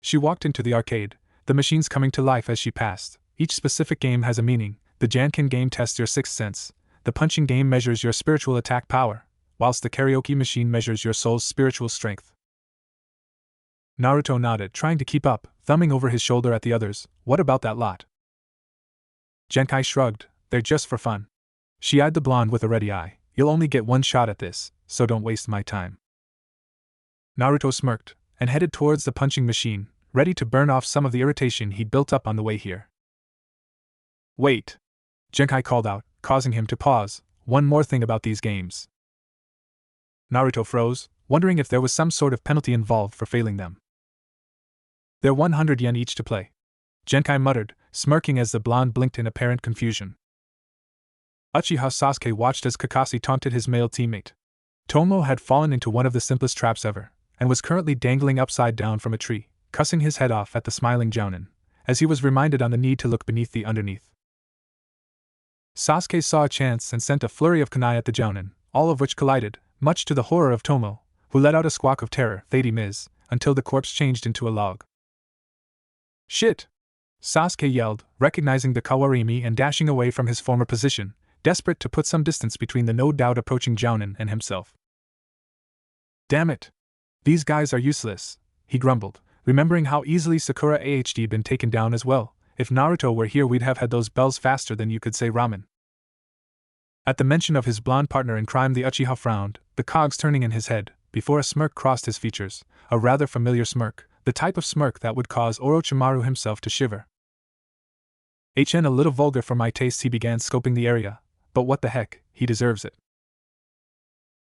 She walked into the arcade, the machines coming to life as she passed. Each specific game has a meaning. The Janken game tests your sixth sense, the punching game measures your spiritual attack power, whilst the karaoke machine measures your soul's spiritual strength. Naruto nodded, trying to keep up, thumbing over his shoulder at the others. What about that lot? Genkai shrugged. They're just for fun. She eyed the blonde with a ready eye. You'll only get one shot at this, so don't waste my time. Naruto smirked, and headed towards the punching machine, ready to burn off some of the irritation he'd built up on the way here. Wait! Genkai called out, causing him to pause. One more thing about these games. Naruto froze, wondering if there was some sort of penalty involved for failing them. They're 100 yen each to play. Genkai muttered, smirking as the blonde blinked in apparent confusion. Uchiha Sasuke watched as Kakashi taunted his male teammate. Tomo had fallen into one of the simplest traps ever, and was currently dangling upside down from a tree, cussing his head off at the smiling Jounin, as he was reminded on the need to look beneath the underneath. Sasuke saw a chance and sent a flurry of kunai at the Jounin, all of which collided, much to the horror of Tomo, who let out a squawk of terror, Thady Miz, until the corpse changed into a log. Shit! Sasuke yelled, recognizing the Kawarimi and dashing away from his former position, desperate to put some distance between the no doubt approaching Jounin and himself. Damn it! These guys are useless, he grumbled, remembering how easily Sakura AHD been taken down as well. If Naruto were here, we'd have had those bells faster than you could say ramen. At the mention of his blonde partner in crime, the Uchiha frowned, the cogs turning in his head, before a smirk crossed his features, a rather familiar smirk, the type of smirk that would cause Orochimaru himself to shiver. A little vulgar for my taste, he began scoping the area, but what the heck, he deserves it.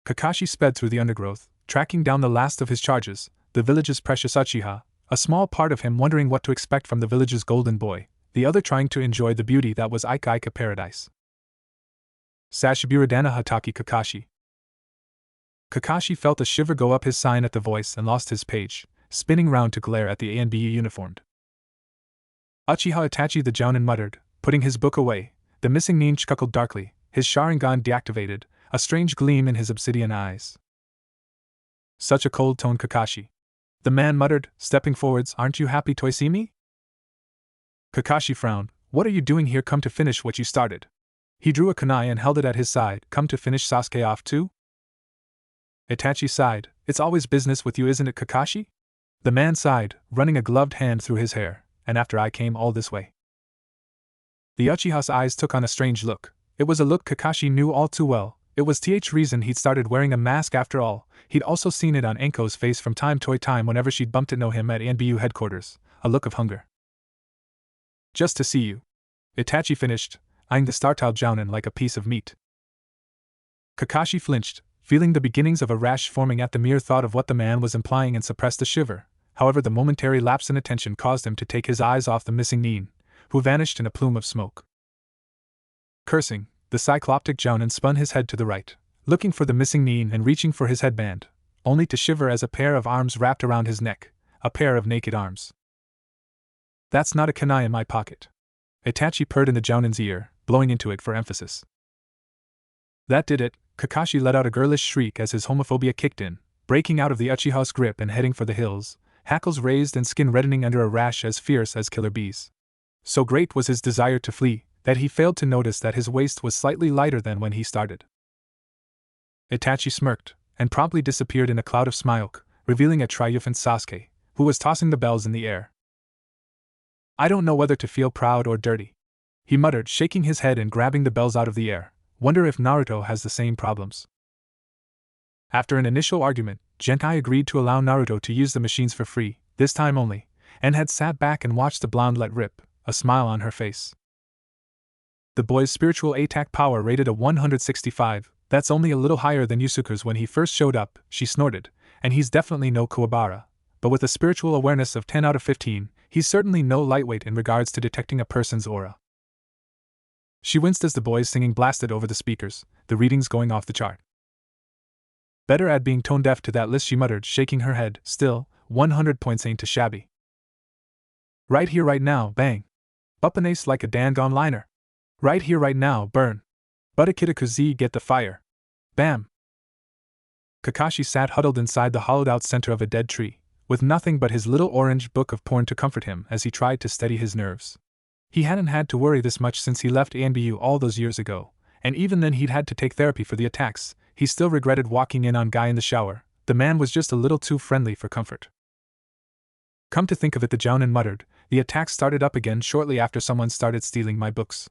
Kakashi sped through the undergrowth, tracking down the last of his charges, the village's precious Uchiha, a small part of him wondering what to expect from the village's golden boy, the other trying to enjoy the beauty that was Ika Ika paradise. Sashibiradana Hataki Kakashi. Kakashi felt a shiver go up his spine at the voice and lost his page, spinning round to glare at the ANBU uniformed. Uchiha Itachi, the Jounin muttered, putting his book away. The missing nin chuckled darkly, his Sharingan deactivated, a strange gleam in his obsidian eyes. Such a cold tone, Kakashi. The man muttered, stepping forwards. Aren't you happy to see me? Kakashi frowned. What are you doing here? Come to finish what you started. He drew a kunai and held it at his side. Come to finish Sasuke off too? Itachi sighed. It's always business with you, isn't it, Kakashi? The man sighed, running a gloved hand through his hair. And after I came all this way. The Uchiha's eyes took on a strange look. It was a look Kakashi knew all too well. It was the reason he'd started wearing a mask after all. He'd also seen it on Enko's face from time to time whenever she'd bumped into him at ANBU headquarters. A look of hunger. Just to see you. Itachi finished, eyeing the startled Jounin like a piece of meat. Kakashi flinched, feeling the beginnings of a rash forming at the mere thought of what the man was implying, and suppressed a shiver. However, the momentary lapse in attention caused him to take his eyes off the missing nin, who vanished in a plume of smoke. Cursing, the cycloptic Jounin spun his head to the right, looking for the missing nin and reaching for his headband, only to shiver as a pair of arms wrapped around his neck, a pair of naked arms. That's not a kunai in my pocket. Itachi purred in the Jounin's ear, blowing into it for emphasis. That did it. Kakashi let out a girlish shriek as his homophobia kicked in, breaking out of the Uchiha's grip and heading for the hills, hackles raised and skin reddening under a rash as fierce as killer bees. So great was his desire to flee, that he failed to notice that his waist was slightly lighter than when he started. Itachi smirked, and promptly disappeared in a cloud of smoke, revealing a triumphant Sasuke, who was tossing the bells in the air. I don't know whether to feel proud or dirty, he muttered, shaking his head and grabbing the bells out of the air. Wonder if Naruto has the same problems. After an initial argument, Genkai agreed to allow Naruto to use the machines for free, this time only, and had sat back and watched the blonde let rip, a smile on her face. The boy's spiritual attack power rated a 165, that's only a little higher than Yusuke's when he first showed up, she snorted, and he's definitely no Kuwabara, but with a spiritual awareness of 10 out of 15, he's certainly no lightweight in regards to detecting a person's aura. She winced as the boy's singing blasted over the speakers, the readings going off the chart. Better add being tone deaf to that list, she muttered, shaking her head. Still, 100 points ain't too shabby. Right here right now, bang. Buppanace like a dan-gone liner. Right here right now, burn. Butakitakuzi get the fire. Bam. Kakashi sat huddled inside the hollowed-out center of a dead tree, with nothing but his little orange book of porn to comfort him as he tried to steady his nerves. He hadn't had to worry this much since he left ANBU all those years ago, and even then he'd had to take therapy for the attacks. He still regretted walking in on Guy in the shower. The man was just a little too friendly for comfort. Come to think of it, the Jounin muttered, the attacks started up again shortly after someone started stealing my books.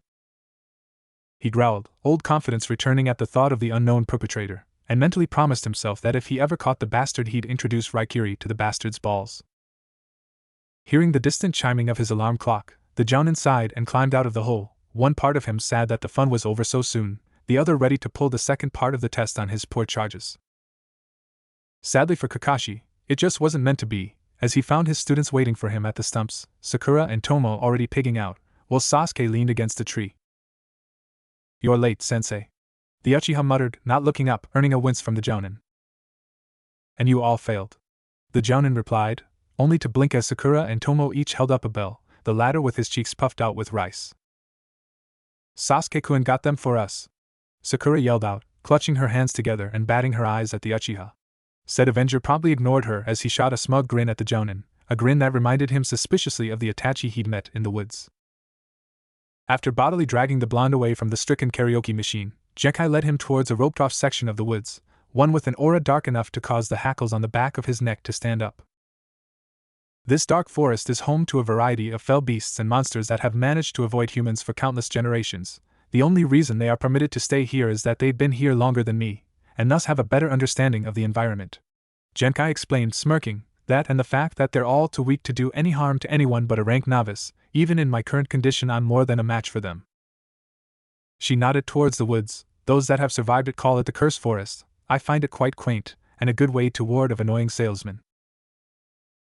He growled, old confidence returning at the thought of the unknown perpetrator, and mentally promised himself that if he ever caught the bastard he'd introduce Raikiri to the bastard's balls. Hearing the distant chiming of his alarm clock, the Jounin sighed and climbed out of the hole, one part of him sad that the fun was over so soon, the other ready to pull the second part of the test on his poor charges. Sadly for Kakashi, it just wasn't meant to be, as he found his students waiting for him at the stumps, Sakura and Tomo already pigging out, while Sasuke leaned against a tree. You're late, sensei. The Uchiha muttered, not looking up, earning a wince from the Jounin. And you all failed. The Jounin replied, only to blink as Sakura and Tomo each held up a bell, the latter with his cheeks puffed out with rice. Sasuke-kun got them for us. Sakura yelled out, clutching her hands together and batting her eyes at the Uchiha. Said Avenger promptly ignored her as he shot a smug grin at the Jounin, a grin that reminded him suspiciously of the Itachi he'd met in the woods. After bodily dragging the blonde away from the stricken karaoke machine, Genkai led him towards a roped-off section of the woods, one with an aura dark enough to cause the hackles on the back of his neck to stand up. This dark forest is home to a variety of fell beasts and monsters that have managed to avoid humans for countless generations. The only reason they are permitted to stay here is that they've been here longer than me, and thus have a better understanding of the environment. Genkai explained, smirking, that and the fact that they're all too weak to do any harm to anyone but a rank novice. Even in my current condition I'm more than a match for them. She nodded towards the woods. Those that have survived it call it the Cursed Forest. I find it quite quaint, and a good way to ward of annoying salesmen.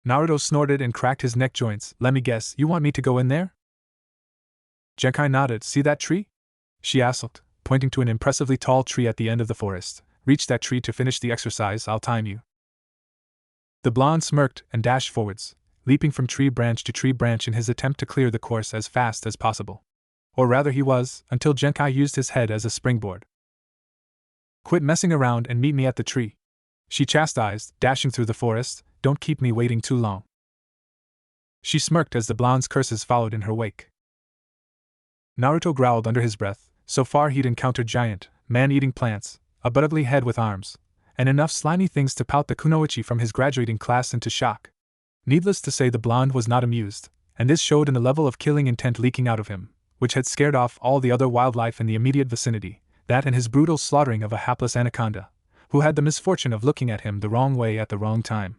Naruto snorted and cracked his neck joints. Let me guess, you want me to go in there? Genkai nodded. See that tree? She asked, pointing to an impressively tall tree at the end of the forest. Reach that tree to finish the exercise, I'll time you. The blonde smirked and dashed forwards, leaping from tree branch to tree branch in his attempt to clear the course as fast as possible. Or rather he was, until Genkai used his head as a springboard. Quit messing around and meet me at the tree, she chastised, dashing through the forest. Don't keep me waiting too long. She smirked as the blonde's curses followed in her wake. Naruto growled under his breath. So far he'd encountered giant, man-eating plants, a but ugly head with arms, and enough slimy things to pout the kunoichi from his graduating class into shock. Needless to say the blonde was not amused, and this showed in the level of killing intent leaking out of him, which had scared off all the other wildlife in the immediate vicinity, that and his brutal slaughtering of a hapless anaconda, who had the misfortune of looking at him the wrong way at the wrong time.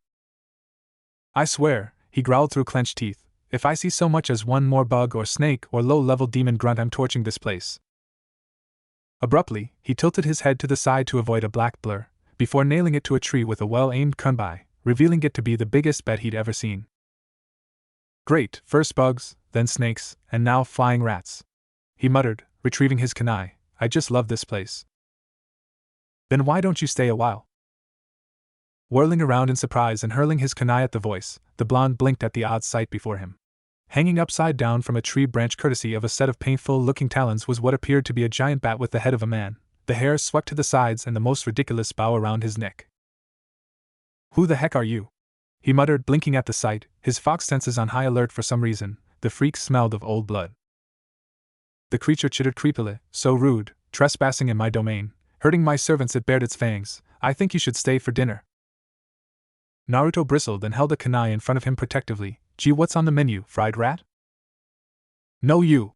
I swear, he growled through clenched teeth, if I see so much as one more bug or snake or low-level demon grunt I'm torching this place. Abruptly, he tilted his head to the side to avoid a black blur, before nailing it to a tree with a well-aimed kunbai, revealing it to be the biggest bet he'd ever seen. Great, first bugs, then snakes, and now flying rats, he muttered, retrieving his kunai. I just love this place. Then why don't you stay a while? Whirling around in surprise and hurling his kunai at the voice, the blonde blinked at the odd sight before him. Hanging upside down from a tree branch courtesy of a set of painful-looking talons was what appeared to be a giant bat with the head of a man, the hair swept to the sides and the most ridiculous bow around his neck. Who the heck are you? He muttered, blinking at the sight, his fox senses on high alert for some reason. The freak smelled of old blood. The creature chittered creepily, so rude, trespassing in my domain, hurting my servants. It bared its fangs. I think you should stay for dinner. Naruto bristled and held a kunai in front of him protectively. Gee, what's on the menu, fried rat? No, you.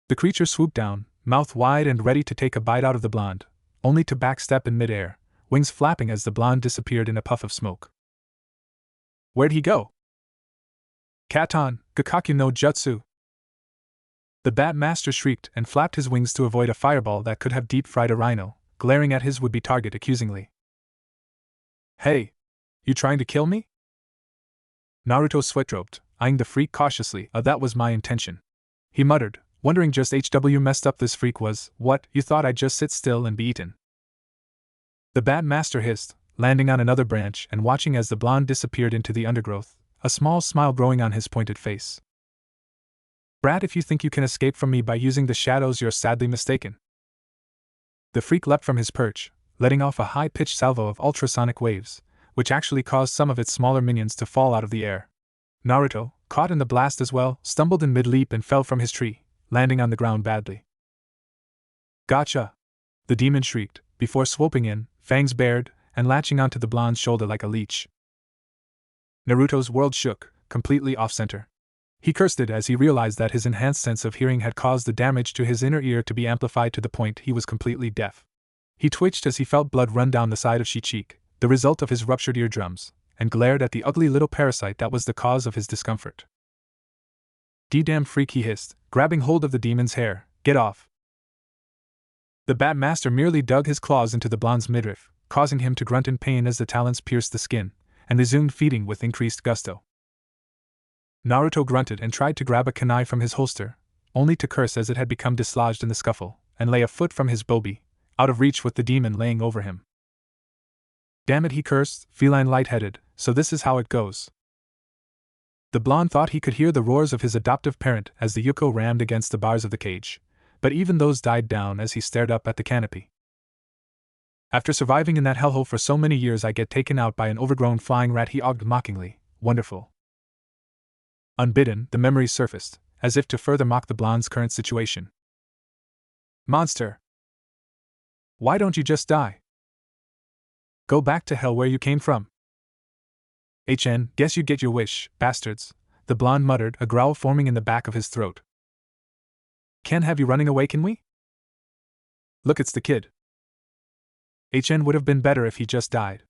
The creature swooped down, mouth wide and ready to take a bite out of the blonde, only to backstep in midair, wings flapping as the blonde disappeared in a puff of smoke. Where'd he go? Katon, Gakkaku no Jutsu. The Bat Master shrieked and flapped his wings to avoid a fireball that could have deep-fried a rhino, glaring at his would-be target accusingly. Hey! You trying to kill me? Naruto sweat-droped, eyeing the freak cautiously. That was my intention. He muttered, wondering just HW messed up this freak was. What, you thought I'd just sit still and be eaten? The Bat Master hissed, landing on another branch and watching as the blonde disappeared into the undergrowth, a small smile growing on his pointed face. Brat, if you think you can escape from me by using the shadows, you're sadly mistaken. The freak leapt from his perch, letting off a high-pitched salvo of ultrasonic waves, which actually caused some of its smaller minions to fall out of the air. Naruto, caught in the blast as well, stumbled in mid-leap and fell from his tree, landing on the ground badly. Gotcha! The demon shrieked, before swooping in, fangs bared, and latching onto the blonde's shoulder like a leech. Naruto's world shook, completely off-center. He cursed it as he realized that his enhanced sense of hearing had caused the damage to his inner ear to be amplified to the point he was completely deaf. He twitched as he felt blood run down the side of his cheek, the result of his ruptured eardrums, and glared at the ugly little parasite that was the cause of his discomfort. "D-damn freak," he hissed, grabbing hold of the demon's hair. "Get off!" The Bat Master merely dug his claws into the blonde's midriff, causing him to grunt in pain as the talons pierced the skin, and resumed feeding with increased gusto. Naruto grunted and tried to grab a kunai from his holster, only to curse as it had become dislodged in the scuffle, and lay a foot from his bobi, out of reach with the demon laying over him. "Damn it," he cursed, feline lightheaded, "so this is how it goes." The blonde thought he could hear the roars of his adoptive parent as the Yuko rammed against the bars of the cage, but even those died down as he stared up at the canopy. "After surviving in that hellhole for so many years, I get taken out by an overgrown flying rat," he ogled mockingly. "Wonderful." Unbidden, the memories surfaced, as if to further mock the blonde's current situation. "Monster! Why don't you just die? Go back to hell where you came from." Guess you get your wish, bastards," the blonde muttered, a growl forming in the back of his throat. "Can't have you running away, can we? Look, it's the kid. Would have been better if he just died."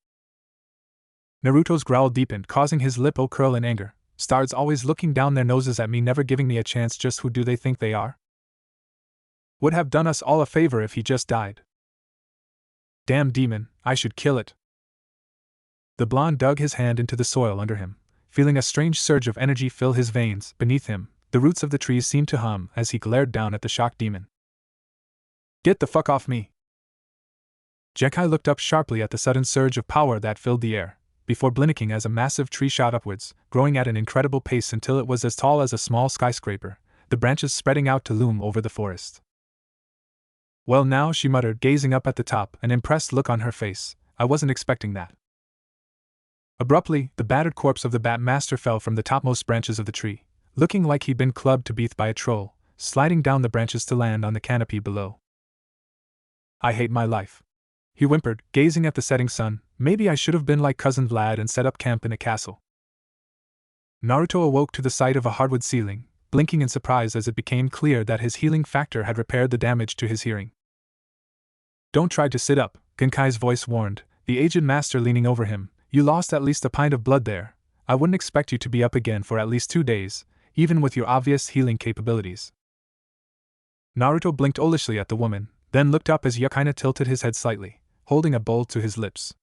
Naruto's growl deepened, causing his lip to curl in anger. "Stards always looking down their noses at me, never giving me a chance. Just who do they think they are? Would have done us all a favor if he just died. Damn demon, I should kill it." The blonde dug his hand into the soil under him, feeling a strange surge of energy fill his veins. Beneath him, the roots of the trees seemed to hum as he glared down at the shocked demon. "Get the fuck off me!" Jekai looked up sharply at the sudden surge of power that filled the air, before blinking as a massive tree shot upwards, growing at an incredible pace until it was as tall as a small skyscraper, the branches spreading out to loom over the forest. "Well now," she muttered, gazing up at the top, an impressed look on her face, "I wasn't expecting that." Abruptly, the battered corpse of the Bat Master fell from the topmost branches of the tree, looking like he'd been clubbed to death by a troll, sliding down the branches to land on the canopy below. "I hate my life," he whimpered, gazing at the setting sun. "Maybe I should have been like Cousin Vlad and set up camp in a castle." Naruto awoke to the sight of a hardwood ceiling, blinking in surprise as it became clear that his healing factor had repaired the damage to his hearing. "Don't try to sit up," Genkai's voice warned, the aged master leaning over him. "You lost at least a pint of blood there. I wouldn't expect you to be up again for at least 2 days, even with your obvious healing capabilities." Naruto blinked olishly at the woman, then looked up as Yukaina tilted his head slightly, holding a bowl to his lips.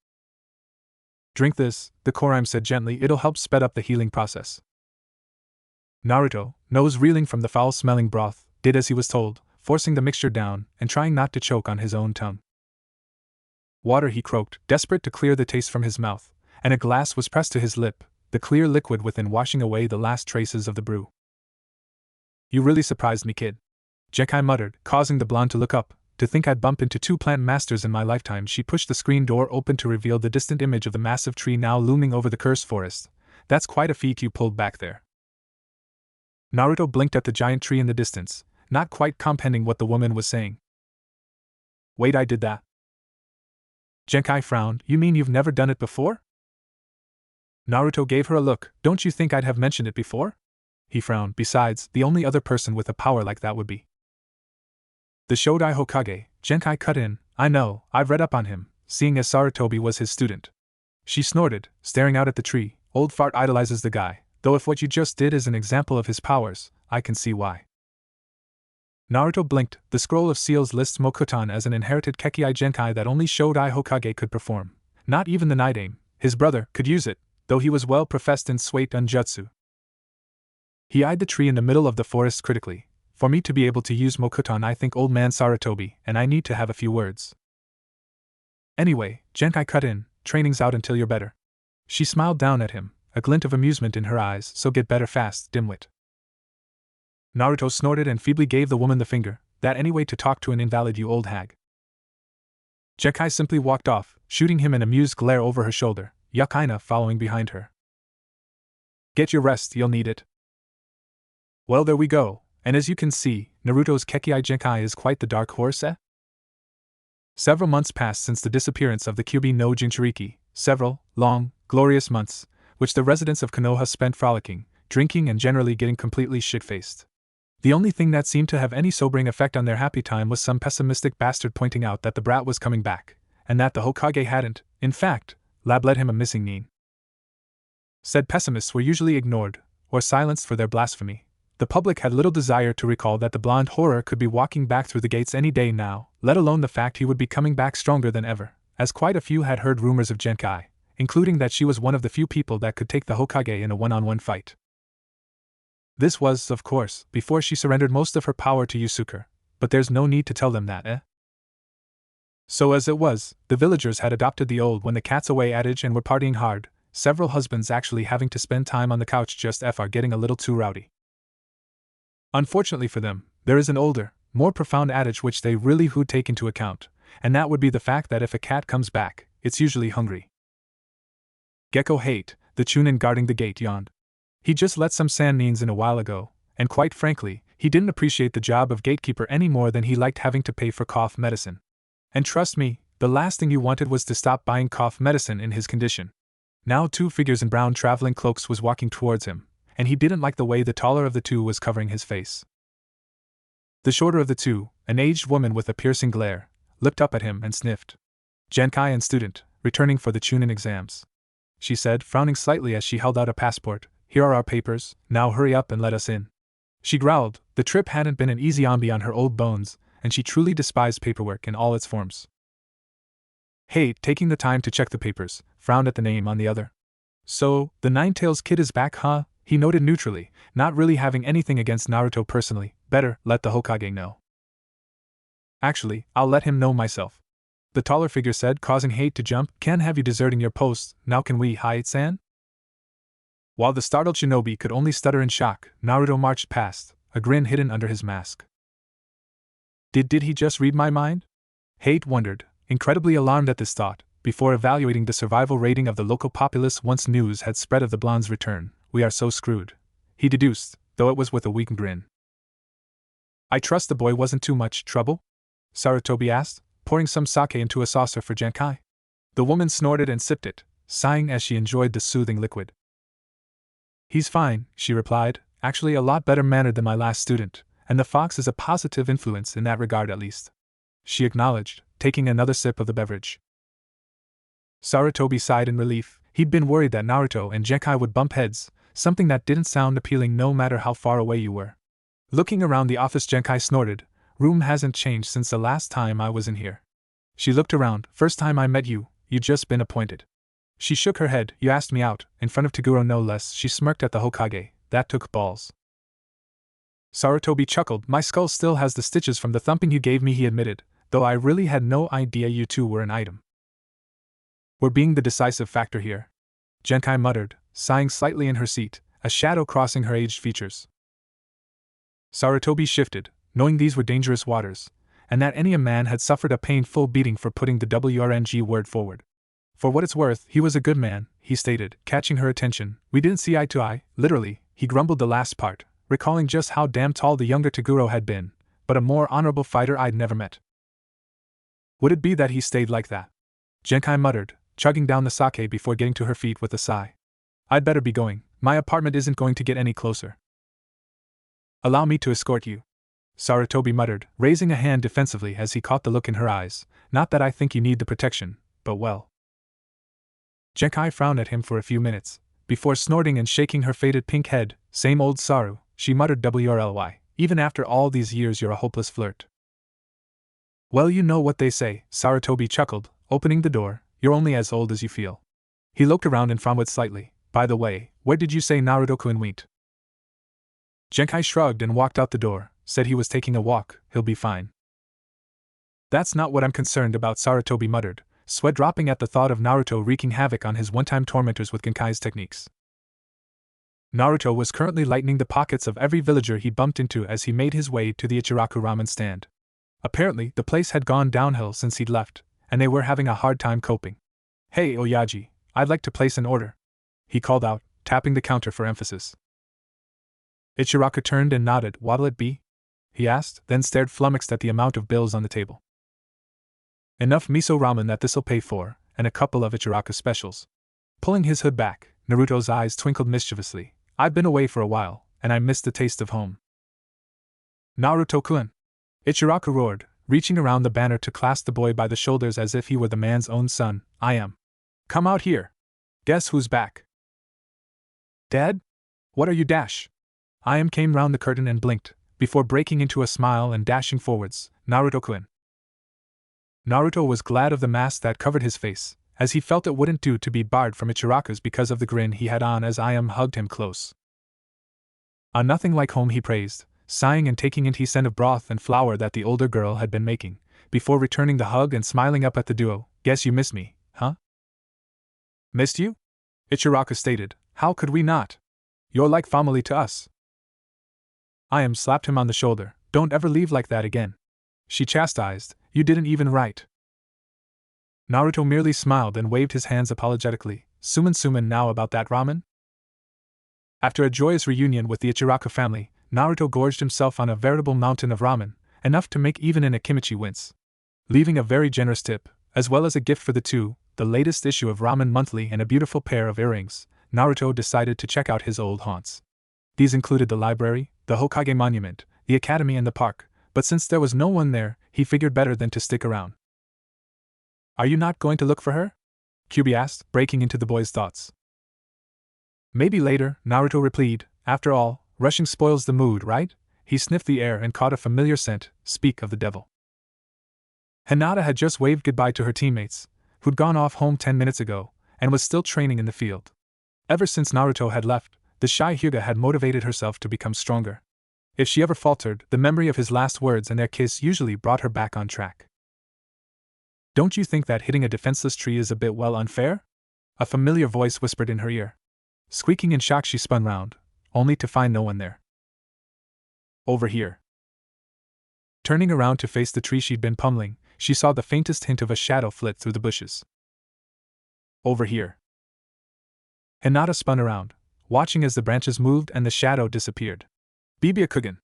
"Drink this," the Kurama said gently, "it'll help sped up the healing process." Naruto, nose reeling from the foul-smelling broth, did as he was told, forcing the mixture down and trying not to choke on his own tongue. "Water," he croaked, desperate to clear the taste from his mouth, and a glass was pressed to his lip, the clear liquid within washing away the last traces of the brew. "You really surprised me, kid," Jekai muttered, causing the blonde to look up. "To think I'd bump into 2 plant masters in my lifetime." She pushed the screen door open to reveal the distant image of the massive tree now looming over the cursed forest. "That's quite a feat you pulled back there." Naruto blinked at the giant tree in the distance, not quite comprehending what the woman was saying. "Wait, I did that?" Genkai frowned. "You mean you've never done it before?" Naruto gave her a look. "Don't you think I'd have mentioned it before?" He frowned. "Besides, the only other person with a power like that would be the Shodai Hokage." Genkai cut in. "I know, I've read up on him, seeing as Sarutobi was his student." She snorted, staring out at the tree. "Old fart idolizes the guy, though if what you just did is an example of his powers, I can see why." Naruto blinked. The scroll of seals lists Mokutan as an inherited Kekkei Genkai that only Shodai Hokage could perform. Not even the Night Aim, his brother, could use it, though he was well professed in Swate Unjutsu. He eyed the tree in the middle of the forest critically. "For me to be able to use Mokutan, I think old man Sarutobi and I need to have a few words." "Anyway," Genkai cut in, training's out until you're better. She smiled down at him, a glint of amusement in her eyes. So get better fast, dimwit. Naruto snorted and feebly gave the woman the finger. That any way to talk to an invalid, you old hag. Genkai simply walked off, shooting him an amused glare over her shoulder, Yakaina following behind her. Get your rest, you'll need it. Well, there we go, and as you can see, Naruto's Kekkei Genkai is quite the dark horse, eh? Several months passed since the disappearance of the Kyubi no Jinchuriki, several, long, glorious months, which the residents of Konoha spent frolicking, drinking and generally getting completely shit-faced. The only thing that seemed to have any sobering effect on their happy time was some pessimistic bastard pointing out that the brat was coming back, and that the Hokage hadn't, in fact, led him a missing nin. Said pessimists were usually ignored, or silenced for their blasphemy. The public had little desire to recall that the blonde horror could be walking back through the gates any day now, let alone the fact he would be coming back stronger than ever, as quite a few had heard rumors of Genkai, including that she was one of the few people that could take the Hokage in a one-on-one fight. This was, of course, before she surrendered most of her power to Yusuke, but there's no need to tell them that, eh? So as it was, the villagers had adopted the old when the cat's away adage and were partying hard, several husbands actually having to spend time on the couch just getting a little too rowdy. Unfortunately for them, there is an older, more profound adage which they really would take into account, and that would be the fact that if a cat comes back, it's usually hungry. Gecko Hate, the chunin guarding the gate, yawned. He just let some sand nins in a while ago, and quite frankly, he didn't appreciate the job of gatekeeper any more than he liked having to pay for cough medicine. And trust me, the last thing you wanted was to stop buying cough medicine in his condition. Now 2 figures in brown traveling cloaks was walking towards him, and he didn't like the way the taller of the 2 was covering his face. The shorter of the 2, an aged woman with a piercing glare, looked up at him and sniffed. Genkai and student, returning for the chunin exams, she said, frowning slightly as she held out a passport. Here are our papers, now hurry up and let us in. She growled, the trip hadn't been an easy on her old bones, and she truly despised paperwork in all its forms. Hate, taking the time to check the papers, frowned at the name on the other. So, the Ninetales kid is back, huh? He noted neutrally, not really having anything against Naruto personally. Better let the Hokage know. Actually, I'll let him know myself. The taller figure said, causing Hate to jump. Can't have you deserting your post, now can we, Hate-san? While the startled shinobi could only stutter in shock, Naruto marched past, a grin hidden under his mask. Did he just read my mind? Hate wondered, incredibly alarmed at this thought, before evaluating the survival rating of the local populace once news had spread of the blonde's return. We are so screwed, he deduced, though it was with a weak grin. I trust the boy wasn't too much trouble? Sarutobi asked, pouring some sake into a saucer for Genkai. The woman snorted and sipped it, sighing as she enjoyed the soothing liquid. He's fine, she replied, actually a lot better mannered than my last student, and the fox is a positive influence in that regard at least. She acknowledged, taking another sip of the beverage. Sarutobi sighed in relief. He'd been worried that Naruto and Genkai would bump heads, something that didn't sound appealing no matter how far away you were. Looking around the office, Genkai snorted, room hasn't changed since the last time I was in here. She looked around. First time I met you, you'd just been appointed. She shook her head. You asked me out, in front of Toguro no less. She smirked at the Hokage. That took balls. Sarutobi chuckled. My skull still has the stitches from the thumping you gave me, he admitted, though I really had no idea you two were an item. We're being the decisive factor here, Genkai muttered, sighing slightly in her seat, a shadow crossing her aged features. Sarutobi shifted, knowing these were dangerous waters, and that any man had suffered a painful beating for putting the WRNG word forward. For what it's worth, he was a good man, he stated, catching her attention. We didn't see eye to eye, literally, he grumbled the last part, recalling just how damn tall the younger Toguro had been, but a more honorable fighter I'd never met. Would it be that he stayed like that? Genkai muttered, chugging down the sake before getting to her feet with a sigh. I'd better be going, my apartment isn't going to get any closer. Allow me to escort you, Sarutobi muttered, raising a hand defensively as he caught the look in her eyes. Not that I think you need the protection, but well. Genkai frowned at him for a few minutes, before snorting and shaking her faded pink head. Same old Saru, she muttered WRLY, even after all these years you're a hopeless flirt. Well, you know what they say, Sarutobi chuckled, opening the door, you're only as old as you feel. He looked around and frowned slightly. By the way, where did you say Naruto-kun went? Genkai shrugged and walked out the door, said he was taking a walk, he'll be fine. That's not what I'm concerned about, Sarutobi muttered, sweat dropping at the thought of Naruto wreaking havoc on his one-time tormentors with Genkai's techniques. Naruto was currently lightening the pockets of every villager he bumped into as he made his way to the Ichiraku ramen stand. Apparently, the place had gone downhill since he'd left, and they were having a hard time coping. "Hey, Oyaji, I'd like to place an order," he called out, tapping the counter for emphasis. Ichiraku turned and nodded. "What'll it be?" he asked, then stared flummoxed at the amount of bills on the table. "Enough miso ramen that this'll pay for, and a couple of Ichiraku specials." Pulling his hood back, Naruto's eyes twinkled mischievously. "I've been away for a while, and I missed the taste of home." "Naruto-kun!" Ichiraku roared, reaching around the banner to clasp the boy by the shoulders as if he were the man's own son. "I am. Come out here. Guess who's back?" "Dad? What are you dash?" I am came round the curtain and blinked, before breaking into a smile and dashing forwards. "Naruto-kun." Naruto was glad of the mask that covered his face, as he felt it wouldn't do to be barred from Ichiraku's because of the grin he had on as I am hugged him close. Nothing like home, he praised, sighing and taking in the scent of broth and flour that the older girl had been making, before returning the hug and smiling up at the duo. "Guess you miss me, huh?" "Missed you?" Ichiraku stated. "How could we not? You're like family to us." I am slapped him on the shoulder. "Don't ever leave like that again," she chastised. "You didn't even write." Naruto merely smiled and waved his hands apologetically. Suman now about that ramen?" After a joyous reunion with the Ichiraku family, Naruto gorged himself on a veritable mountain of ramen, enough to make even an Akimichi wince. Leaving a very generous tip, as well as a gift for the two, the latest issue of Ramen Monthly and a beautiful pair of earrings, Naruto decided to check out his old haunts. These included the library, the Hokage monument, the academy and the park, but since there was no one there, he figured better than to stick around. "Are you not going to look for her?" Kyubi asked, breaking into the boy's thoughts. "Maybe later," Naruto replied. "After all, rushing spoils the mood, right?" He sniffed the air and caught a familiar scent. Speak of the devil. Hinata had just waved goodbye to her teammates, who'd gone off home 10 minutes ago, and was still training in the field. Ever since Naruto had left, the shy Hyuga had motivated herself to become stronger. If she ever faltered, the memory of his last words and their kiss usually brought her back on track. "Don't you think that hitting a defenseless tree is a bit well unfair?" a familiar voice whispered in her ear. Squeaking in shock, she spun round, only to find no one there. "Over here." Turning around to face the tree she'd been pummeling, she saw the faintest hint of a shadow flit through the bushes. "Over here." Hinata spun around, watching as the branches moved and the shadow disappeared. "Bibia-kugen!"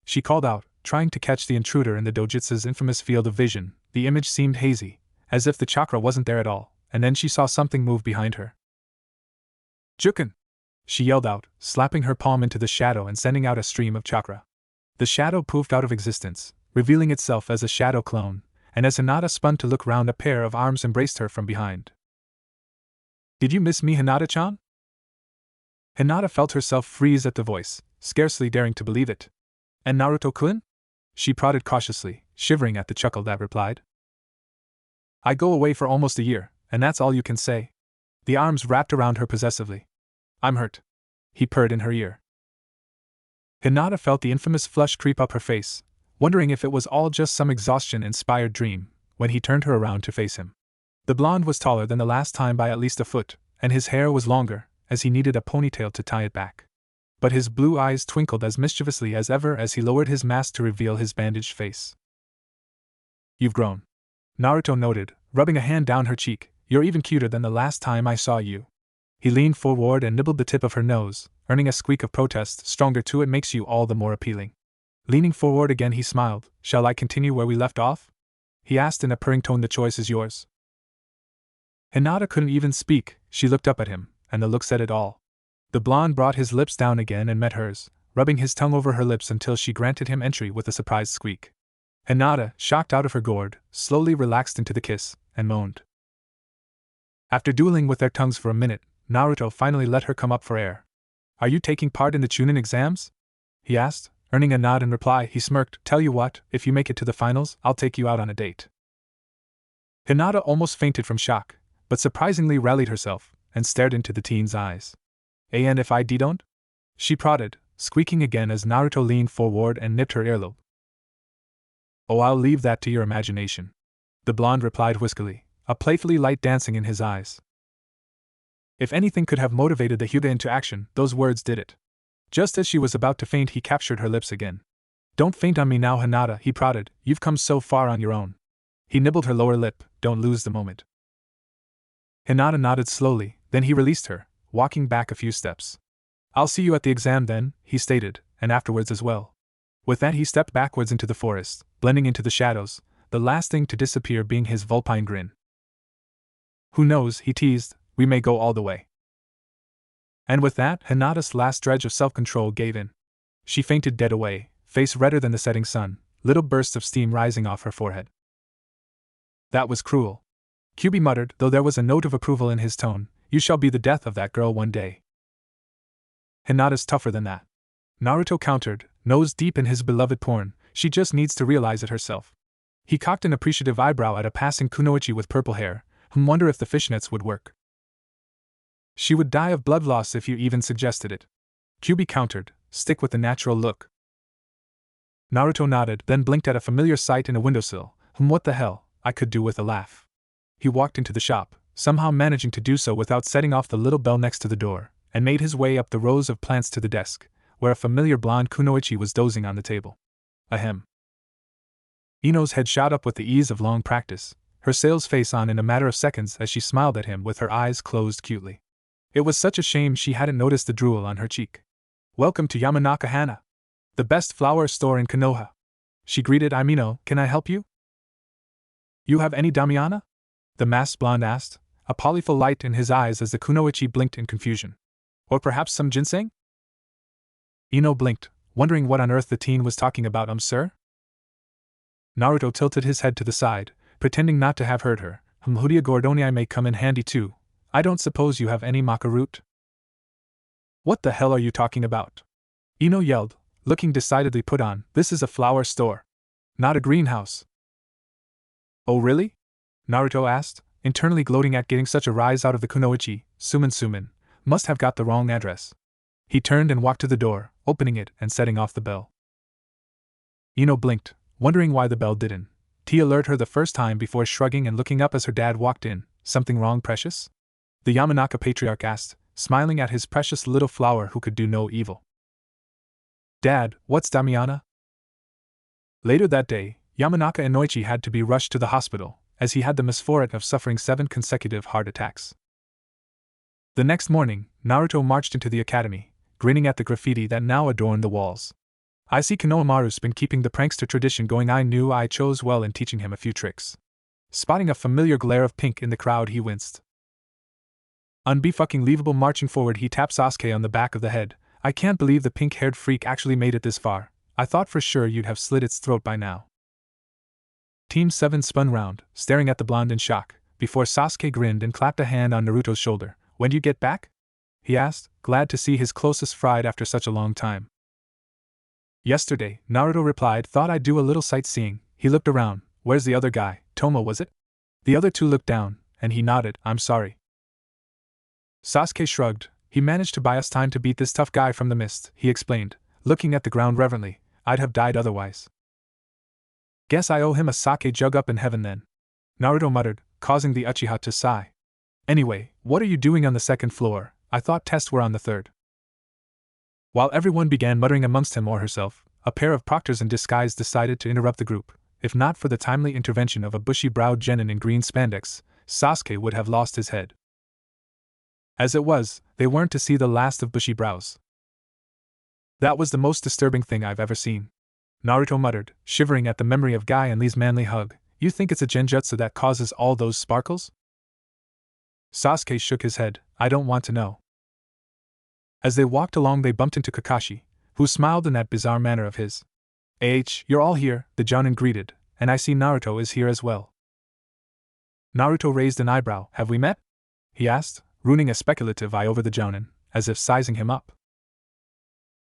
she called out, trying to catch the intruder in the dojutsu's infamous field of vision. The image seemed hazy, as if the chakra wasn't there at all, and then she saw something move behind her. "Juken!" she yelled out, slapping her palm into the shadow and sending out a stream of chakra. The shadow poofed out of existence, revealing itself as a shadow clone, and as Hinata spun to look round, a pair of arms embraced her from behind. "Did you miss me, Hinata-chan?" Hinata felt herself freeze at the voice, scarcely daring to believe it. "And Naruto-kun?" she prodded cautiously, shivering at the chuckle that replied. "I go away for almost a year, and that's all you can say." The arms wrapped around her possessively. "I'm hurt," he purred in her ear. Hinata felt the infamous flush creep up her face, wondering if it was all just some exhaustion-inspired dream, when he turned her around to face him. The blonde was taller than the last time by at least a foot, and his hair was longer, as he needed a ponytail to tie it back. But his blue eyes twinkled as mischievously as ever as he lowered his mask to reveal his bandaged face. "You've grown," Naruto noted, rubbing a hand down her cheek. "You're even cuter than the last time I saw you." He leaned forward and nibbled the tip of her nose, earning a squeak of protest. "Stronger too, it makes you all the more appealing." Leaning forward again, he smiled. "Shall I continue where we left off?" he asked in a purring tone. "The choice is yours." Hinata couldn't even speak. She looked up at him, and the look said it all. The blonde brought his lips down again and met hers, rubbing his tongue over her lips until she granted him entry with a surprised squeak. Hinata, shocked out of her gourd, slowly relaxed into the kiss, and moaned. After dueling with their tongues for a minute, Naruto finally let her come up for air. "Are you taking part in the Chunin exams?" he asked, earning a nod in reply. He smirked. "Tell you what, if you make it to the finals, I'll take you out on a date." Hinata almost fainted from shock, but surprisingly rallied herself, and stared into the teen's eyes. "And if I don't?" she prodded, squeaking again as Naruto leaned forward and nipped her earlobe. "Oh, I'll leave that to your imagination," the blonde replied whiskily. a playfully light dancing in his eyes. If anything could have motivated the Hyuga into action, those words did it. Just as she was about to faint, he captured her lips again. Don't faint on me now, Hinata, he prodded, you've come so far on your own. He nibbled her lower lip, don't lose the moment. Hinata nodded slowly, then he released her, walking back a few steps. I'll see you at the exam then, he stated, and afterwards as well. With that he stepped backwards into the forest, blending into the shadows, the last thing to disappear being his vulpine grin. Who knows, he teased, we may go all the way. And with that, Hinata's last dredge of self-control gave in. She fainted dead away, face redder than the setting sun, little bursts of steam rising off her forehead. That was cruel. Kyubi muttered, though there was a note of approval in his tone, you shall be the death of that girl one day. Hinata's tougher than that. Naruto countered, nose deep in his beloved porn, she just needs to realize it herself. He cocked an appreciative eyebrow at a passing kunoichi with purple hair, wonder if the fishnets would work. She would die of blood loss if you even suggested it. Kyubi countered, stick with the natural look. Naruto nodded, then blinked at a familiar sight in a windowsill, what the hell, I could do with a laugh. He walked into the shop, somehow managing to do so without setting off the little bell next to the door, and made his way up the rows of plants to the desk, where a familiar blonde kunoichi was dozing on the table. Ahem. Ino's head shot up with the ease of long practice, her sales face on in a matter of seconds as she smiled at him with her eyes closed cutely. It was such a shame she hadn't noticed the drool on her cheek. Welcome to Yamanaka Hana, the best flower store in Konoha. She greeted. I'm Ino, can I help you? You have any Damiana? The masked blonde asked, a polyphil light in his eyes as the kunoichi blinked in confusion. Or perhaps some ginseng? Ino blinked, wondering what on earth the teen was talking about. Sir? Naruto tilted his head to the side, pretending not to have heard her. Hudia Gordonii may come in handy too. I don't suppose you have any maca root? What the hell are you talking about? Ino yelled, looking decidedly put on. This is a flower store, not a greenhouse. Oh really? Naruto asked, internally gloating at getting such a rise out of the kunoichi. Sumin must have got the wrong address. He turned and walked to the door, opening it and setting off the bell. Ino blinked, wondering why the bell didn't alert her the first time before shrugging and looking up as her dad walked in. Something wrong, precious? The Yamanaka patriarch asked, smiling at his precious little flower who could do no evil. Dad, what's Damiana? Later that day, Yamanaka Inoichi had to be rushed to the hospital, as he had the misfortune of suffering 7 consecutive heart attacks. The next morning, Naruto marched into the academy, grinning at the graffiti that now adorned the walls. I see Konohamaru's been keeping the prankster tradition going. I knew I chose well in teaching him a few tricks. Spotting a familiar glare of pink in the crowd, he winced. Unbe-fucking-leavable. Marching forward, he tapped Sasuke on the back of the head. I can't believe the pink-haired freak actually made it this far. I thought for sure you'd have slit its throat by now. Team 7 spun round, staring at the blonde in shock, before Sasuke grinned and clapped a hand on Naruto's shoulder. When do you get back? He asked, glad to see his closest friend after such a long time. Yesterday, Naruto replied. Thought I'd do a little sightseeing. He looked around. Where's the other guy? Tomo, was it? The other two looked down, and he nodded. I'm sorry. Sasuke shrugged. He managed to buy us time to beat this tough guy from the mist, he explained, looking at the ground reverently. I'd have died otherwise. Guess I owe him a sake jug up in heaven then. Naruto muttered, causing the Uchiha to sigh. Anyway, what are you doing on the 2nd floor? I thought tests were on the 3rd. While everyone began muttering amongst him or herself, a pair of proctors in disguise decided to interrupt the group. If not for the timely intervention of a bushy-browed genin in green spandex, Sasuke would have lost his head. As it was, they weren't to see the last of bushy brows. That was the most disturbing thing I've ever seen. Naruto muttered, shivering at the memory of Guy and Lee's manly hug. You think it's a genjutsu that causes all those sparkles? Sasuke shook his head. I don't want to know. As they walked along, they bumped into Kakashi, who smiled in that bizarre manner of his. You're all here, the Jounin greeted, and I see Naruto is here as well. Naruto raised an eyebrow. Have we met? He asked, ruining a speculative eye over the Jounin, as if sizing him up.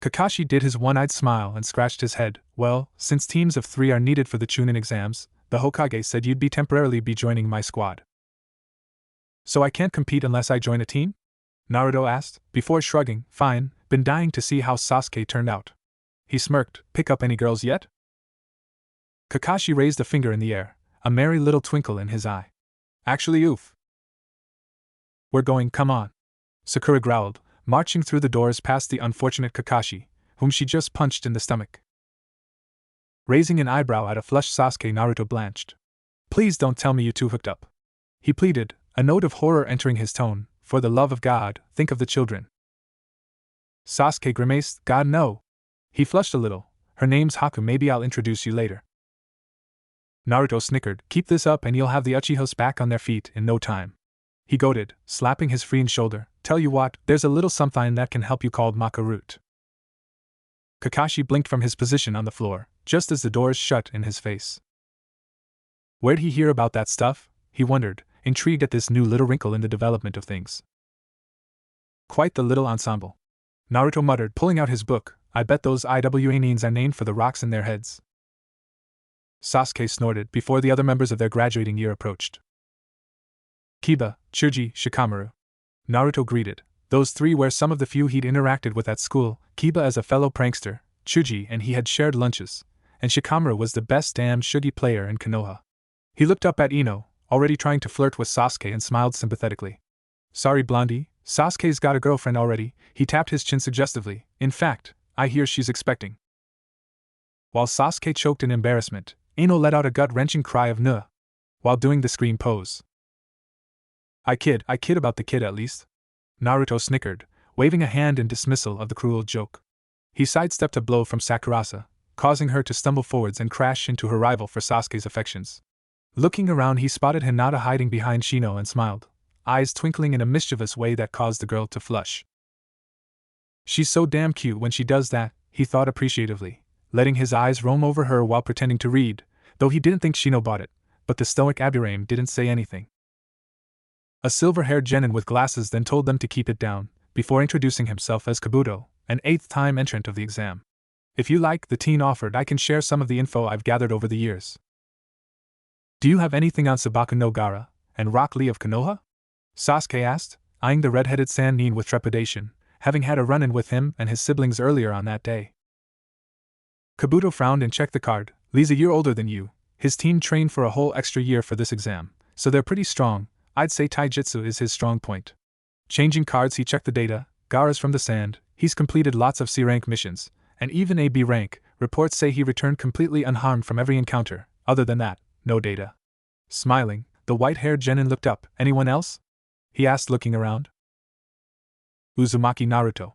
Kakashi did his one-eyed smile and scratched his head. Well, since teams of 3 are needed for the Chunin exams, the Hokage said you'd temporarily be joining my squad. So I can't compete unless I join a team? Naruto asked, before shrugging. Fine, been dying to see how Sasuke turned out. He smirked. Pick up any girls yet? Kakashi raised a finger in the air, a merry little twinkle in his eye. Actually, oof. We're going, come on. Sakura growled, marching through the doors past the unfortunate Kakashi, whom she just punched in the stomach. Raising an eyebrow at a flushed Sasuke, Naruto blanched. Please don't tell me you two hooked up. He pleaded, a note of horror entering his tone. For the love of God, think of the children. Sasuke grimaced, God no. He flushed a little. Her name's Haku, maybe I'll introduce you later. Naruto snickered, keep this up and you'll have the Uchihas back on their feet in no time. He goaded, slapping his friend's shoulder, tell you what, there's a little something that can help you called maca root. Kakashi blinked from his position on the floor, just as the doors shut in his face. Where'd he hear about that stuff? He wondered, intrigued at this new little wrinkle in the development of things. Quite the little ensemble. Naruto muttered, pulling out his book, I bet those Iwanins are named for the rocks in their heads. Sasuke snorted before the other members of their graduating year approached. Kiba, Chuji, Shikamaru. Naruto greeted. Those three were some of the few he'd interacted with at school, Kiba as a fellow prankster, Chuji and he had shared lunches, and Shikamaru was the best damn shuggy player in Konoha. He looked up at Ino, already trying to flirt with Sasuke, and smiled sympathetically. Sorry, Blondie, Sasuke's got a girlfriend already, he tapped his chin suggestively. In fact, I hear she's expecting. While Sasuke choked in embarrassment, Ino let out a gut-wrenching cry of "Nuh!" while doing the scream pose. I kid about the kid at least. Naruto snickered, waving a hand in dismissal of the cruel joke. He sidestepped a blow from Sakurasa, causing her to stumble forwards and crash into her rival for Sasuke's affections. Looking around, he spotted Hinata hiding behind Shino and smiled, eyes twinkling in a mischievous way that caused the girl to flush. She's so damn cute when she does that, he thought appreciatively, letting his eyes roam over her while pretending to read, though he didn't think Shino bought it, but the stoic Aburame didn't say anything. A silver-haired genin with glasses then told them to keep it down, before introducing himself as Kabuto, an eighth-time entrant of the exam. If you like, the teen offered, I can share some of the info I've gathered over the years. Do you have anything on Sabaku no Gaara, and Rock Lee of Konoha? Sasuke asked, eyeing the red-headed Sannin with trepidation, having had a run-in with him and his siblings earlier on that day. Kabuto frowned and checked the card. Lee's a year older than you. His team trained for a whole extra year for this exam, so they're pretty strong. I'd say taijutsu is his strong point. Changing cards, he checked the data. Gaara's from the sand, he's completed lots of C-rank missions, and even a B rank. Reports say he returned completely unharmed from every encounter. Other than that, no data. Smiling, the white-haired genin looked up. Anyone else? He asked, looking around. Uzumaki Naruto.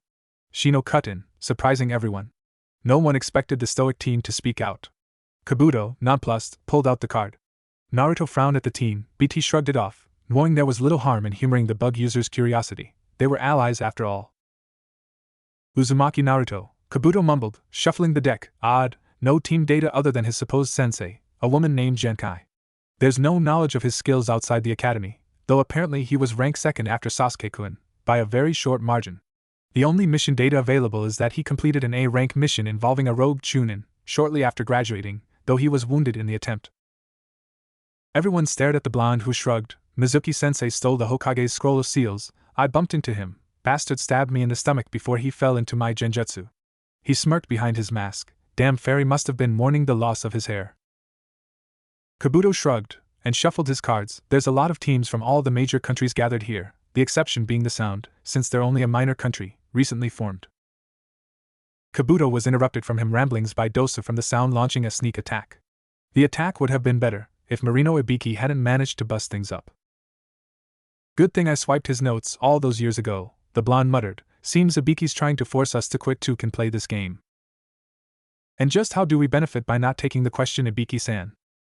Shino cut in, surprising everyone. No one expected the stoic teen to speak out. Kabuto, nonplussed, pulled out the card. Naruto frowned at the teen, but he shrugged it off, knowing there was little harm in humoring the bug user's curiosity. They were allies after all. Uzumaki Naruto, Kabuto mumbled, shuffling the deck. Odd, no team data other than his supposed sensei, a woman named Genkai. There's no knowledge of his skills outside the academy, though apparently he was ranked second after Sasuke-kun, by a very short margin. The only mission data available is that he completed an A-rank mission involving a rogue Chunin, shortly after graduating, though he was wounded in the attempt. Everyone stared at the blonde, who shrugged. Mizuki-sensei stole the Hokage's scroll of seals. I bumped into him. Bastard stabbed me in the stomach before he fell into my genjutsu. He smirked behind his mask. Damn fairy must have been mourning the loss of his hair. Kabuto shrugged, and shuffled his cards. There's a lot of teams from all the major countries gathered here, the exception being the Sound, since they're only a minor country, recently formed. Kabuto was interrupted from him ramblings by Dosa from the Sound launching a sneak attack. The attack would have been better, if Marino Ibiki hadn't managed to bust things up. Good thing I swiped his notes all those years ago, the blonde muttered. Seems Ibiki's trying to force us to quit. Two can play this game. And just how do we benefit by not taking the question, Ibiki-san?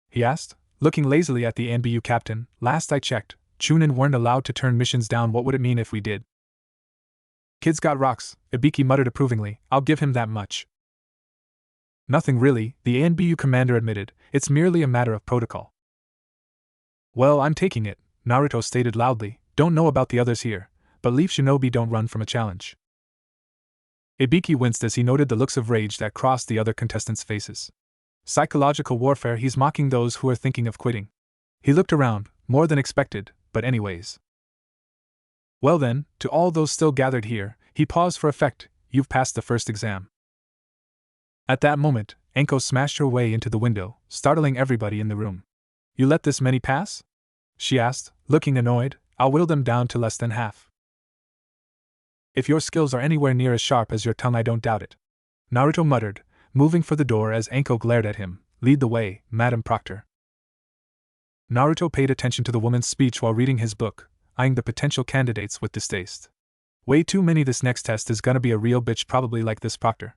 He asked, looking lazily at the NBU captain. Last I checked, Chunin weren't allowed to turn missions down. What would it mean if we did? Kid's got rocks, Ibiki muttered approvingly. I'll give him that much. Nothing really, the NBU commander admitted. It's merely a matter of protocol. Well, I'm taking it, Naruto stated loudly. Don't know about the others here, but leaf shinobi don't run from a challenge. Ibiki winced as he noted the looks of rage that crossed the other contestants' faces. Psychological warfare, he's mocking those who are thinking of quitting. He looked around, more than expected, but anyways. Well then, to all those still gathered here, he paused for effect, you've passed the first exam. At that moment, Enko smashed her way into the window, startling everybody in the room. You let this many pass? she asked, looking annoyed. I'll whittle them down to less than half. If your skills are anywhere near as sharp as your tongue, I don't doubt it. Naruto muttered, moving for the door as Anko glared at him. Lead the way, Madam Proctor. Naruto paid attention to the woman's speech while reading his book, eyeing the potential candidates with distaste. Way too many. This next test is gonna be a real bitch, probably like this Proctor.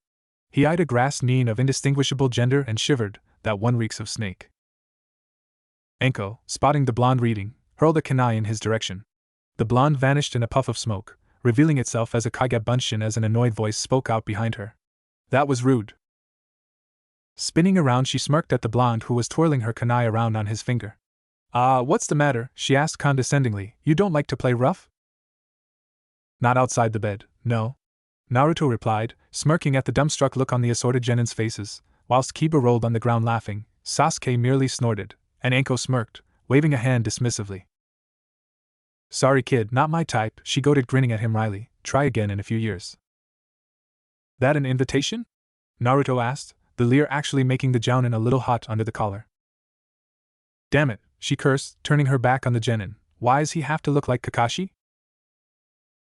He eyed a grass neen of indistinguishable gender and shivered. That one reeks of snake. Anko, spotting the blonde reading, hurled a kunai in his direction. The blonde vanished in a puff of smoke, revealing itself as a Kage Bunshin as an annoyed voice spoke out behind her. That was rude. Spinning around, she smirked at the blonde who was twirling her kunai around on his finger. What's the matter? She asked condescendingly. You don't like to play rough? Not outside the bed, no. Naruto replied, smirking at the dumbstruck look on the assorted genins' faces, whilst Kiba rolled on the ground laughing. Sasuke merely snorted, and Anko smirked, waving a hand dismissively. Sorry kid, not my type, she goaded, grinning at him wryly. Try again in a few years. That an invitation? Naruto asked, the leer actually making the jounin a little hot under the collar. Damn it, she cursed, turning her back on the genin. Why's he have to look like Kakashi?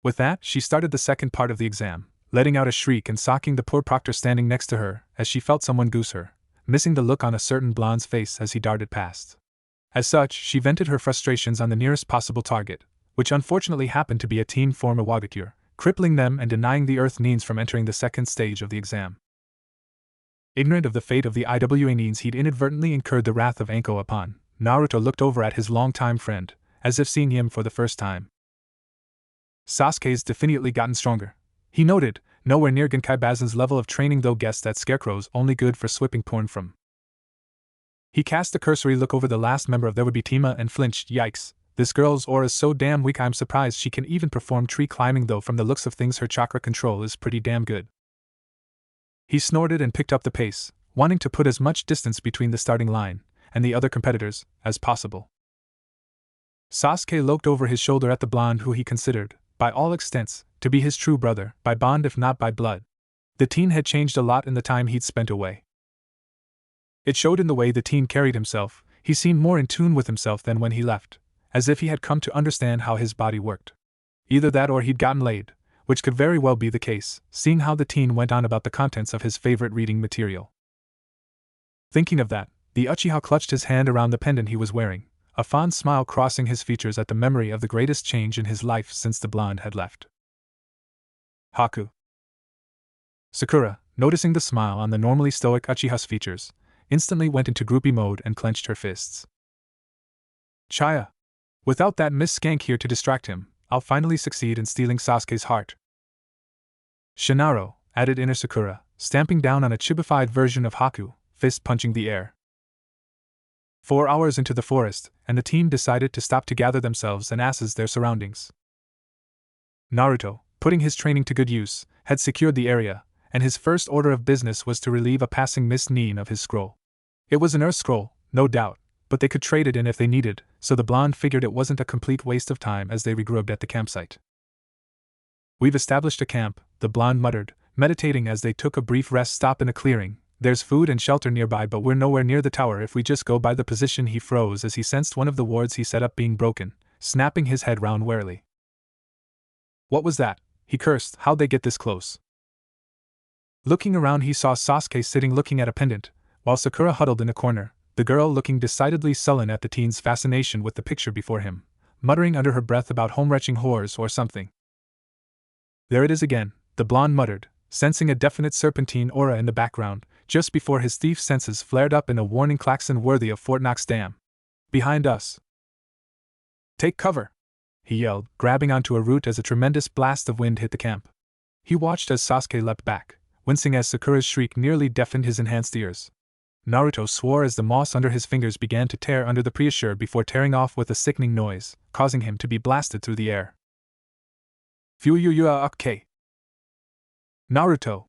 With that, she started the second part of the exam, letting out a shriek and socking the poor proctor standing next to her as she felt someone goose her, missing the look on a certain blonde's face as he darted past. As such, she vented her frustrations on the nearest possible target, which unfortunately happened to be a teen former Wagakure, crippling them and denying the Earth Neens from entering the second stage of the exam. Ignorant of the fate of the IWA Neens he'd inadvertently incurred the wrath of Anko upon, Naruto looked over at his longtime friend, as if seeing him for the first time. Sasuke's definitely gotten stronger, he noted, nowhere near Genkai Bazin's level of training, though guessed that Scarecrow's only good for swipping porn from. He cast a cursory look over the last member of There Would Be Tima and flinched. Yikes, this girl's aura's so damn weak, I'm surprised she can even perform tree climbing, though from the looks of things her chakra control is pretty damn good. He snorted and picked up the pace, wanting to put as much distance between the starting line and the other competitors as possible. Sasuke looked over his shoulder at the blonde who he considered, by all extents, to be his true brother, by bond if not by blood. The teen had changed a lot in the time he'd spent away. It showed in the way the teen carried himself. He seemed more in tune with himself than when he left, as if he had come to understand how his body worked. Either that or he'd gotten laid, which could very well be the case, seeing how the teen went on about the contents of his favorite reading material. Thinking of that, the Uchiha clutched his hand around the pendant he was wearing, a fond smile crossing his features at the memory of the greatest change in his life since the blonde had left. Haku. Sakura, noticing the smile on the normally stoic Uchiha's features, instantly went into groupie mode and clenched her fists. Chaya. Without that Miss Skank here to distract him, I'll finally succeed in stealing Sasuke's heart. Shinaro, added inner Sakura, stamping down on a chibified version of Haku, fist punching the air. 4 hours into the forest, and the team decided to stop to gather themselves and assess their surroundings. Naruto, putting his training to good use, had secured the area, and his first order of business was to relieve a passing Miss Neen of his scroll. It was an Earth scroll, no doubt, but they could trade it in if they needed, so the blonde figured it wasn't a complete waste of time as they regrouped at the campsite. We've established a camp, the blonde muttered, meditating as they took a brief rest stop in a clearing. There's food and shelter nearby, but we're nowhere near the tower if we just go by the position. He froze as he sensed one of the wards he set up being broken, snapping his head round warily. What was that? He cursed. How'd they get this close? Looking around, he saw Sasuke sitting looking at a pendant, while Sakura huddled in a corner, the girl looking decidedly sullen at the teen's fascination with the picture before him, muttering under her breath about home-wretching whores or something. There it is again, the blonde muttered, sensing a definite serpentine aura in the background, just before his thief senses flared up in a warning klaxon worthy of Fort Knox Dam. Behind us. Take cover, he yelled, grabbing onto a root as a tremendous blast of wind hit the camp. He watched as Sasuke leapt back, wincing as Sakura's shriek nearly deafened his enhanced ears. Naruto swore as the moss under his fingers began to tear under the preassure before tearing off with a sickening noise, causing him to be blasted through the air. Fuyuyuake. Naruto!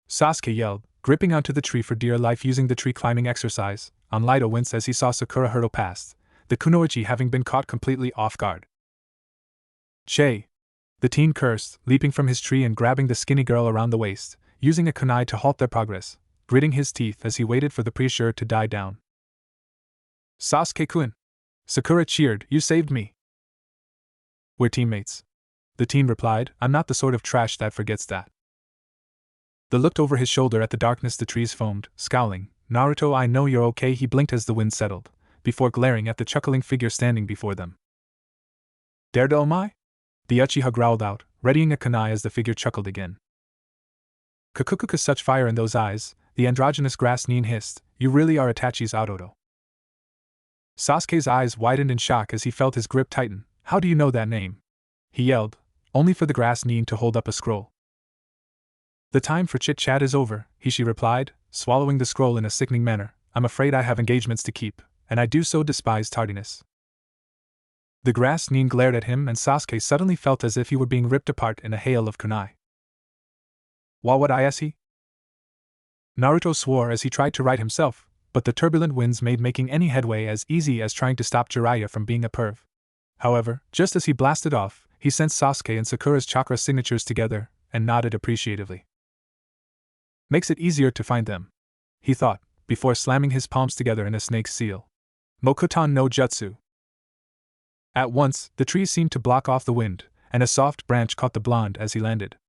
Sasuke yelled, gripping onto the tree for dear life using the tree climbing exercise. Onlito winced as he saw Sakura hurtle past, the kunoichi having been caught completely off guard. Che! The teen cursed, leaping from his tree and grabbing the skinny girl around the waist, using a kunai to halt their progress, gritting his teeth as he waited for the preassure to die down. Sasuke-kun! Sakura cheered, "You saved me." "We're teammates." The teen replied, "I'm not the sort of trash that forgets that." The looked over his shoulder at the darkness the trees foamed, scowling. "Naruto, I know you're okay," he blinked as the wind settled, before glaring at the chuckling figure standing before them. "Dared oh my?" The Uchiha growled out, readying a kunai as the figure chuckled again. "Kakukuka, such fire in those eyes," the androgynous grass nin hissed. "You really are Itachi's Autoto." Sasuke's eyes widened in shock as he felt his grip tighten. "How do you know that name?" he yelled, only for the grass nin to hold up a scroll. "The time for chit-chat is over," Hishi replied, swallowing the scroll in a sickening manner. "I'm afraid I have engagements to keep, and I do so despise tardiness." The grass nin glared at him and Sasuke suddenly felt as if he were being ripped apart in a hail of kunai. "Wha what is he?" Naruto swore as he tried to right himself, but the turbulent winds made making any headway as easy as trying to stop Jiraiya from being a perv. However, just as he blasted off, he sensed Sasuke and Sakura's chakra signatures together, and nodded appreciatively. "Makes it easier to find them," he thought, before slamming his palms together in a snake's seal. Mokuton no Jutsu. At once, the trees seemed to block off the wind, and a soft branch caught the blonde as he landed.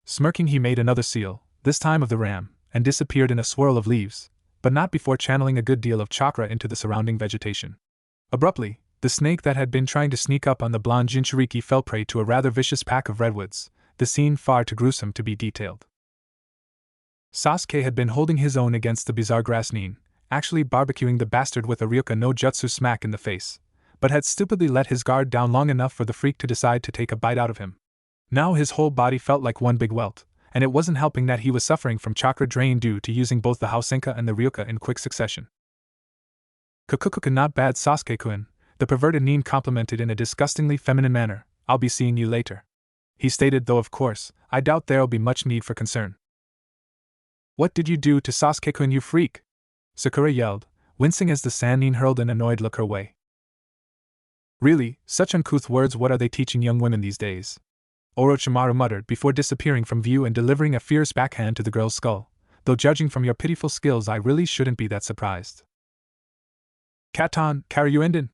Smirking, he made another seal, this time of the ram, and disappeared in a swirl of leaves, but not before channeling a good deal of chakra into the surrounding vegetation. Abruptly, the snake that had been trying to sneak up on the blonde Jinchuriki fell prey to a rather vicious pack of redwoods, the scene far too gruesome to be detailed. Sasuke had been holding his own against the bizarre grass nin, actually barbecuing the bastard with a Ryuka no Jutsu smack in the face, but had stupidly let his guard down long enough for the freak to decide to take a bite out of him. Now his whole body felt like one big welt, and it wasn't helping that he was suffering from chakra drain due to using both the Hausenka and the Ryuka in quick succession. "Kakukuka, not bad, Sasuke-kun," the perverted nin complimented in a disgustingly feminine manner. "I'll be seeing you later," he stated, though of course, I doubt there'll be much need for concern. "What did you do to Sasuke-kun, you freak?" Sakura yelled, wincing as the sand nin hurled an annoyed look her way. "Really, such uncouth words, what are they teaching young women these days?" Orochimaru muttered before disappearing from view and delivering a fierce backhand to the girl's skull, "though judging from your pitiful skills I really shouldn't be that surprised." "Katon, Karyuinden!"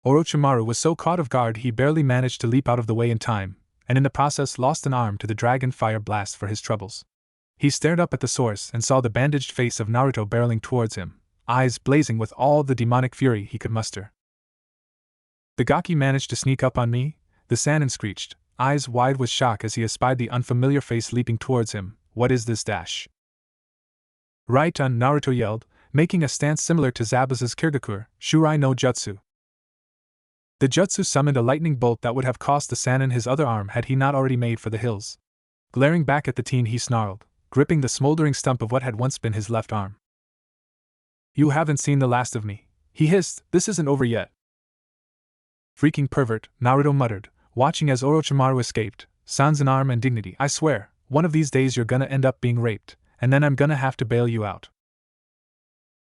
Orochimaru was so caught off guard he barely managed to leap out of the way in time, and in the process lost an arm to the dragon fire blast for his troubles. He stared up at the source and saw the bandaged face of Naruto barreling towards him, eyes blazing with all the demonic fury he could muster. "The Gaki managed to sneak up on me?" the Sannin screeched, eyes wide with shock as he espied the unfamiliar face leaping towards him. "What is this dash?" "Right on," Naruto yelled, making a stance similar to Zabuza's Kirgakur, Shurai no Jutsu. The jutsu summoned a lightning bolt that would have cost the Sannin his other arm had he not already made for the hills. Glaring back at the teen, he snarled, gripping the smoldering stump of what had once been his left arm. "You haven't seen the last of me," he hissed. "This isn't over yet." "Freaking pervert," Naruto muttered, watching as Orochimaru escaped. "Sans an arm and dignity, I swear, one of these days you're gonna end up being raped, and then I'm gonna have to bail you out."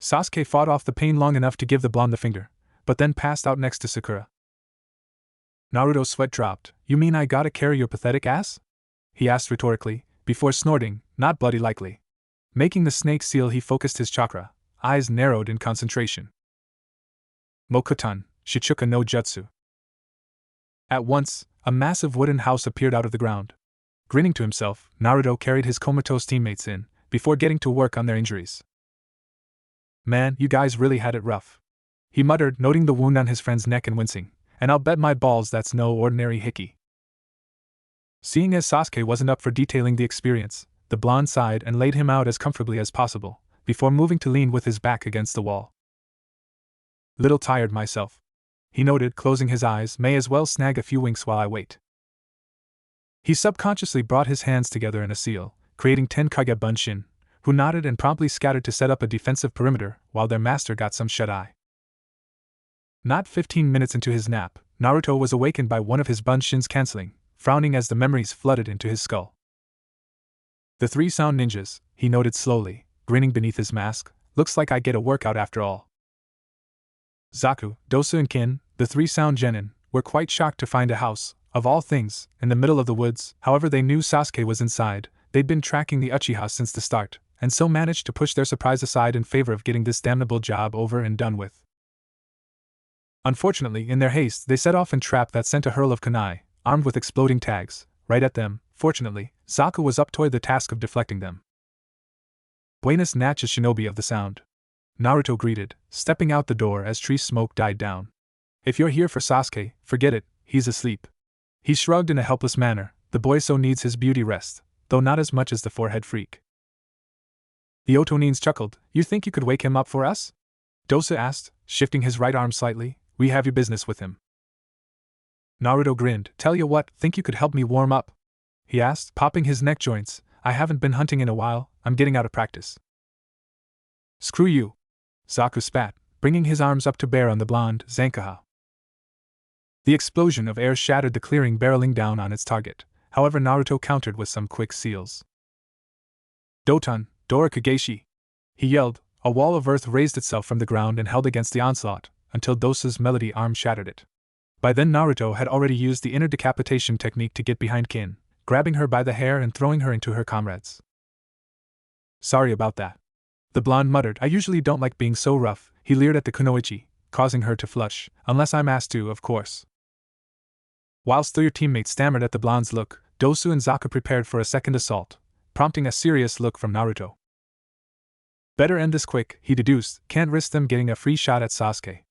Sasuke fought off the pain long enough to give the blonde the finger, but then passed out next to Sakura. Naruto's sweat dropped. "You mean I gotta carry your pathetic ass?" he asked rhetorically, before snorting, "Not bloody likely." Making the snake seal, he focused his chakra, eyes narrowed in concentration. "Mokuton, Shichuka no Jutsu." At once, a massive wooden house appeared out of the ground. Grinning to himself, Naruto carried his comatose teammates in, before getting to work on their injuries. "Man, you guys really had it rough," he muttered, noting the wound on his friend's neck and wincing, "and I'll bet my balls that's no ordinary hickey." Seeing as Sasuke wasn't up for detailing the experience, the blonde sighed and laid him out as comfortably as possible, before moving to lean with his back against the wall. "Little tired myself," he noted, closing his eyes. "May as well snag a few winks while I wait." He subconsciously brought his hands together in a seal, creating 10 Kage Bunshin, who nodded and promptly scattered to set up a defensive perimeter while their master got some shut-eye. Not 15 minutes into his nap, Naruto was awakened by one of his Bunshins canceling, frowning as the memories flooded into his skull. "The 3 sound ninjas," he noted slowly, grinning beneath his mask, "looks like I get a workout after all." Zaku, Dosu and Kin, the 3 sound genin, were quite shocked to find a house, of all things, in the middle of the woods. However, they knew Sasuke was inside. They'd been tracking the Uchiha since the start, and so managed to push their surprise aside in favor of getting this damnable job over and done with. Unfortunately, in their haste, they set off a trap that sent a hurl of kunai, armed with exploding tags, right at them. Fortunately, Zaku was up to the task of deflecting them. Buenas noches, shinobi of the sound, Naruto greeted, stepping out the door as tree smoke died down. If you're here for Sasuke, forget it, he's asleep. He shrugged in a helpless manner. The boy so needs his beauty rest, though not as much as the forehead freak. The Otonins chuckled. You think you could wake him up for us? Dosa asked, shifting his right arm slightly. We have your business with him. Naruto grinned. Tell you what, think you could help me warm up? He asked, popping his neck joints. I haven't been hunting in a while, I'm getting out of practice. Screw you. Zaku spat, bringing his arms up to bear on the blonde Zankaha. The explosion of air shattered the clearing, barreling down on its target. However, Naruto countered with some quick seals. Doton, Dora Kageshi! He yelled. A wall of earth raised itself from the ground and held against the onslaught, until Dosa's melody arm shattered it. By then Naruto had already used the inner decapitation technique to get behind Kin, grabbing her by the hair and throwing her into her comrades. Sorry about that. The blonde muttered. I usually don't like being so rough. He leered at the kunoichi, causing her to flush. Unless I'm asked to, of course. Whilst their teammates stammered at the blonde's look, Dosu and Zaku prepared for a second assault, prompting a serious look from Naruto. Better end this quick, he deduced. Can't risk them getting a free shot at Sasuke.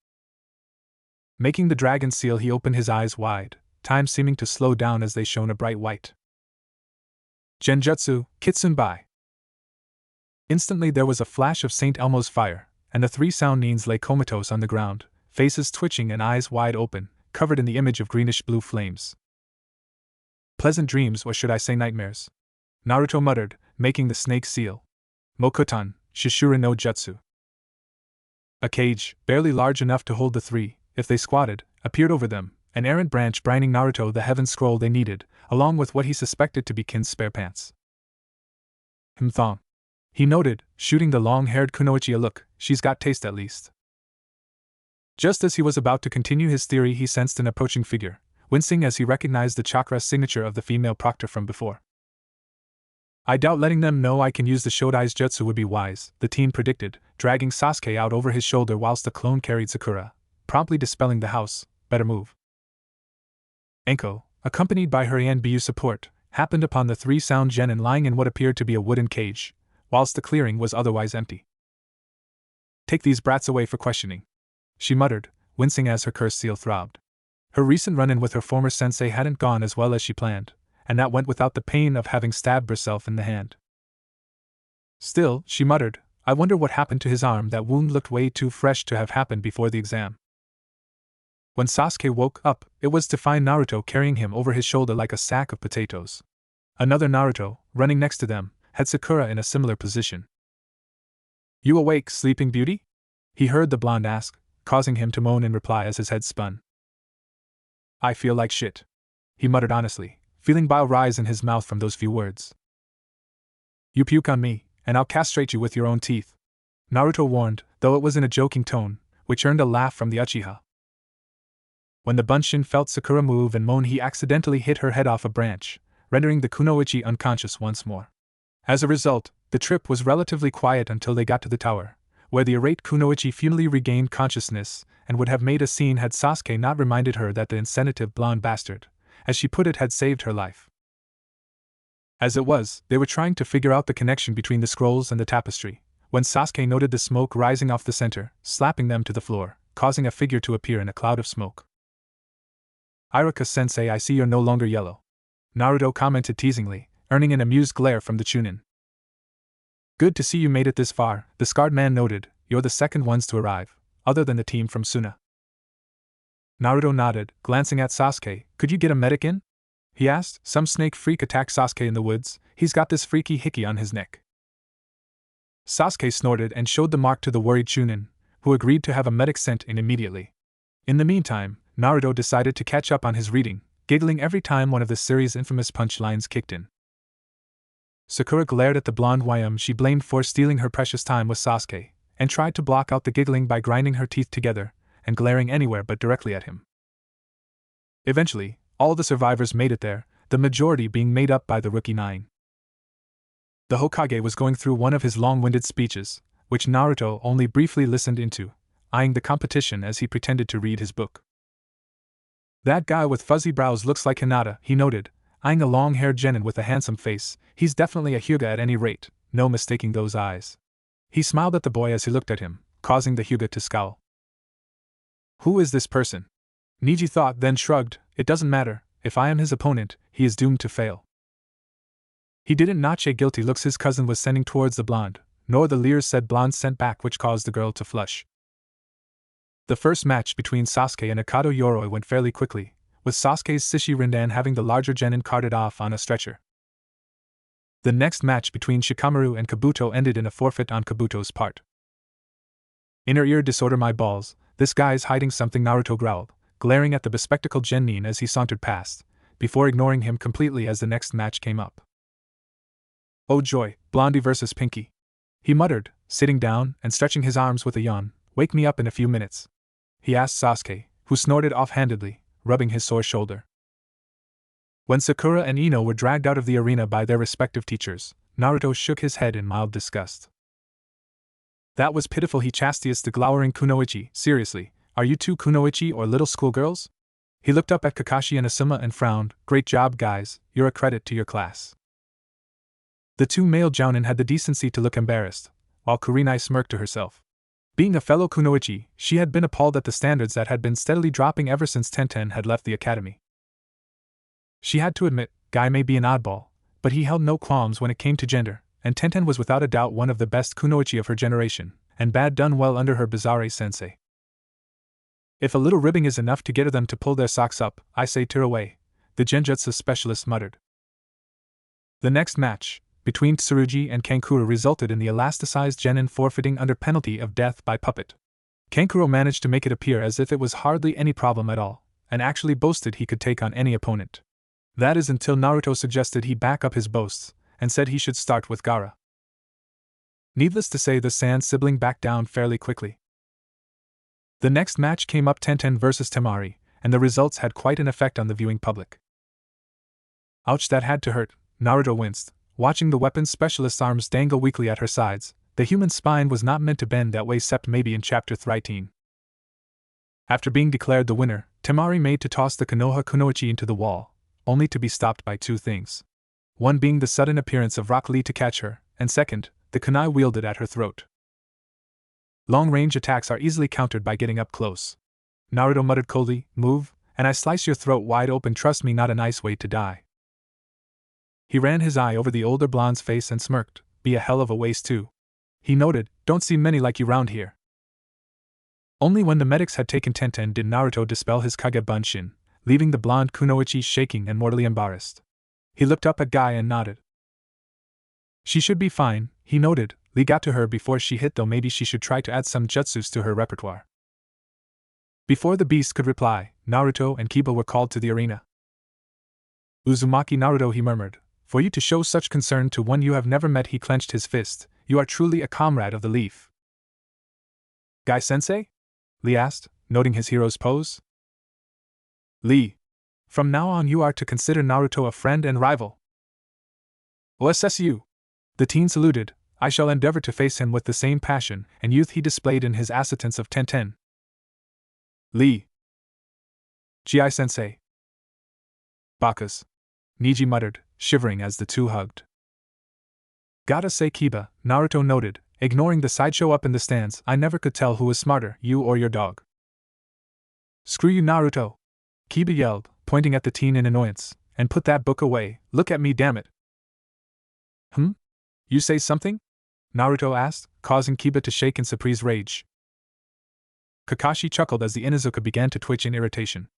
Making the dragon seal, he opened his eyes wide, time seeming to slow down as they shone a bright white. Genjutsu, Kitsunbai. Instantly there was a flash of St. Elmo's fire, and the three Soundnines lay comatose on the ground, faces twitching and eyes wide open, covered in the image of greenish-blue flames. Pleasant dreams, or should I say nightmares? Naruto muttered, making the snake seal. Mokutan, Shishura no Jutsu. A cage, barely large enough to hold the three, if they squatted, appeared over them, an errant branch bringing Naruto the heaven scroll they needed, along with what he suspected to be Kin's spare pants. Thong. He noted, shooting the long-haired kunoichi a look. She's got taste at least. Just as he was about to continue his theory, he sensed an approaching figure, wincing as he recognized the chakra signature of the female proctor from before. I doubt letting them know I can use the Shodai's jutsu would be wise, the teen predicted, dragging Sasuke out over his shoulder whilst the clone carried Sakura, promptly dispelling the house. Better move. Enko, accompanied by her Anbu support, happened upon the three sound genin lying in what appeared to be a wooden cage, whilst the clearing was otherwise empty. Take these brats away for questioning, she muttered, wincing as her curse seal throbbed. Her recent run-in with her former sensei hadn't gone as well as she planned, and that went without the pain of having stabbed herself in the hand. Still, she muttered, I wonder what happened to his arm. That wound looked way too fresh to have happened before the exam. When Sasuke woke up, it was to find Naruto carrying him over his shoulder like a sack of potatoes. Another Naruto, running next to them, had Sakura in a similar position. You awake, sleeping beauty? He heard the blonde ask, causing him to moan in reply as his head spun. I feel like shit, he muttered honestly, feeling bile rise in his mouth from those few words. You puke on me, and I'll castrate you with your own teeth, Naruto warned, though it was in a joking tone, which earned a laugh from the Uchiha. When the Bunshin felt Sakura move and moan, he accidentally hit her head off a branch, rendering the kunoichi unconscious once more. As a result, the trip was relatively quiet until they got to the tower, where the irate kunoichi futilely regained consciousness and would have made a scene had Sasuke not reminded her that the insensitive blonde bastard, as she put it, had saved her life. As it was, they were trying to figure out the connection between the scrolls and the tapestry, when Sasuke noted the smoke rising off the center, slapping them to the floor, causing a figure to appear in a cloud of smoke. Iruka-sensei, I see you're no longer yellow, Naruto commented teasingly, earning an amused glare from the Chunin. Good to see you made it this far, the scarred man noted. You're the second ones to arrive, other than the team from Suna. Naruto nodded, glancing at Sasuke. Could you get a medic in? He asked. Some snake freak attacked Sasuke in the woods. He's got this freaky hickey on his neck. Sasuke snorted and showed the mark to the worried Chunin, who agreed to have a medic sent in immediately. In the meantime, Naruto decided to catch up on his reading, giggling every time one of the series' infamous punchlines kicked in. Sakura glared at the blonde YM she blamed for stealing her precious time with Sasuke, and tried to block out the giggling by grinding her teeth together and glaring anywhere but directly at him. Eventually, all the survivors made it there, the majority being made up by the rookie 9. The Hokage was going through one of his long-winded speeches, which Naruto only briefly listened into, eyeing the competition as he pretended to read his book. That guy with fuzzy brows looks like Hinata, he noted, eyeing a long-haired genin with a handsome face. He's definitely a Hyuga at any rate, no mistaking those eyes. He smiled at the boy as he looked at him, causing the Hyuga to scowl. Who is this person? Niji thought, then shrugged. It doesn't matter. If I am his opponent, he is doomed to fail. He didn't notch a guilty looks his cousin was sending towards the blonde, nor the leers said blonde sent back, which caused the girl to flush. The first match between Sasuke and Akado Yoroi went fairly quickly, with Sasuke's Sishi Rindan having the larger genin carted off on a stretcher. The next match between Shikamaru and Kabuto ended in a forfeit on Kabuto's part. Inner ear disorder my balls, this guy's hiding something, Naruto growled, glaring at the bespectacled genin as he sauntered past, before ignoring him completely as the next match came up. Oh joy, Blondie versus Pinky. He muttered, sitting down and stretching his arms with a yawn. Wake me up in a few minutes. He asked Sasuke, who snorted offhandedly, rubbing his sore shoulder. When Sakura and Ino were dragged out of the arena by their respective teachers, Naruto shook his head in mild disgust. That was pitiful, he chastised the glowering Kunoichi. Seriously, are you two Kunoichi or little schoolgirls? He looked up at Kakashi and Asuma and frowned. Great job, guys, you're a credit to your class. The two male jounin had the decency to look embarrassed, while Kurenai smirked to herself. Being a fellow Kunoichi, she had been appalled at the standards that had been steadily dropping ever since Tenten had left the academy. She had to admit, Guy may be an oddball, but he held no qualms when it came to gender, and Tenten was without a doubt one of the best Kunoichi of her generation, and bad done well under her Bizarre sensei. If a little ribbing is enough to get them to pull their socks up, I say tear away, the genjutsu specialist muttered. The next match, between Tsurugi and Kankuro, resulted in the elasticized genin forfeiting under penalty of death by puppet. Kankuro managed to make it appear as if it was hardly any problem at all, and actually boasted he could take on any opponent. That is until Naruto suggested he back up his boasts, and said he should start with Gaara. Needless to say, the Sand sibling backed down fairly quickly. The next match came up, Tenten versus Temari, and the results had quite an effect on the viewing public. Ouch, that had to hurt, Naruto winced, watching the weapons specialist's arms dangle weakly at her sides. The human spine was not meant to bend that way except maybe in chapter 13. After being declared the winner, Temari made to toss the Konoha Kunoichi into the wall, only to be stopped by two things. One being the sudden appearance of Rock Lee to catch her, and second, the kunai wielded at her throat. Long-range attacks are easily countered by getting up close. Naruto muttered coldly, move, and I slice your throat wide open, trust me, not a nice way to die. He ran his eye over the older blonde's face and smirked, be a hell of a waste too. He noted, don't see many like you round here. Only when the medics had taken Tenten did Naruto dispel his Kage Bunshin, leaving the blonde Kunoichi shaking and mortally embarrassed. He looked up at Guy and nodded. She should be fine, he noted. Lee got to her before she hit, though maybe she should try to add some jutsus to her repertoire. Before the beast could reply, Naruto and Kiba were called to the arena. Uzumaki Naruto, he murmured, for you to show such concern to one you have never met, he clenched his fist, you are truly a comrade of the leaf. Guy-sensei? Lee asked, noting his hero's pose. Lee. From now on you are to consider Naruto a friend and rival. OSSU. The teen saluted. I shall endeavor to face him with the same passion and youth he displayed in his acceptance of Tenten. Lee. Gi-sensei. Bakas. Niji muttered, shivering as the two hugged. Gotta say, Kiba, Naruto noted, ignoring the sideshow up in the stands, I never could tell who was smarter, you or your dog. Screw you, Naruto. Kiba yelled, pointing at the teen in annoyance, and put that book away, look at me, damn it. You say something? Naruto asked, causing Kiba to shake in surprised rage. Kakashi chuckled as the Inuzuka began to twitch in irritation.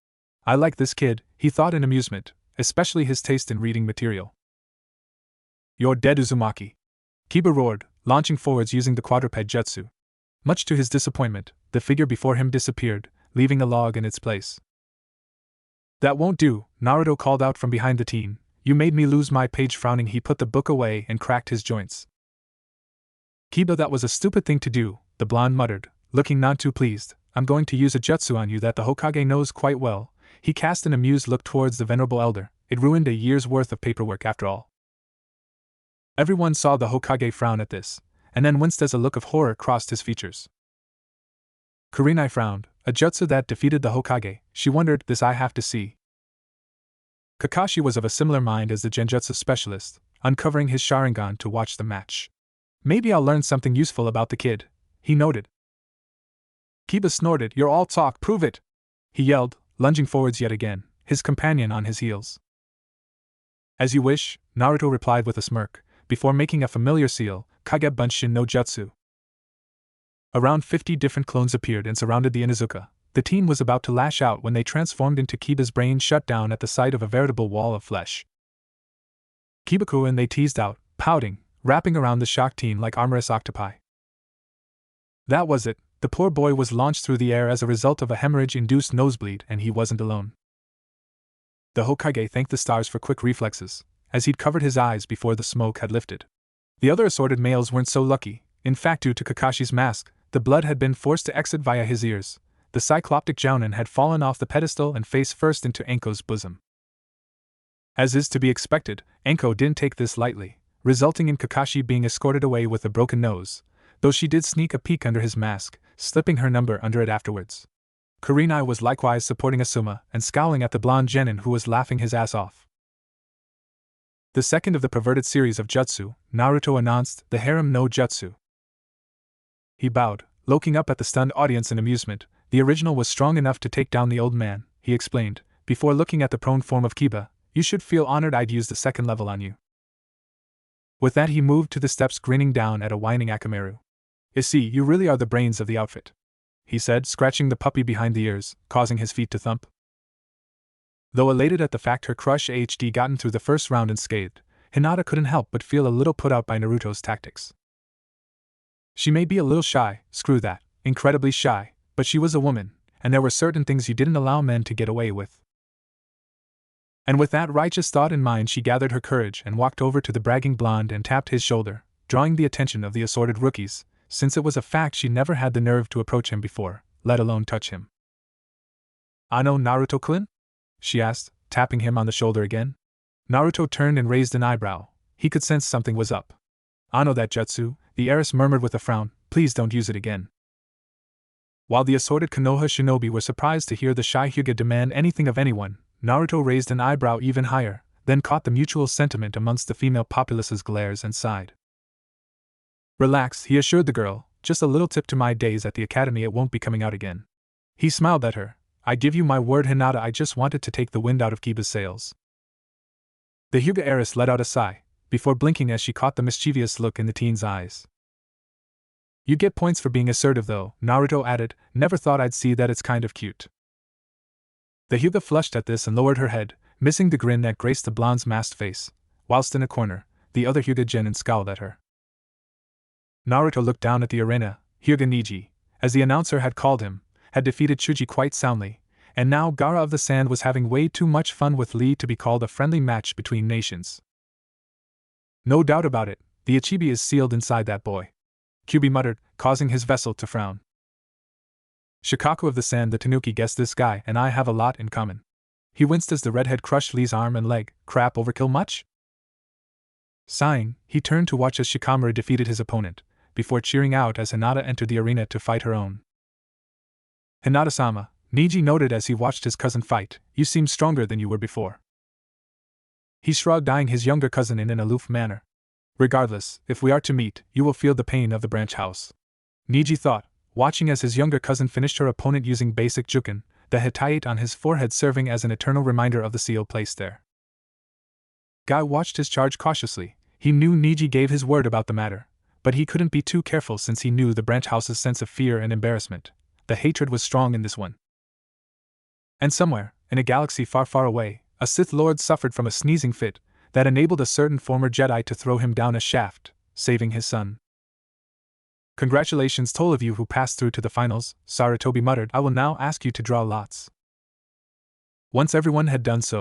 I like this kid, he thought in amusement, especially his taste in reading material. You're dead, Uzumaki. Kiba roared, launching forwards using the quadruped jutsu. Much to his disappointment, the figure before him disappeared, leaving a log in its place. That won't do, Naruto called out from behind the teen. You made me lose my page. Frowning, he put the book away and cracked his joints. Kiba, that was a stupid thing to do, the blonde muttered, looking not too pleased. I'm going to use a jutsu on you that the Hokage knows quite well. He cast an amused look towards the venerable elder. It ruined a year's worth of paperwork after all. Everyone saw the Hokage frown at this, and then winced as a look of horror crossed his features. Kurenai frowned. A jutsu that defeated the Hokage, she wondered, this I have to see. Kakashi was of a similar mind as the genjutsu specialist, uncovering his Sharingan to watch the match. Maybe I'll learn something useful about the kid, he noted. Kiba snorted. You're all talk, prove it! He yelled, lunging forwards yet again, his companion on his heels. As you wish, Naruto replied with a smirk, before making a familiar seal, Kage Bunshin no Jutsu. Around 50 different clones appeared and surrounded the Inuzuka. The team was about to lash out when they transformed into Kiba's brain shut down at the sight of a veritable wall of flesh. Kibaku, they teased out, pouting, wrapping around the shocked teen like amorous octopi. That was it, the poor boy was launched through the air as a result of a hemorrhage-induced nosebleed, and he wasn't alone. The Hokage thanked the stars for quick reflexes, as he'd covered his eyes before the smoke had lifted. The other assorted males weren't so lucky. In fact, due to Kakashi's mask, the blood had been forced to exit via his ears. The cycloptic Jounin had fallen off the pedestal and face first into Anko's bosom. As is to be expected, Anko didn't take this lightly, resulting in Kakashi being escorted away with a broken nose, though she did sneak a peek under his mask, slipping her number under it afterwards. Kurenai was likewise supporting Asuma and scowling at the blonde genin who was laughing his ass off. The second of the perverted series of jutsu, Naruto announced, the harem no jutsu. He bowed, looking up at the stunned audience in amusement. The original was strong enough to take down the old man, he explained, before looking at the prone form of Kiba. You should feel honored I'd use the second level on you. With that he moved to the steps, grinning down at a whining Akamaru. You see, you really are the brains of the outfit, he said, scratching the puppy behind the ears, causing his feet to thump. Though elated at the fact her crush HD gotten through the first round unscathed, Hinata couldn't help but feel a little put out by Naruto's tactics. She may be a little shy, screw that, incredibly shy, but she was a woman, and there were certain things you didn't allow men to get away with. And with that righteous thought in mind she gathered her courage and walked over to the bragging blonde and tapped his shoulder, drawing the attention of the assorted rookies, since it was a fact she never had the nerve to approach him before, let alone touch him. "Ano Naruto-kun?" she asked, tapping him on the shoulder again. Naruto turned and raised an eyebrow. He could sense something was up. "Ano that jutsu," the heiress murmured with a frown, "please don't use it again." While the assorted Konoha shinobi were surprised to hear the shy Hyuga demand anything of anyone, Naruto raised an eyebrow even higher, then caught the mutual sentiment amongst the female populace's glares and sighed. "Relax," he assured the girl, "just a little tip to my days at the academy, it won't be coming out again." He smiled at her. "I give you my word, Hinata, I just wanted to take the wind out of Kiba's sails." The Hyuga heiress let out a sigh, before blinking as she caught the mischievous look in the teen's eyes. "You get points for being assertive though," Naruto added, "never thought I'd see that, it's kind of cute." The Hyuga flushed at this and lowered her head, missing the grin that graced the blonde's masked face, whilst in a corner, the other Hyuga genin scowled at her. Naruto looked down at the arena. Hyuga Niji, as the announcer had called him, had defeated Chuji quite soundly, and now Gaara of the Sand was having way too much fun with Lee to be called a friendly match between nations. "No doubt about it, the Ichibi is sealed inside that boy," Kyubi muttered, causing his vessel to frown. "Shikaku of the Sand, the Tanuki, guessed this guy and I have a lot in common." He winced as the redhead crushed Lee's arm and leg. "Crap, overkill much?" Sighing, he turned to watch as Shikamaru defeated his opponent, before cheering out as Hinata entered the arena to fight her own. "Hinata-sama," Niji noted as he watched his cousin fight, "you seem stronger than you were before." He shrugged, eyeing his younger cousin in an aloof manner. "Regardless, if we are to meet, you will feel the pain of the branch house," Niji thought, watching as his younger cousin finished her opponent using basic juken, the Hittite on his forehead serving as an eternal reminder of the seal placed there. Guy watched his charge cautiously. He knew Niji gave his word about the matter, but he couldn't be too careful since he knew the branch house's sense of fear and embarrassment. The hatred was strong in this one. And somewhere, in a galaxy far, far away, a Sith Lord suffered from a sneezing fit that enabled a certain former Jedi to throw him down a shaft, saving his son. "Congratulations to all of you who passed through to the finals," Sarutobi muttered. "I will now ask you to draw lots." Once everyone had done so,